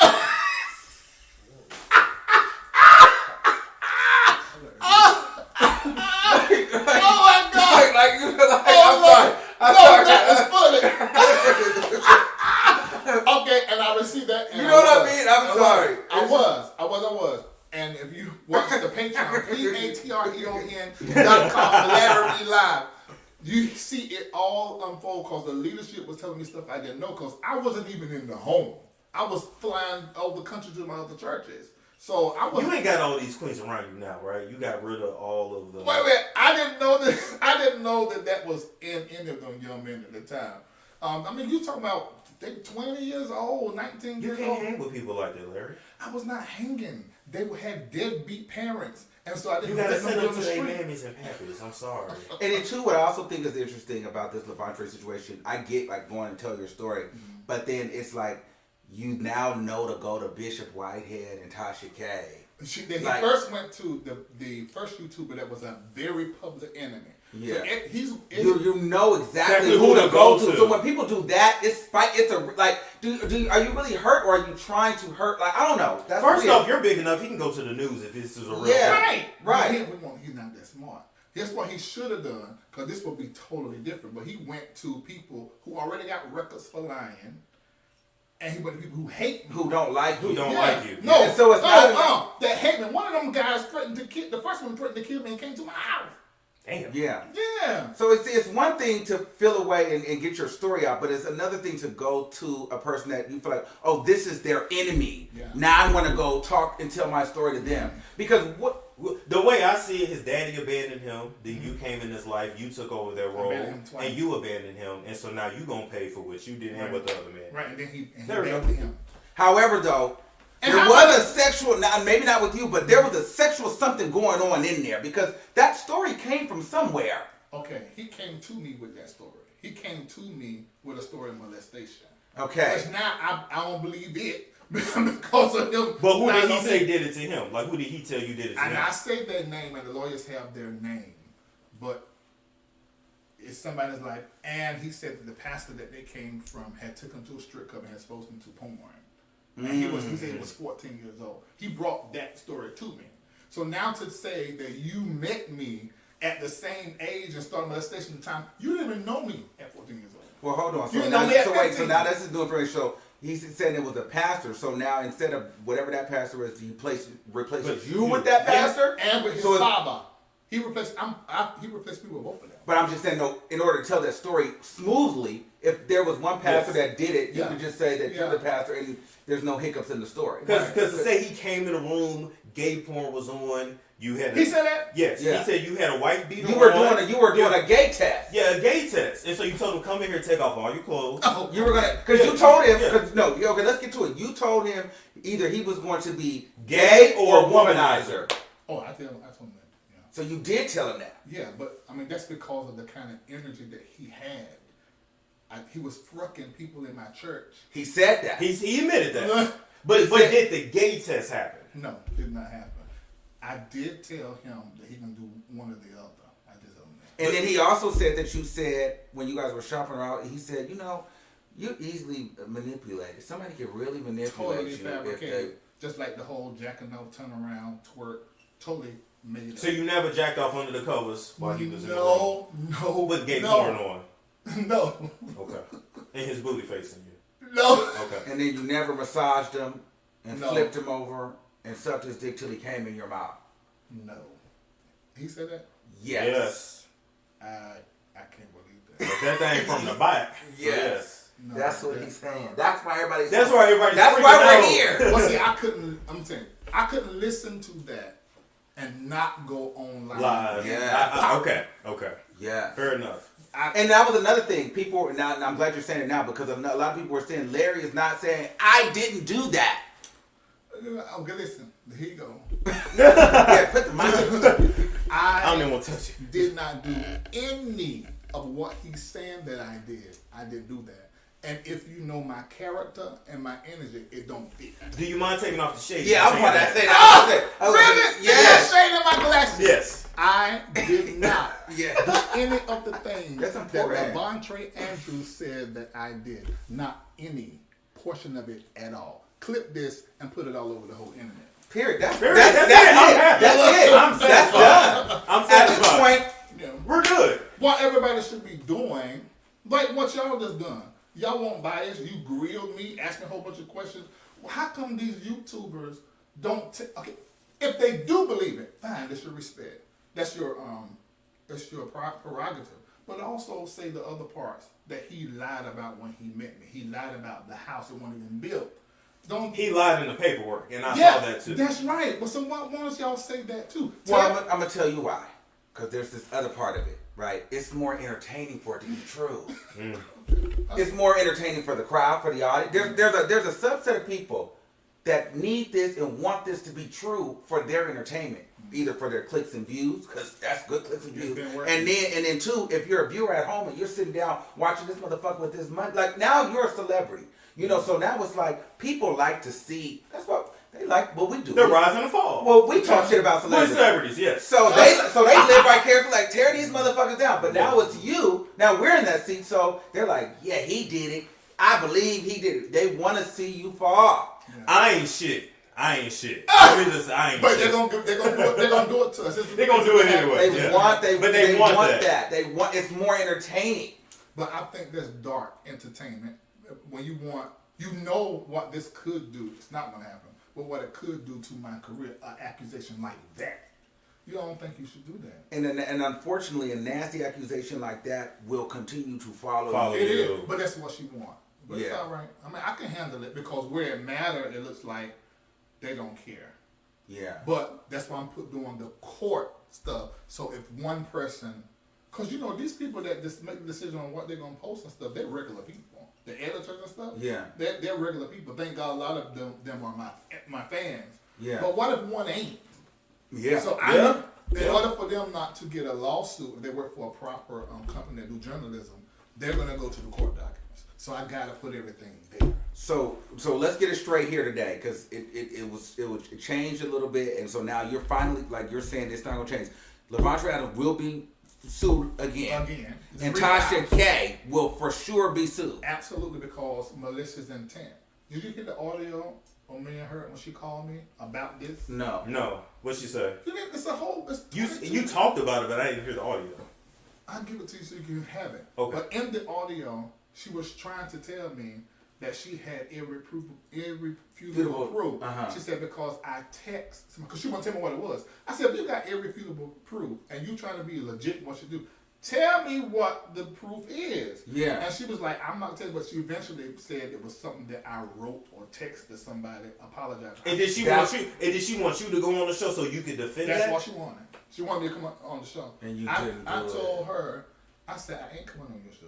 Speaker 3: Oh my God!
Speaker 4: Like you feel like
Speaker 3: I'm sorry. That is funny. Okay, and I received that. And
Speaker 4: You know what I mean? I'm sorry.
Speaker 3: I was. And if you watch the Patreon, patreon.com, Larry Live, you see it all unfold because the leadership was telling me stuff I didn't know because I wasn't even in the home. I was flying over the country to my other churches. So I was.
Speaker 2: You ain't got all these queens around you now, right? You got rid of all of the.
Speaker 3: Wait. I didn't know that was in any of them young men at the time. I mean, you talking about they 20 years old, 19
Speaker 2: You
Speaker 3: years
Speaker 2: can't
Speaker 3: old.
Speaker 2: hang with people like that, Larry.
Speaker 3: I was not hanging. They had deadbeat parents, and so I didn't.
Speaker 2: You gotta
Speaker 3: let them
Speaker 2: send
Speaker 3: be
Speaker 2: them
Speaker 3: on
Speaker 2: to
Speaker 3: the
Speaker 2: their
Speaker 3: street.
Speaker 2: mammies and pappies. I'm sorry.
Speaker 4: And then too, what I also think is interesting about this Levonte situation, I get like going and tell your story, but then it's like you now know to go to Bishop Whitehead and Tasha K.
Speaker 3: He first went to the first YouTuber that was a very public enemy.
Speaker 4: Yeah.
Speaker 3: So
Speaker 4: You know exactly who to go to. So when people do that, it's a like. Are you really hurt or are you trying to hurt? Like I don't know. That's
Speaker 2: First
Speaker 4: weird.
Speaker 2: off, you're big enough. He can go to the news if this is a real.
Speaker 4: Yeah.
Speaker 2: thing.
Speaker 4: Right.
Speaker 3: He's not that smart. That's what he should have done, because this would be totally different. But he went to people who already got records for lying, and he went to people who hate me.
Speaker 4: Who don't like you.
Speaker 2: like you.
Speaker 3: No,
Speaker 4: And so it's not
Speaker 3: that hate me. One of them guys threatened to kill. The first one threatened to kill me and came to my house.
Speaker 2: Damn.
Speaker 4: Yeah.
Speaker 3: Yeah.
Speaker 4: So it's one thing to feel away and get your story out, but it's another thing to go to a person that you feel like, oh, this is their enemy.
Speaker 3: Yeah.
Speaker 4: Now I'm going to go talk and tell my story to them. Because
Speaker 2: The way I see it, his daddy abandoned him. Then you came in his life. You took over their role,
Speaker 3: Abandoned him twice.
Speaker 2: and you abandoned him. And so now you gonna pay for what you did and with the other man.
Speaker 3: Right, and then he
Speaker 2: There we go.
Speaker 3: abandoned him.
Speaker 4: However, though,
Speaker 3: And
Speaker 4: there
Speaker 3: how
Speaker 4: was
Speaker 3: about-
Speaker 4: a sexual, now maybe not with you, but there was a sexual something going on in there because that story came from somewhere.
Speaker 3: Okay, he came to me with that story. He came to me with a story of molestation.
Speaker 4: Okay.
Speaker 3: Because now I don't believe it because of him.
Speaker 2: But who did he
Speaker 3: not-
Speaker 2: say did it to him? Like who did he tell you did it to
Speaker 3: And
Speaker 2: him?
Speaker 3: I say their name, and the lawyers have their name, but it's somebody that's like, and he said that the pastor that they came from had took him to a strip club and had exposed him to porn. And he said he was 14 years old. He brought that story to me. So now to say that you met me at the same age and started molestation at the time, you didn't even know me at 14 years old.
Speaker 4: Well, hold on.
Speaker 3: You
Speaker 4: So
Speaker 3: know
Speaker 4: now,
Speaker 3: me at
Speaker 4: so wait.
Speaker 3: 15.
Speaker 4: So now this is new information. So he's saying it was a pastor. So now instead of whatever that pastor is, he replaces you with that pastor.
Speaker 3: And with his
Speaker 4: So it's-
Speaker 3: father. He replaced me with both of them.
Speaker 4: But I'm just saying, though, in order to tell that story smoothly, if there was one pastor that did it, you
Speaker 3: Yeah.
Speaker 4: could just say that you're
Speaker 3: Yeah.
Speaker 4: the pastor and there's no hiccups in the story.
Speaker 2: Because to say he came in the room, gay porn was on. You had.
Speaker 3: He said that?
Speaker 2: Yes.
Speaker 4: Yeah.
Speaker 2: He said you had a wife beater.
Speaker 4: You were
Speaker 2: on.
Speaker 4: doing a gay test.
Speaker 2: Yeah, a gay test. And so you told him, come in here, take off all your clothes.
Speaker 3: Oh,
Speaker 4: You were gonna, because
Speaker 2: Yeah.
Speaker 4: you told him,
Speaker 2: Yeah.
Speaker 4: okay, let's get to it. You told him either he was going to be gay or womanizer.
Speaker 3: Oh, I told him that. Yeah.
Speaker 4: So you did tell him that.
Speaker 3: Yeah, but I mean that's because of the kind of energy that he had. He was fucking people in my church.
Speaker 4: He said that.
Speaker 2: He admitted that. But did the gay test happen?
Speaker 3: No, did not happen. I did tell him that he can do one or the other. I just don't know.
Speaker 4: And then he also said that you said when you guys were shopping around, he said, you're easily manipulated. Somebody can really manipulate
Speaker 3: Totally
Speaker 4: you.
Speaker 3: fabricated. Just like the whole jacking off, turn around, twerk. Totally made
Speaker 2: So you never jacked off under the covers while he was in the room?
Speaker 3: No.
Speaker 2: With gay porn on?
Speaker 3: No.
Speaker 2: Okay. And his booty facing you?
Speaker 3: No.
Speaker 2: Okay.
Speaker 4: And then you never massaged him and
Speaker 3: No.
Speaker 4: flipped him over and sucked his dick till he came in your mouth?
Speaker 3: No. He said that?
Speaker 4: Yes.
Speaker 3: I can't believe that.
Speaker 2: But that thing from the back.
Speaker 4: Yes.
Speaker 3: No,
Speaker 4: That's what he's saying. That's why everybody's.
Speaker 2: That's why everybody's.
Speaker 4: That's why we're here.
Speaker 3: Well, see, I couldn't listen to that and not go online.
Speaker 2: Live.
Speaker 4: Yeah.
Speaker 2: Okay.
Speaker 4: Yeah.
Speaker 2: Fair enough.
Speaker 4: And that was another thing. People now, and I'm glad you're saying it now because a lot of people were saying Larry is not saying I didn't do that.
Speaker 3: Okay, listen. Here you go.
Speaker 4: Yeah, put the mic.
Speaker 2: I don't even want to touch it.
Speaker 3: Did not do any of what he's saying that I did. I didn't do that. And if you know my character and my energy, it don't fit.
Speaker 2: Do you mind taking off the shades?
Speaker 4: Yeah, I was about to say that.
Speaker 3: Really?
Speaker 4: Yes.
Speaker 3: Shade in my glasses.
Speaker 2: Yes.
Speaker 3: I did not
Speaker 4: Yeah.
Speaker 3: do any of the things
Speaker 4: That's
Speaker 3: that
Speaker 4: important.
Speaker 3: Levonte Andrews said that I did. Not any portion of it at all. Clip this and put it all over the whole internet.
Speaker 4: Period. That's
Speaker 2: Period.
Speaker 4: it. That's it.
Speaker 2: I'm
Speaker 4: That's
Speaker 2: satisfied.
Speaker 4: done.
Speaker 2: I'm
Speaker 4: At this
Speaker 2: satisfied.
Speaker 4: point,
Speaker 3: You know,
Speaker 2: We're good.
Speaker 3: what everybody should be doing, like what y'all just done. Y'all want bias. You grilled me, asked me a whole bunch of questions. Well, how come these YouTubers don't? Okay, if they do believe it, fine. That's your respect. That's your prerogative. But also say the other parts that he lied about when he met me. He lied about the house that wasn't even built. Don't
Speaker 2: He lied in the paperwork, and I saw that too.
Speaker 3: That's right. Well, so why don't y'all say that too?
Speaker 4: well, I'm gonna tell you why. Because there's this other part of it, right? It's more entertaining for it to be true. It's more entertaining for the crowd, for the audience. There's a subset of people that need this and want this to be true for their entertainment, either for their clicks and views, because that's good clicks and views, and then two, if you're a viewer at home and you're sitting down watching this motherfucker with this money, like now you're a celebrity, so now it's like people like to see. That's what they like. What we do.
Speaker 2: The rise and the fall.
Speaker 4: Well, we talk shit about
Speaker 2: We're
Speaker 4: celebrities.
Speaker 2: celebrities, yes.
Speaker 4: So they live vicariously, like tear these motherfuckers down. But now it's you. Now we're in that seat, so they're like, yeah, he did it. I believe he did it. They want to see you fall.
Speaker 2: Yeah. I ain't shit. I ain't shit. I ain't
Speaker 3: But
Speaker 2: shit.
Speaker 3: they're gonna do it to us.
Speaker 2: They're gonna do it anyway.
Speaker 4: They want that.
Speaker 2: They want
Speaker 4: it's more entertaining.
Speaker 3: But I think that's dark entertainment. When you know what this could do. It's not gonna happen. But what it could do to my career, an accusation like that. You don't think you should do that.
Speaker 4: And unfortunately, a nasty accusation like that will continue to follow
Speaker 3: It
Speaker 4: you.
Speaker 3: is, but that's what she wants. But it's all right. I mean, I can handle it because where it matters, it looks like they don't care.
Speaker 4: Yeah.
Speaker 3: But that's why I'm doing the court stuff. So if one person, because these people that just make the decision on what they're gonna post and stuff, they're regular people. The editors and stuff, they're regular people. Thank God, a lot of them are my fans.
Speaker 4: Yeah.
Speaker 3: But what if one ain't?
Speaker 4: Yeah.
Speaker 3: So in order for them not to get a lawsuit, if they work for a proper company that do journalism, they're gonna go to the court documents. So I gotta put everything there.
Speaker 4: So let's get it straight here today, because it changed a little bit, and so now you're finally, like you're saying, it's not gonna change. Levonte Adams will be sued again. And Tasha K will for sure be sued.
Speaker 3: Absolutely, because malicious intent. Did you hear the audio on me and her when she called me about this?
Speaker 2: No. What'd she say?
Speaker 3: It's a whole.
Speaker 2: You talked about it, but I didn't hear the audio.
Speaker 3: I'll give it to you so you can have it.
Speaker 2: Okay.
Speaker 3: But in the audio, she was trying to tell me that she had irrefutable proof.
Speaker 4: Uh-huh.
Speaker 3: She said, because I text, because she wouldn't tell me what it was. I said, if you got irrefutable proof and you trying to be legit in what you do, tell me what the proof is.
Speaker 4: Yeah.
Speaker 3: And she was like, I'm not telling you, but she eventually said it was something that I wrote or texted somebody, apologized.
Speaker 2: And did she want you to go on the show so you could defend that?
Speaker 3: That's what she wanted. She wanted me to come on the show.
Speaker 4: And you
Speaker 3: I
Speaker 4: didn't
Speaker 3: told her, I said, I ain't coming on your show.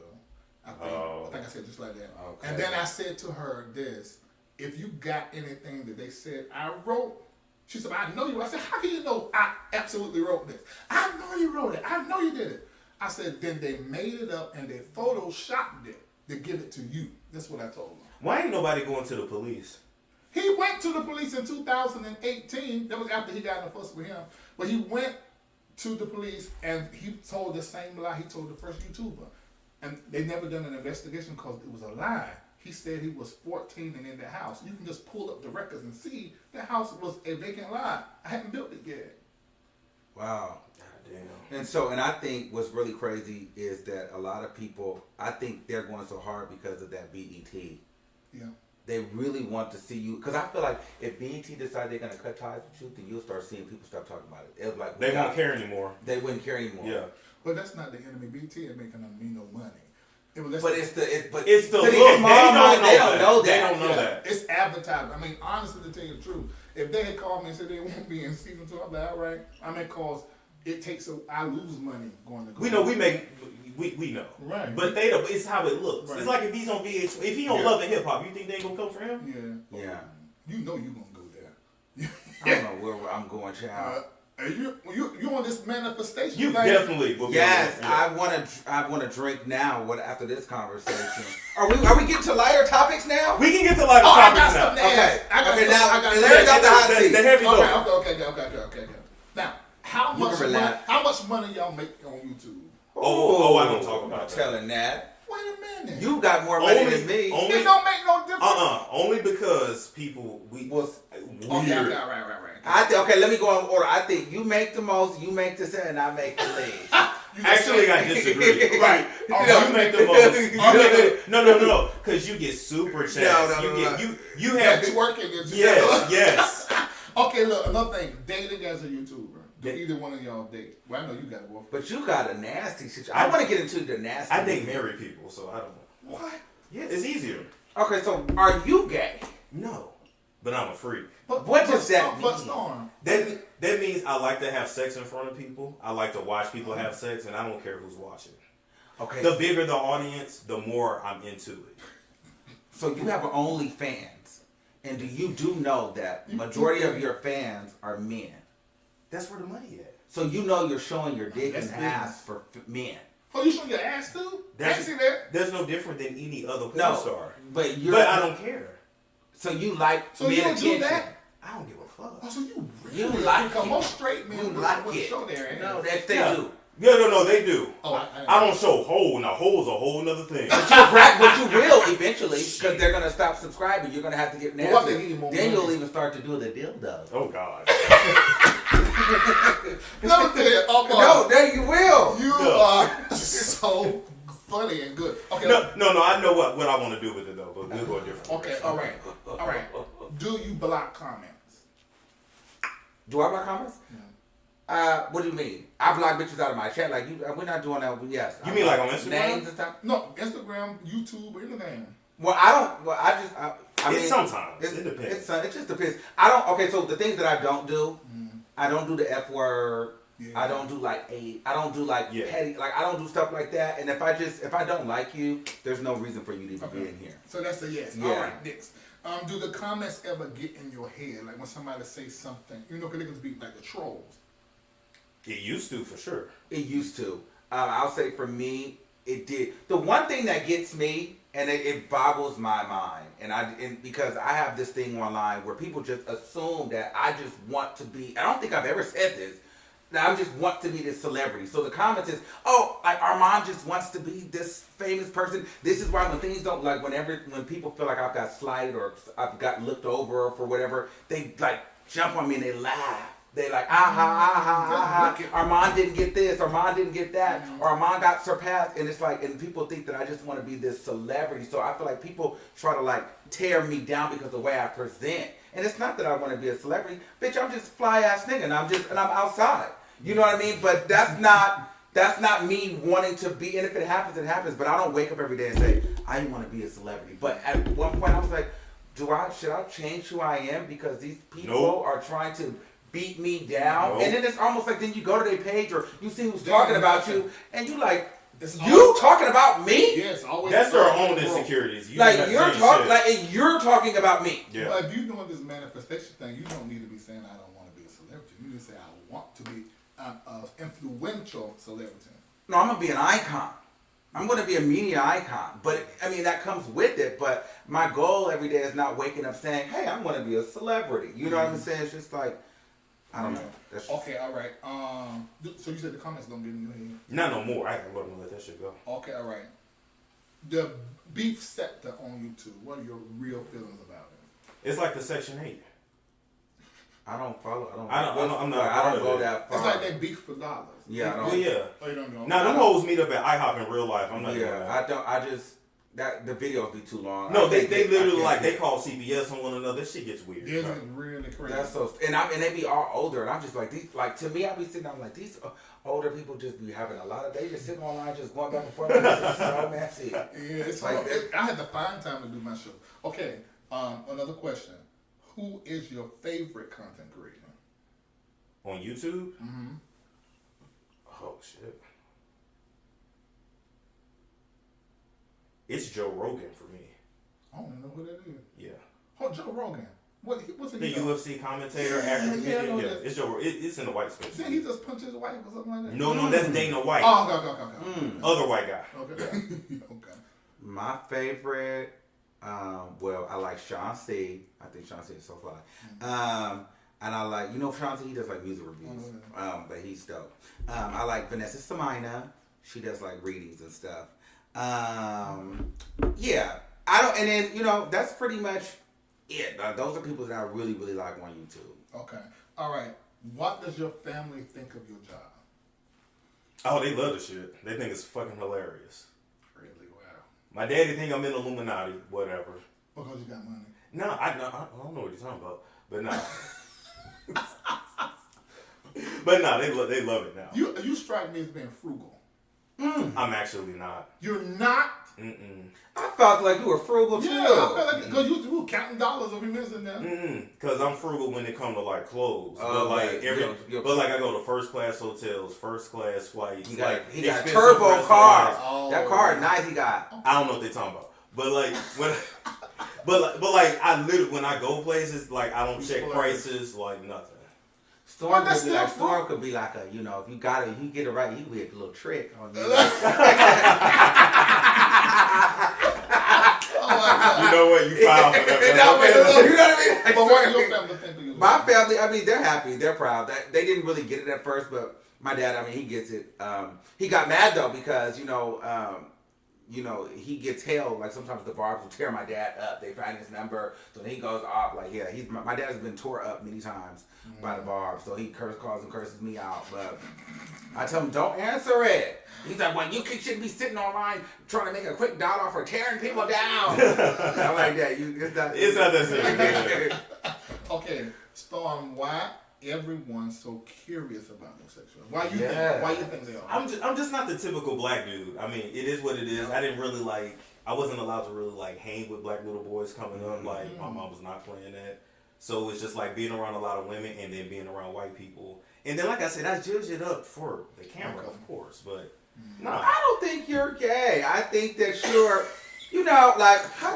Speaker 3: I think I said just like that.
Speaker 4: Okay.
Speaker 3: And then I said to her this, if you got anything that they said I wrote, She said, I know you. I said, how can you know I absolutely wrote this? I know you wrote it. I know you did it. I said, then they made it up and they photoshopped it to give it to you. That's what I told them.
Speaker 2: Why ain't nobody going to the police?
Speaker 3: He went to the police in 2018. That was after he got in a fuss with him. But he went to the police and he told the same lie he told the first YouTuber. And they never done an investigation because it was a lie. He said he was 14 and in the house. You can just pull up the records and see the house was a vacant lot. I hadn't built it yet.
Speaker 4: Wow.
Speaker 2: Damn.
Speaker 4: And I think what's really crazy is that a lot of people, I think they're going so hard because of that BET.
Speaker 3: Yeah.
Speaker 4: They really want to see you, because I feel like if BET decide they're going to cut ties with you, then you'll start seeing people start talking about it. It'll be like,
Speaker 2: They won't care anymore.
Speaker 4: They wouldn't care anymore.
Speaker 2: Yeah.
Speaker 3: But that's not the enemy. BT ain't making them no money.
Speaker 4: But it's the look.
Speaker 2: They don't know that. They don't know that.
Speaker 3: It's advertising. I mean, honestly, to tell you the truth, if they had called me and said they won't be in season 2, I'm like, all right. I mean, cause it takes I lose money going to.
Speaker 2: We know we make. We know.
Speaker 3: Right.
Speaker 2: But they don't. It's how it looks.
Speaker 3: Right.
Speaker 2: It's like if he's on VH, if he on Love and Hip Hop, you think they ain't gonna come for him?
Speaker 3: Yeah.
Speaker 4: Yeah.
Speaker 3: You know you gonna go there.
Speaker 4: I don't know where I'm going, child.
Speaker 3: You on this manifestation?
Speaker 2: You
Speaker 3: thing?
Speaker 2: definitely will be.
Speaker 4: Yes,
Speaker 2: Yeah.
Speaker 4: I want to drink now. After this conversation? Are we getting to lighter topics now?
Speaker 2: We can get to lighter
Speaker 3: I got
Speaker 2: topics
Speaker 3: something
Speaker 2: now.
Speaker 3: to
Speaker 4: Okay.
Speaker 3: ask.
Speaker 4: Okay. Now,
Speaker 3: I got
Speaker 4: Larry got the hot seat.
Speaker 2: The heavy door.
Speaker 3: Okay. Now, how
Speaker 4: You
Speaker 3: much
Speaker 4: can
Speaker 3: money?
Speaker 4: relax.
Speaker 3: How much money y'all make on YouTube?
Speaker 2: Oh, I don't talk about that.
Speaker 4: Telling that.
Speaker 3: Wait a minute.
Speaker 4: You got more money than me.
Speaker 3: It don't make no difference.
Speaker 2: Only because people weird.
Speaker 3: Right.
Speaker 4: Okay, let me go in order. I think you make the most, you make the cent, and I make the least.
Speaker 2: Actually, I disagree.
Speaker 3: Right.
Speaker 2: You make the most. No. Because you get super chats.
Speaker 4: No.
Speaker 2: You have
Speaker 3: twerking.
Speaker 2: Yes.
Speaker 3: Okay, look, another thing. Dating as a YouTuber. Do either one of y'all date? Well, I know you got one.
Speaker 4: But you got a nasty situation. I want to get into the nasty.
Speaker 2: I date married people, so I don't know.
Speaker 3: What?
Speaker 2: Yeah, it's easier.
Speaker 4: Okay, so are you gay?
Speaker 2: No, but I'm a freak.
Speaker 4: What does that mean?
Speaker 3: But Storm.
Speaker 2: That means I like to have sex in front of people. I like to watch people have sex, and I don't care who's watching.
Speaker 4: Okay.
Speaker 2: The bigger the audience, the more I'm into it.
Speaker 4: So you have an OnlyFans, and do you know that majority of your fans are men?
Speaker 2: That's where the money at.
Speaker 4: So you know you're showing your dick and ass for men.
Speaker 3: Oh, you showing your ass too? I see that.
Speaker 2: That's no different than any other porn
Speaker 4: No,
Speaker 2: star.
Speaker 4: but
Speaker 2: I don't care.
Speaker 4: So you like
Speaker 3: So
Speaker 4: men
Speaker 3: you don't
Speaker 4: attention.
Speaker 3: do that?
Speaker 2: I don't give a fuck.
Speaker 3: Oh, so you
Speaker 4: You
Speaker 3: really
Speaker 4: like
Speaker 3: come
Speaker 4: it.
Speaker 3: on straight man.
Speaker 4: You
Speaker 3: with
Speaker 4: like
Speaker 3: a
Speaker 4: it.
Speaker 3: show there,
Speaker 4: No, they
Speaker 2: Yeah.
Speaker 4: do.
Speaker 2: No, they do.
Speaker 3: Oh,
Speaker 2: I don't show hole. Now, hole's a whole nother thing.
Speaker 4: But you will eventually, because they're gonna stop subscribing. You're gonna have to get nasty.
Speaker 3: Well, they need more
Speaker 4: Then
Speaker 3: money.
Speaker 4: you'll even start to do the dildo.
Speaker 2: Oh, God.
Speaker 3: Let me tell you,
Speaker 4: No, there you will.
Speaker 3: you are so funny and good. Okay.
Speaker 2: No. I know what I want to do with it, though, but we'll go a different
Speaker 3: Okay. All right. Do you block comments?
Speaker 4: Do I block comments? What do you mean? I block bitches out of my chat. Like we're not doing that. Yes.
Speaker 2: You mean like on Instagram?
Speaker 4: Names and stuff.
Speaker 3: No, Instagram, YouTube, anything.
Speaker 4: Well, I don't. Well, I mean,
Speaker 2: sometimes. It depends.
Speaker 4: It just depends. I don't. Okay, so the things that I don't do, I don't do the F word.
Speaker 3: Yeah.
Speaker 4: I don't do like I don't do like petty. Like I don't do stuff like that. And if I don't like you, there's no reason for you to even be in here.
Speaker 3: So that's a yes.
Speaker 4: Yeah.
Speaker 3: All right, next. Do the comments ever get in your head? Like when somebody says something, because they can be like the trolls.
Speaker 2: It used to, for sure.
Speaker 4: It used to. I'll say for me, it did. The one thing that gets me, and it boggles my mind, and because I have this thing online where people just assume that I just want to be. I don't think I've ever said this. That I just want to be this celebrity. So the comments is, oh, like Armon just wants to be this famous person. This is why when things don't when people feel like I've got slighted or I've got looked over for whatever, they like jump on me and they laugh. They like, Armon didn't get this, Armon didn't get that, or Armon got surpassed. And it's like, and people think that I just want to be this celebrity. So I feel like people try to like tear me down because of the way I present. And it's not that I want to be a celebrity. Bitch, I'm just fly ass nigga and I'm outside. You know what I mean? But that's not me wanting to be, and if it happens, it happens. But I don't wake up every day and say, I want to be a celebrity. But at one point I was like, should I change who I am because these people are trying to beat me down? And then it's almost like then you go to their page or you see who's talking about you and you like, talking about me?
Speaker 3: Yes, always.
Speaker 2: That's their own insecurities.
Speaker 4: You're talking about me.
Speaker 2: Yeah.
Speaker 3: But if you're doing this manifestation thing, you don't need to be saying I don't want You say, I want to be an influential celebrity.
Speaker 4: No, I'm gonna be an icon. I'm gonna be a media icon. But I mean, that comes with it. But my goal every day is not waking up saying, "Hey, I'm gonna be a celebrity." You know what I'm saying? It's just like, I don't know. That's
Speaker 3: Okay, all right. So you said the comments don't get in your head?
Speaker 2: Not no more. I ain't gonna let that shit go.
Speaker 3: Okay, all right. The beef sector on YouTube. What are your real feelings about it?
Speaker 2: It's like the Section 8.
Speaker 4: I don't follow.
Speaker 2: I'm not.
Speaker 4: I don't go that far.
Speaker 3: It's like they beef for dollars.
Speaker 4: Yeah, I don't.
Speaker 2: Well, yeah.
Speaker 3: Oh, you don't know.
Speaker 2: Now them hoes meet up at IHOP in real life. I'm not.
Speaker 4: Yeah, I don't. I just that the videos be too long.
Speaker 2: No, they literally like they call CPS on one another. That shit gets weird.
Speaker 3: This is really crazy.
Speaker 4: That's so, and they be all older, and I'm just like these. Like to me, I be sitting. I'm like these older people just be having a lot of. They just sitting online, just going back and forth. This is so messy.
Speaker 3: Yeah, it's
Speaker 4: like
Speaker 3: hard. I had to find time to do my show. Okay, another question. Who is your favorite content creator?
Speaker 2: On YouTube?
Speaker 3: Mm-hmm.
Speaker 2: Oh shit. It's Joe Rogan for me.
Speaker 3: I don't even know who that is.
Speaker 2: Yeah.
Speaker 3: Oh, Joe Rogan. What's
Speaker 2: The
Speaker 3: he
Speaker 2: UFC commentator, actor. Yeah, it's Joe. It's in the white space.
Speaker 3: Did he just punch his wife or something like that?
Speaker 2: No, that's Dana White.
Speaker 3: Oh, okay.
Speaker 2: Other white guy.
Speaker 3: Okay. Okay.
Speaker 4: My favorite, well, I like Sean C. I think Sean C is so fly. And I like, Sean C, he does like music reviews. But he's dope. I like Vanessa Samina. She does like readings and stuff. Yeah. And then, that's pretty much it. Those are people that I really, really like on YouTube.
Speaker 3: Okay. All right. What does your family think of your job?
Speaker 2: Oh, they love the shit. They think it's fucking hilarious.
Speaker 3: Really? Wow.
Speaker 2: My daddy think I'm in Illuminati, whatever.
Speaker 3: Because you got money.
Speaker 2: No, I don't know what you're talking about. But no. But no, they love it now.
Speaker 3: You strike me as being frugal.
Speaker 2: I'm actually not.
Speaker 3: You're not?
Speaker 2: Mm-mm.
Speaker 4: I felt like you were frugal too.
Speaker 3: Yeah, I felt like because you were counting dollars every minute in there.
Speaker 2: Because I'm frugal when it comes to like clothes.
Speaker 4: Oh,
Speaker 2: but like
Speaker 4: right.
Speaker 2: but like I go to first class hotels, first class flights.
Speaker 4: He got
Speaker 2: expensive
Speaker 4: turbo
Speaker 2: restaurants.
Speaker 4: car.
Speaker 3: Oh.
Speaker 4: That car is nice. He got.
Speaker 2: I don't know what they're talking about. But like when but like I literally when I go places, like I don't check prices, like nothing.
Speaker 4: Storm could be like a, if you got it, if you get it right, he could be a little trick on you.
Speaker 3: Oh my God.
Speaker 2: You know what? You filed for that.
Speaker 4: You know what I mean?
Speaker 3: But what do your family think of you?
Speaker 4: My family, I mean, they're happy. They're proud. They didn't really get it at first, but my dad, I mean, he gets it. He got mad, though, because, he gets held. Like, sometimes the barbs will tear my dad up. They find his number. So then he goes off. Like, yeah, my dad has been tore up many times by the barbs. So he calls and curses me out. But I tell him, don't answer it. He's like, well, you shouldn't be sitting online trying to make a quick dollar for tearing people down. I'm like that. It's not
Speaker 2: that serious.
Speaker 3: Okay, Storm, why everyone's so curious about your sexuality? Why you think they are?
Speaker 2: I'm just not the typical black dude. I mean, it is what it is. I didn't really I wasn't allowed to really hang with black little boys coming up. Like my mom was not playing that. So it's just like being around a lot of women and then being around white people. And then like I said, I judge it up for the camera, of course, but no.
Speaker 4: I don't think you're gay. I think that you're, how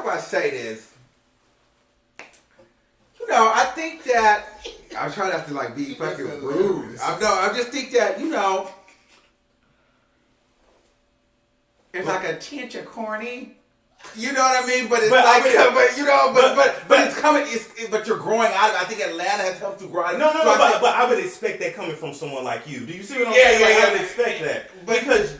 Speaker 4: do I say this? I think that I'm trying not to be fucking rude. I just think that it's like a tinge of corny. You know what I mean? But it's but it's coming. But you're growing out of it. I think Atlanta has helped you grow out of it.
Speaker 2: No, but I would expect that coming from someone like you. Do you see what I'm saying? I would expect that because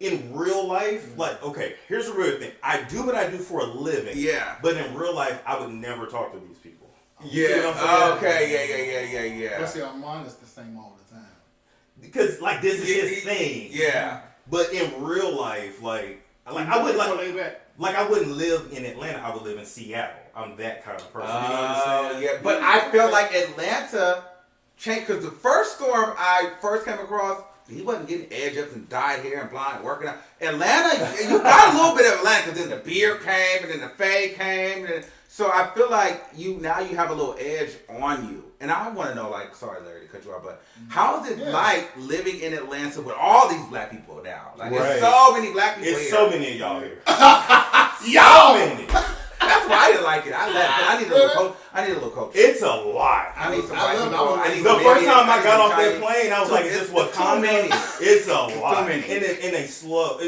Speaker 2: in real life, okay, here's the real thing. I do what I do for a living. Yeah. But in real life, I would never talk to these people.
Speaker 4: You see what I'm saying? Yeah.
Speaker 3: But see, Armon is the same all the time.
Speaker 2: Because this is his thing.
Speaker 4: Yeah.
Speaker 2: But in real life, I wouldn't live in Atlanta. I would live in Seattle. I'm that kind of person. You understand?
Speaker 4: Yeah. But I feel like Atlanta changed because the first Storm I first came across, he wasn't getting edge ups and dyed hair and blonde working out. Atlanta, you got a little bit of Atlanta because then the beard came and then the fade came. So I feel like you have a little edge on you. And I want to know, sorry Larry to cut you off, but how is it like living in Atlanta with all these black people now? There's so many black people here.
Speaker 2: There's so many of y'all here.
Speaker 4: Y'all!
Speaker 2: Many.
Speaker 4: That's That's why I didn't like it. I left. I need a little coach.
Speaker 2: It's a lot.
Speaker 4: I need some
Speaker 3: I
Speaker 4: white
Speaker 3: love it.
Speaker 4: people.
Speaker 3: I
Speaker 4: I need
Speaker 2: The
Speaker 4: some
Speaker 2: first
Speaker 4: Indians,
Speaker 2: time I got
Speaker 4: need
Speaker 2: off
Speaker 4: some
Speaker 2: that
Speaker 4: Chinese.
Speaker 2: plane, I was like, "Is this what
Speaker 4: too many.
Speaker 2: It's a lot,
Speaker 4: too many.
Speaker 2: and they slow.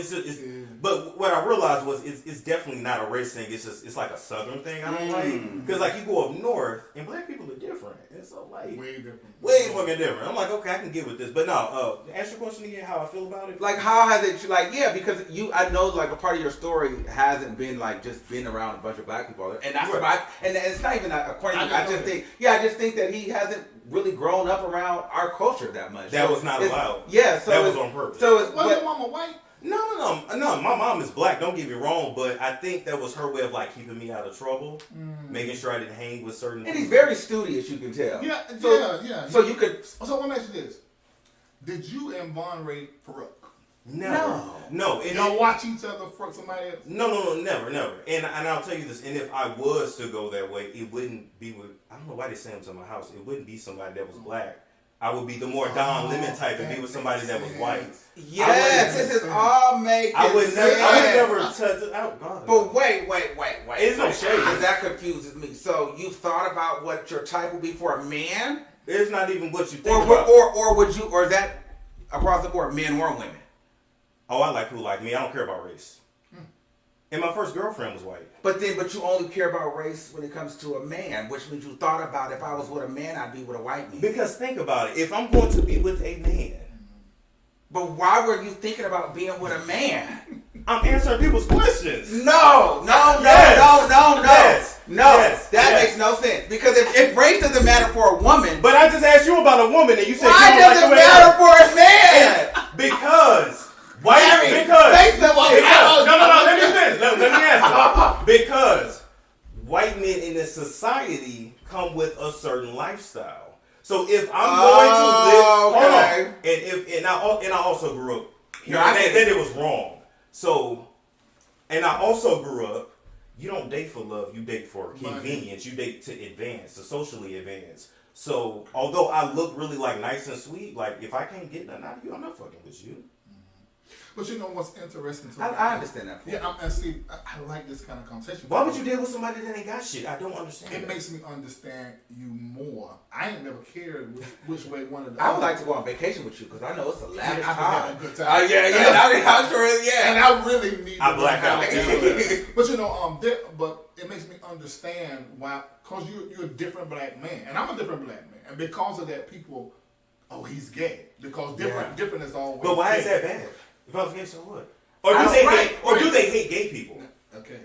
Speaker 2: But what I realized was it's definitely not a race thing. It's like a southern thing. I don't like because like you go up north and black people are different. It's so like
Speaker 3: Way different.
Speaker 2: way fucking different. I'm like, okay, I can get with this. But no, ask your question again. How I feel about it?
Speaker 4: Like, how has it, like, yeah, because I know, like, a part of your story hasn't been, like, just being around a bunch of black people. And that's
Speaker 2: Right.
Speaker 4: why, and it's not even according to me. I just think that he hasn't really grown up around our culture that much.
Speaker 2: That was not allowed.
Speaker 4: Yeah, so
Speaker 2: that was on purpose.
Speaker 4: So it's,
Speaker 3: Was your mama white?
Speaker 2: No. My mom is black. Don't get me wrong, but I think that was her way of like keeping me out of trouble, making sure I didn't hang with certain.
Speaker 4: And he's very studious, you can tell.
Speaker 3: Yeah,
Speaker 4: So,
Speaker 3: yeah.
Speaker 4: So you could.
Speaker 3: So let me ask you this: did you and Monroe Peruk?
Speaker 2: No.
Speaker 3: Y'all watch each other for somebody else?
Speaker 2: No, never. And I'll tell you this. And if I was to go that way, it wouldn't be with. I don't know why they sent him to my house. It wouldn't be somebody that was black. I would be the more Don Lemon type and be with somebody that was white.
Speaker 4: Yes, this is all making
Speaker 2: I would
Speaker 4: sense.
Speaker 2: never touch it. Oh God.
Speaker 4: But wait.
Speaker 2: It's no shade.
Speaker 4: Because that confuses me. So you thought about what your type would be for a man?
Speaker 2: It's not even what you think about.
Speaker 4: Or would you, or is that across the board, men or women?
Speaker 2: Oh, I like who like me. I don't care about race. And my first girlfriend was white.
Speaker 4: But you only care about race when it comes to a man, which means you thought about if I was with a man, I'd be with a white man.
Speaker 2: Because think about it. If I'm going to be with a man.
Speaker 4: But why were you thinking about being with a man?
Speaker 2: I'm answering people's questions.
Speaker 4: No.
Speaker 2: Yes.
Speaker 4: That makes no sense. Because if race doesn't matter for a woman.
Speaker 2: But I just asked you about a woman and you said
Speaker 4: Why
Speaker 2: you don't
Speaker 4: does it
Speaker 2: like
Speaker 4: matter for a man?
Speaker 2: Because. Why?
Speaker 4: Larry,
Speaker 2: Because.
Speaker 4: No,
Speaker 2: let me finish. Let me answer. Because white men in this society come with a certain lifestyle. So if I'm going to live, hold on, and I also grew up. That it was wrong. So, and I also grew up. You don't date for love. You date for convenience. You date to advance, to socially advance. So, although I look really like nice and sweet, like if I can't get nothing out of you, I'm not fucking with you.
Speaker 3: But you know what's interesting to me?
Speaker 4: I understand that point.
Speaker 3: Yeah, and see, I like this kind of conversation.
Speaker 2: Why would you deal with somebody that ain't got shit? I don't understand.
Speaker 3: It makes me understand you more. I ain't never cared which way one of the
Speaker 4: I would like to go on vacation with you because I know it's a lavish
Speaker 3: I've been
Speaker 4: time.
Speaker 3: having a good time.
Speaker 4: I'm sure, yeah.
Speaker 3: And I really need
Speaker 2: I
Speaker 3: to
Speaker 2: black
Speaker 3: know how
Speaker 2: out.
Speaker 3: to handle it. But you know, but it makes me understand why, because you're a different black man, and I'm a different black man, and because of that, people, he's gay, because different is always.
Speaker 2: But why
Speaker 3: gay.
Speaker 2: is that bad? If I was gay, so what? Or do they hate gay people?
Speaker 3: Okay.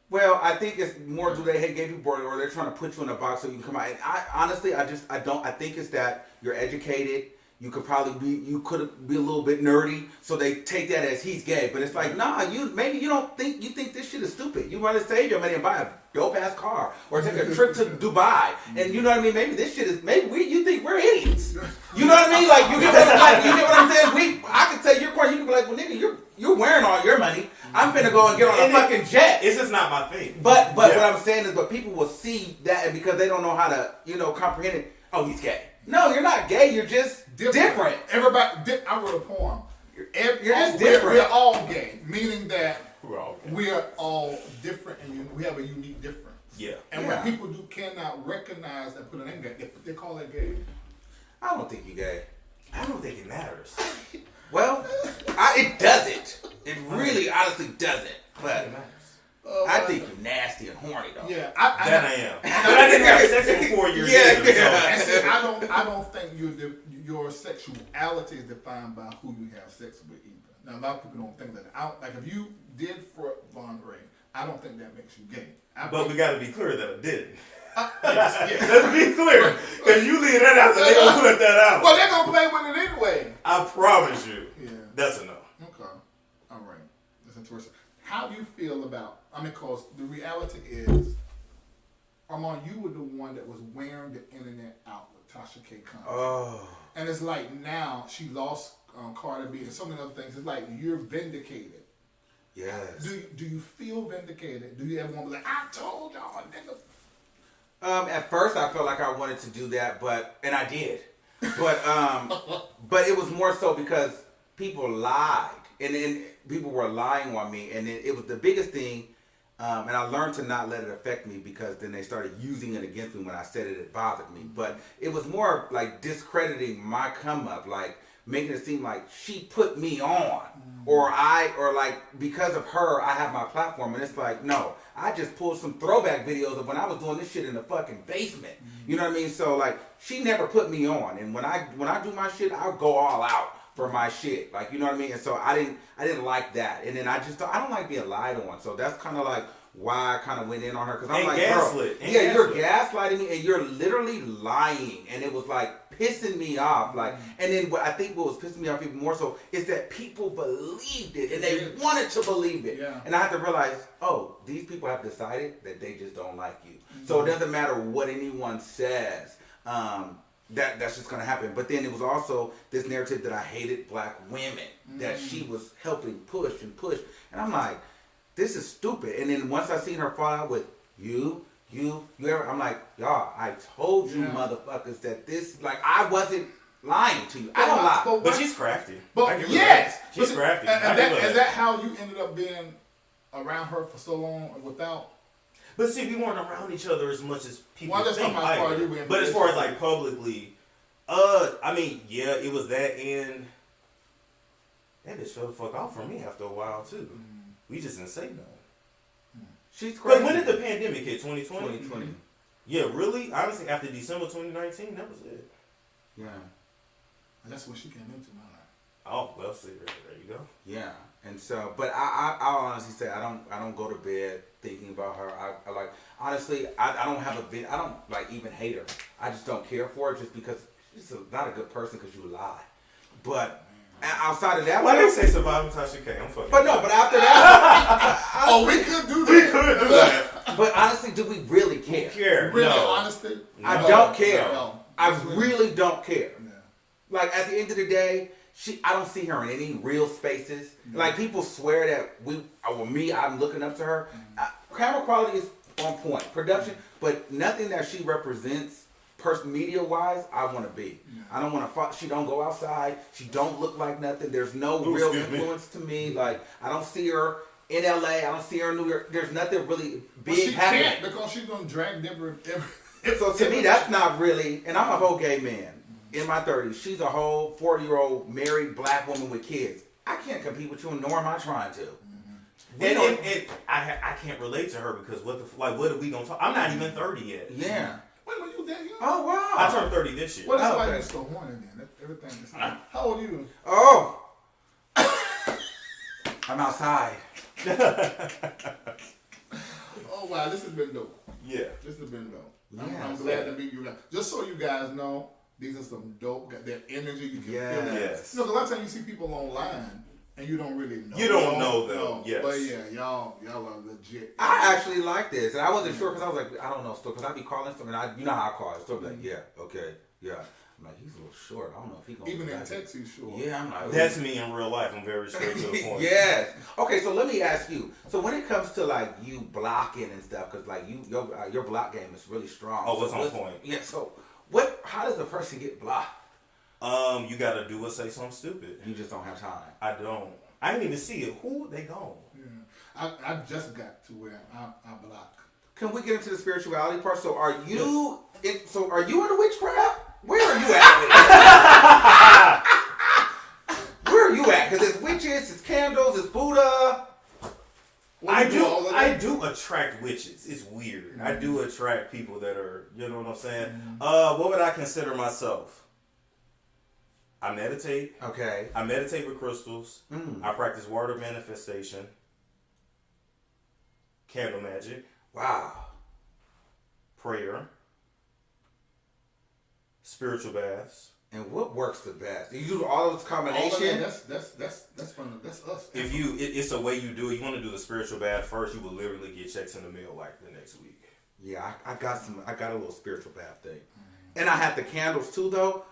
Speaker 4: Well, I think it's more do they hate gay people or they're trying to put you in a box so you can come out. And I think it's that you're educated. You could be a little bit nerdy, so they take that as he's gay. But it's like, nah, you think this shit is stupid. You want to save your money and buy a dope ass car or take a trip to Dubai, and you know what I mean. Maybe this shit is you think we're idiots. You know what I mean? Like you get what I'm saying. I could say your car. You can be like, well, nigga, you're wearing all your money. I'm finna go and get on a fucking jet.
Speaker 2: It's just not my thing.
Speaker 4: But what I'm saying is, but people will see that, and because they don't know how to comprehend it. Oh, he's gay. No, you're not gay. You're just different.
Speaker 3: Everybody, I wrote a poem. You're
Speaker 4: just different.
Speaker 3: We're all gay, meaning that
Speaker 2: We're all gay.
Speaker 3: we are all different and we have a unique difference.
Speaker 2: Yeah.
Speaker 3: And when people cannot recognize and put a name gay, they call it gay.
Speaker 4: I don't think you're gay.
Speaker 2: I don't think it matters.
Speaker 4: Well, it doesn't. It really, honestly doesn't. But I think you're nasty and horny, though.
Speaker 3: Yeah,
Speaker 2: I am. But I didn't have sex for 4 years.
Speaker 3: And see, I don't think your sexuality is defined by who you have sex with either. Now, a lot of people don't think that. Like if you did for Monroe, I don't think that makes you gay.
Speaker 2: But we got to be clear that I didn't.
Speaker 3: Yes.
Speaker 2: Let's be clear, because you leave that out, they're gonna put that out.
Speaker 3: Well, they're gonna play with it anyway.
Speaker 2: I promise you.
Speaker 3: Yeah.
Speaker 2: That's a no.
Speaker 3: Okay. All right. That's interesting. How do you feel about? Because the reality is, Armon, you were the one that was wearing the internet out with Tasha K.
Speaker 4: Oh.
Speaker 3: And it's like now she lost Carter B and so many other things. It's like you're vindicated.
Speaker 4: Yes.
Speaker 3: Do you feel vindicated? Do you ever want to be like, I told y'all, nigga?
Speaker 4: At first, I felt like I wanted to do that, and I did. But it was more so because people lied, and then people were lying on me, and then it was the biggest thing. And I learned to not let it affect me because then they started using it against me when I said it bothered me. But it was more like discrediting my come up, like making it seem like she put me on or like because of her, I have my platform. And it's like, no, I just pulled some throwback videos of when I was doing this shit in the fucking basement. You know what I mean? So like, she never put me on. And when I do my shit, I'll go all out for my shit, like, you know what I mean? And so I didn't like that, and then I don't like being lied on. So that's kind of like why I kind of went in on her, because I'm like,
Speaker 2: gaslit.
Speaker 4: bro, yeah, you're gaslighting me, and you're literally lying, and it was like pissing me off, like. And then I think what was pissing me off even more so is that people believed it, and they wanted to believe it, and I had to realize, oh, these people have decided that they just don't like you, so it doesn't matter what anyone says. That's just gonna happen. But then it was also this narrative that I hated black women, that she was helping push, and I'm like, this is stupid. And then once I seen her fall out with you ever, I'm like, y'all, I told you motherfuckers that this, like, I wasn't lying to you. I don't lie.
Speaker 2: But she's crafty.
Speaker 3: But yes,
Speaker 2: she's crafty.
Speaker 3: Is that how you ended up being around her for so long without?
Speaker 2: But see, we weren't around each other as much as people think.
Speaker 3: But
Speaker 2: as far as like publicly, I mean, yeah, it was that, and that bitch fell the fuck off from me after a while too. We just didn't say nothing.
Speaker 4: She's crazy.
Speaker 2: But when did the pandemic hit? 2020?
Speaker 4: 2020.
Speaker 2: Yeah, really? Honestly, after December 2019, that was it.
Speaker 4: Yeah.
Speaker 3: And that's when she came into my life.
Speaker 2: Oh, well, see, there you go.
Speaker 4: Yeah. And so, but I'll honestly say I don't go to bed thinking about her. I like, honestly, I don't have I don't like even hate her. I just don't care for her just because she's not a good person because you lie. But outside of that,
Speaker 2: why they say surviving Tasha K? I'm fucking.
Speaker 4: But no, but after that,
Speaker 3: we could do that.
Speaker 4: But honestly, do we really care?
Speaker 3: Really, honestly,
Speaker 4: I don't care.
Speaker 3: No.
Speaker 4: I really don't care.
Speaker 3: Yeah.
Speaker 4: Like at the end of the day, I don't see her in any real spaces. Like people swear that I'm looking up to her. Camera quality is on point, production, but nothing that she represents, media wise, I want to be. I don't want to. She don't go outside. She don't look like nothing. There's no real influence to me. Like I don't see her in LA. I don't see her in New York. There's nothing really big happening.
Speaker 3: Can't because she's gonna drag every.
Speaker 4: So to me, that's not really. And I'm a whole gay man in my 30s. She's a whole 40-year-old married black woman with kids. I can't compete with you, nor am I trying to.
Speaker 2: And I can't relate to her because what are we gonna talk? I'm not even 30 yet.
Speaker 4: Yeah.
Speaker 3: Wait, were you that young?
Speaker 4: Oh wow.
Speaker 2: I turned 30 this year.
Speaker 3: Well, that's why you're so horny then. Everything is. How old are you?
Speaker 4: Oh. I'm outside.
Speaker 3: Oh wow, this has been dope.
Speaker 2: Yeah.
Speaker 3: This has been dope.
Speaker 4: Yeah,
Speaker 3: I'm glad to meet you guys. Just so you guys know, these are some dope. Got that energy. You can feel that.
Speaker 2: Yes.
Speaker 3: You know, 'cause a lot of times you see people online and you don't really know.
Speaker 2: You don't know them. Yes.
Speaker 3: But yeah, y'all are legit.
Speaker 4: I actually like this, and I wasn't sure because I was like, I don't know, because I'd be calling something. You know how I call it. So I'd be like, yeah, okay, yeah. I'm like, he's a little short. I don't know if he's gonna.
Speaker 3: Even in text, he's short.
Speaker 4: Yeah, I'm like.
Speaker 2: That's me in real life. I'm very straight to the point.
Speaker 4: Yes. Okay, so let me ask you. So when it comes to like you blocking and stuff, because like your block game is really strong.
Speaker 2: Oh, what's
Speaker 4: so
Speaker 2: on point?
Speaker 4: Yeah. So how does a person get blocked?
Speaker 2: You gotta do or say something stupid.
Speaker 4: You just don't have time.
Speaker 2: I don't. I didn't even see it. Who they gone?
Speaker 3: Yeah. I just got to where I block.
Speaker 4: Can we get into the spirituality part? So are you? Are you into witchcraft? Where are you at? Where are you at? Because it's witches, it's candles, it's Buddha.
Speaker 2: I do attract witches. It's weird. Mm-hmm. I do attract people that are, you know what I'm saying? Mm-hmm. What would I consider myself? I meditate.
Speaker 4: Okay.
Speaker 2: I meditate with crystals. Mm. I practice word of manifestation. Candle magic.
Speaker 4: Wow.
Speaker 2: Prayer. Spiritual baths.
Speaker 4: And what works the best? You do all of this combination?
Speaker 3: That's fun. That's us.
Speaker 2: If it's a way you do it. You want to do the spiritual bath first, you will literally get checks in the mail like the next week.
Speaker 4: Yeah, I got a little spiritual bath thing. Mm-hmm. And I had the candles too though,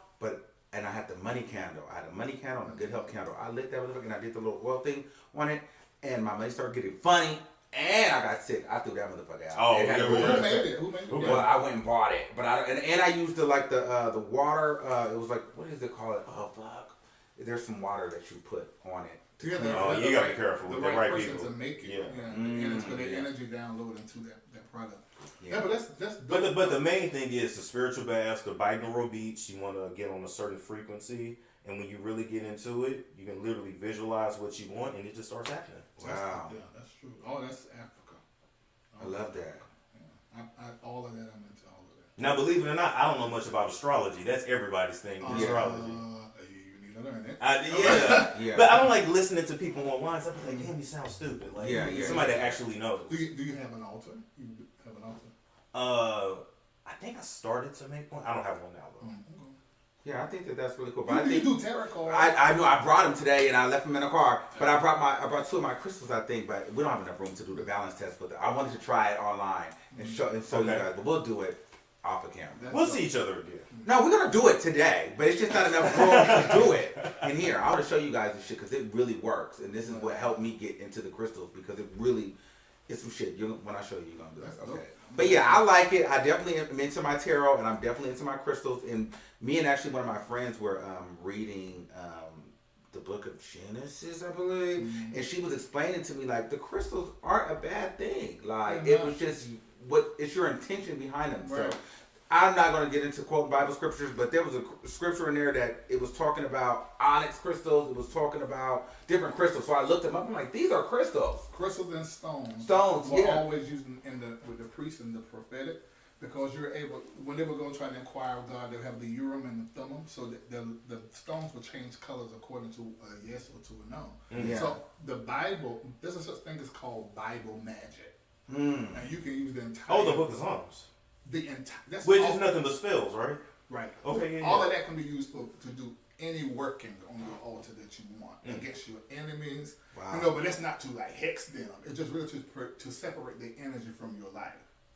Speaker 4: and I had the money candle. I had a money candle and a good health candle. I lit that motherfucker and I did the little oil thing on it, and my money started getting funny. And I got sick. I threw that motherfucker out.
Speaker 2: Oh,
Speaker 3: who made it?
Speaker 4: Well, I went and bought it, but and I used the water. It was like, what is it called? Oh fuck! there's some water that you put on it.
Speaker 3: Yeah,
Speaker 2: you gotta be careful with the right
Speaker 3: person
Speaker 2: people.
Speaker 3: to make it.
Speaker 2: Yeah.
Speaker 3: The energy download into that product. Yeah, but that's
Speaker 2: but the main thing is the spiritual baths, the binaural beats. You want to get on a certain frequency, and when you really get into it, you can literally visualize what you want, and it just starts happening.
Speaker 4: Wow.
Speaker 3: Yeah, that's true. Oh, that's Africa.
Speaker 4: I love that.
Speaker 3: Yeah. All of that, I'm into all of that.
Speaker 2: Now, believe it or not, I don't know much about astrology. That's everybody's thing. Astrology.
Speaker 3: You need to learn it.
Speaker 2: Yeah. But I don't like listening to people online. So I'm like, damn, you sound stupid. Like, somebody that actually knows.
Speaker 3: Do you have an altar? You have an altar?
Speaker 2: I think I started to make one. I don't have one now though.
Speaker 4: Yeah, I think that's really cool. But I think
Speaker 3: you do tarot cards.
Speaker 4: I know I brought them today and I left them in the car. But I brought two of my crystals, I think. But we don't have enough room to do the balance test. But I wanted to try it online and show you guys. But we'll do it off the camera.
Speaker 2: We'll see each other again.
Speaker 4: No, we're gonna do it today, but it's just not enough room to do it in here. I want to show you guys this shit because it really works, and this is what helped me get into the crystals because it's some shit. When I show you, you're gonna do that. Okay. But yeah, I like it. I definitely am into my tarot, and I'm definitely into my crystals. And me and actually one of my friends were reading the book of Genesis, I believe, and she was explaining to me like the crystals aren't a bad thing. Like it was just it's your intention behind them. Right. So I'm not going to get into quote Bible scriptures, but there was a scripture in there that it was talking about onyx crystals. It was talking about different crystals. So I looked them up. I'm like, these are crystals.
Speaker 3: Crystals and stones.
Speaker 4: Stones,
Speaker 3: were always used with the priests and the prophetic because you're able, when they were going to try to inquire of God, they'll have the Urim and the Thummim, so that the stones will change colors according to a yes or to a no. Yeah. So the Bible, there's a such thing as called Bible magic. And you can use the entire...
Speaker 2: the Book of Psalms.
Speaker 3: Which
Speaker 2: is nothing but spells, right?
Speaker 3: Right.
Speaker 2: Okay.
Speaker 3: All of that can be used to do any working on your altar that you want against your enemies. Wow. But that's not to like hex them. It's just really to separate the energy from your life.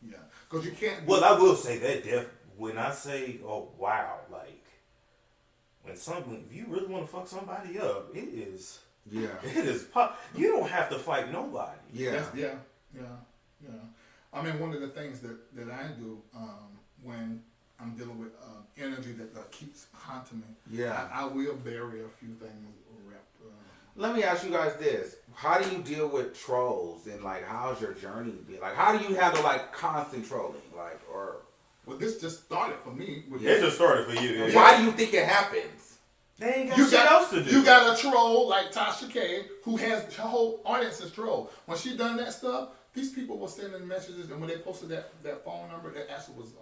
Speaker 3: Yeah. Because you can't.
Speaker 2: Well, I will say that when I say, oh wow, like if you really want to fuck somebody up, it is. Yeah. It is. You don't have to fight nobody.
Speaker 3: Yeah. Yeah. I mean, one of the things that I do when I'm dealing with energy that keeps haunting me, I will bury a few things wrapped.
Speaker 4: Let me ask you guys this: how do you deal with trolls, and like, how's your journey been? Like, how do you handle like constant trolling, like, or?
Speaker 3: Well, this just started for me.
Speaker 2: It just started for you.
Speaker 4: Yeah. Why do you think it happens?
Speaker 2: They ain't got shit else to do.
Speaker 3: You got a troll like Tasha K, who has her whole audience is troll. When she done that stuff, these people were sending messages, and when they posted that phone number, that actually was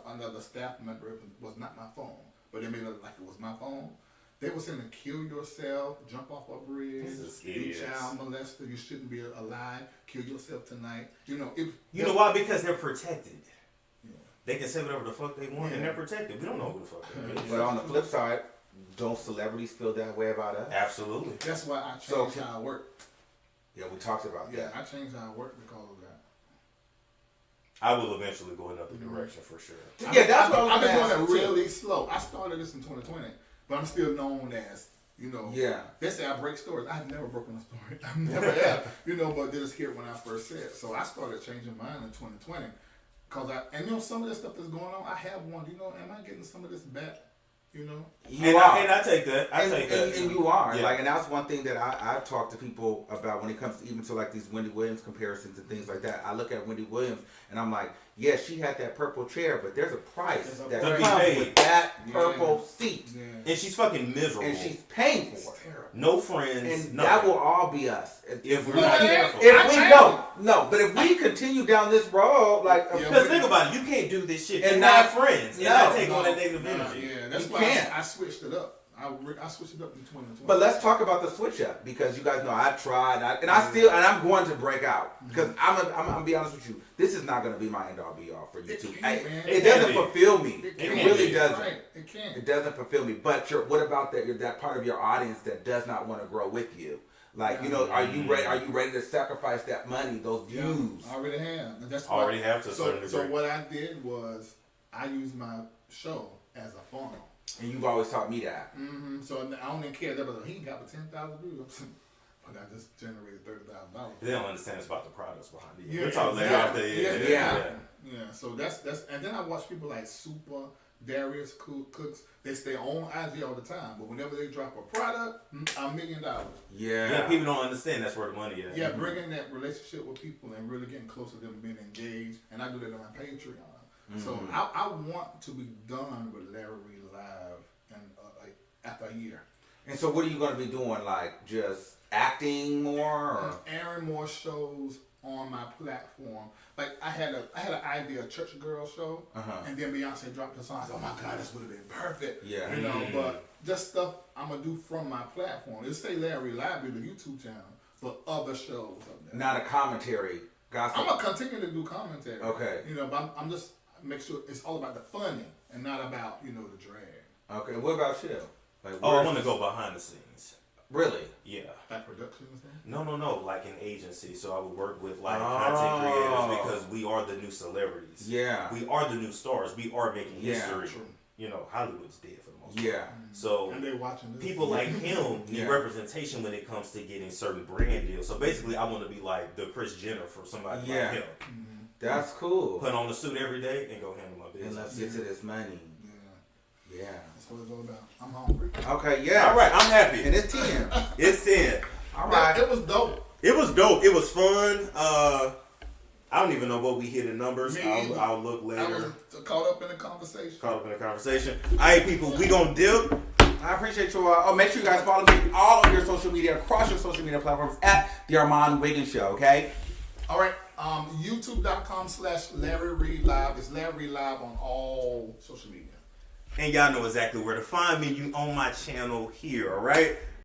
Speaker 3: another staff member. It was not my phone, but they made it like it was my phone. They were saying to kill yourself, jump off a bridge, be child molester, you shouldn't be alive, kill yourself tonight. You know
Speaker 2: why? Because they're protected. Yeah. They can say whatever the fuck they want, and they're protected. We don't know who the fuck they are.
Speaker 4: But on the flip side, don't celebrities feel that way about us?
Speaker 2: Absolutely.
Speaker 3: That's why I changed how I work.
Speaker 4: Yeah, we talked about that.
Speaker 3: Yeah, I changed how I work because of that.
Speaker 2: I will eventually go another direction for sure.
Speaker 4: Yeah, that's what
Speaker 3: I've been going really slow. I started this in 2020, but I'm still known as, they say I break stories. I've never broken a story. I never have, but they just hear it when I first said it. So I started changing mine in 2020. Some of this stuff that's going on, I have one, am I getting some of this back?
Speaker 2: I take that.
Speaker 4: And you are. Yeah. And that's one thing that I talk to people about when it comes to even to like these Wendy Williams comparisons and things like that. I look at Wendy Williams and I'm like, yeah, she had that purple chair, but there's a price that comes with that purple seat.
Speaker 2: Yeah. And she's fucking miserable.
Speaker 4: And she's paying for it.
Speaker 2: No friends.
Speaker 4: And that will all be us.
Speaker 2: If we're not careful.
Speaker 4: But if we continue down this road,
Speaker 2: because think about it, you can't do this shit and not friends and not take on that negative energy.
Speaker 3: Yeah, that's why I switched it up. I switched it up in 2020.
Speaker 4: But let's talk about the switch up because you guys know I tried and I'm going to break out because I'm gonna be honest with you. This is not going to be my end all be all for YouTube. It doesn't fulfill me. It really doesn't.
Speaker 3: Right. It can't.
Speaker 4: It doesn't fulfill me. But what about that part of your audience that does not want to grow with you? Like, are you ready? Are you ready to sacrifice that money, those views?
Speaker 3: I already have.
Speaker 2: Have to a certain degree.
Speaker 3: So what I did was I used my show as a funnel.
Speaker 4: And you've always taught me that.
Speaker 3: Mm-hmm. So I don't even care that he got 10,000 views. But I just generated $30,000.
Speaker 2: They don't understand it's about the products behind it.
Speaker 3: Yeah,
Speaker 2: we're talking later off there.
Speaker 3: Yeah. So that's and then I watch people like Super Darius Cooks. They stay on IG all the time, but whenever they drop a product, $1 million.
Speaker 2: Yeah, people don't understand that's where the money is.
Speaker 3: Yeah, bringing that relationship with people and really getting close to them, being engaged, and I do that on my Patreon. So I want to be done with Larry Reid Live and after a year.
Speaker 4: And so what are you going to be doing? Like just acting more? Or?
Speaker 3: Airing more shows on my platform. Like I had an idea, a church girl show, and then Beyonce dropped the song. I said, "Oh my God, this would have been perfect." Yeah, you know. But just stuff I'm gonna do from my platform. It'll say Larry Live in the YouTube channel, but other shows up there.
Speaker 4: Not a commentary. Gospel.
Speaker 3: I'm gonna continue to do commentary.
Speaker 4: Okay.
Speaker 3: You know, but I'm just make sure it's all about the funny and not about the drag.
Speaker 4: Okay. What about you? Like,
Speaker 2: I want to go behind the scenes.
Speaker 4: Really?
Speaker 2: Yeah.
Speaker 3: Like production or something?
Speaker 2: No. Like an agency. So I would work with like content creators because we are the new celebrities.
Speaker 4: Yeah.
Speaker 2: We are the new stars. We are making history.
Speaker 3: True.
Speaker 2: You know, Hollywood's dead for the most part.
Speaker 4: Yeah.
Speaker 2: So
Speaker 3: and they watching this.
Speaker 2: people like him need representation when it comes to getting certain brand deals. So basically, I want to be like the Kris Jenner for somebody like him.
Speaker 4: That's cool.
Speaker 2: Put on the suit every day and go handle my business.
Speaker 4: And let's get to this money. Yeah.
Speaker 3: That's what it's all about. I'm hungry.
Speaker 4: Okay, yeah.
Speaker 2: All right, I'm happy.
Speaker 4: And it's 10.
Speaker 2: It's 10.
Speaker 4: All right.
Speaker 3: It was dope.
Speaker 2: It was dope. It was fun. I don't even know what we hit in numbers. I'll look later.
Speaker 3: I was caught up in the conversation.
Speaker 2: All right, people, we gonna dip.
Speaker 4: I appreciate you all. Make sure you guys follow me all of your social media, across your social media platforms at The Armon Wiggins Show, okay?
Speaker 3: All right. YouTube.com/Larry Reid Live. It's Larry Reid Live on all social media.
Speaker 2: And y'all know exactly where to find me. You on my channel here, all right?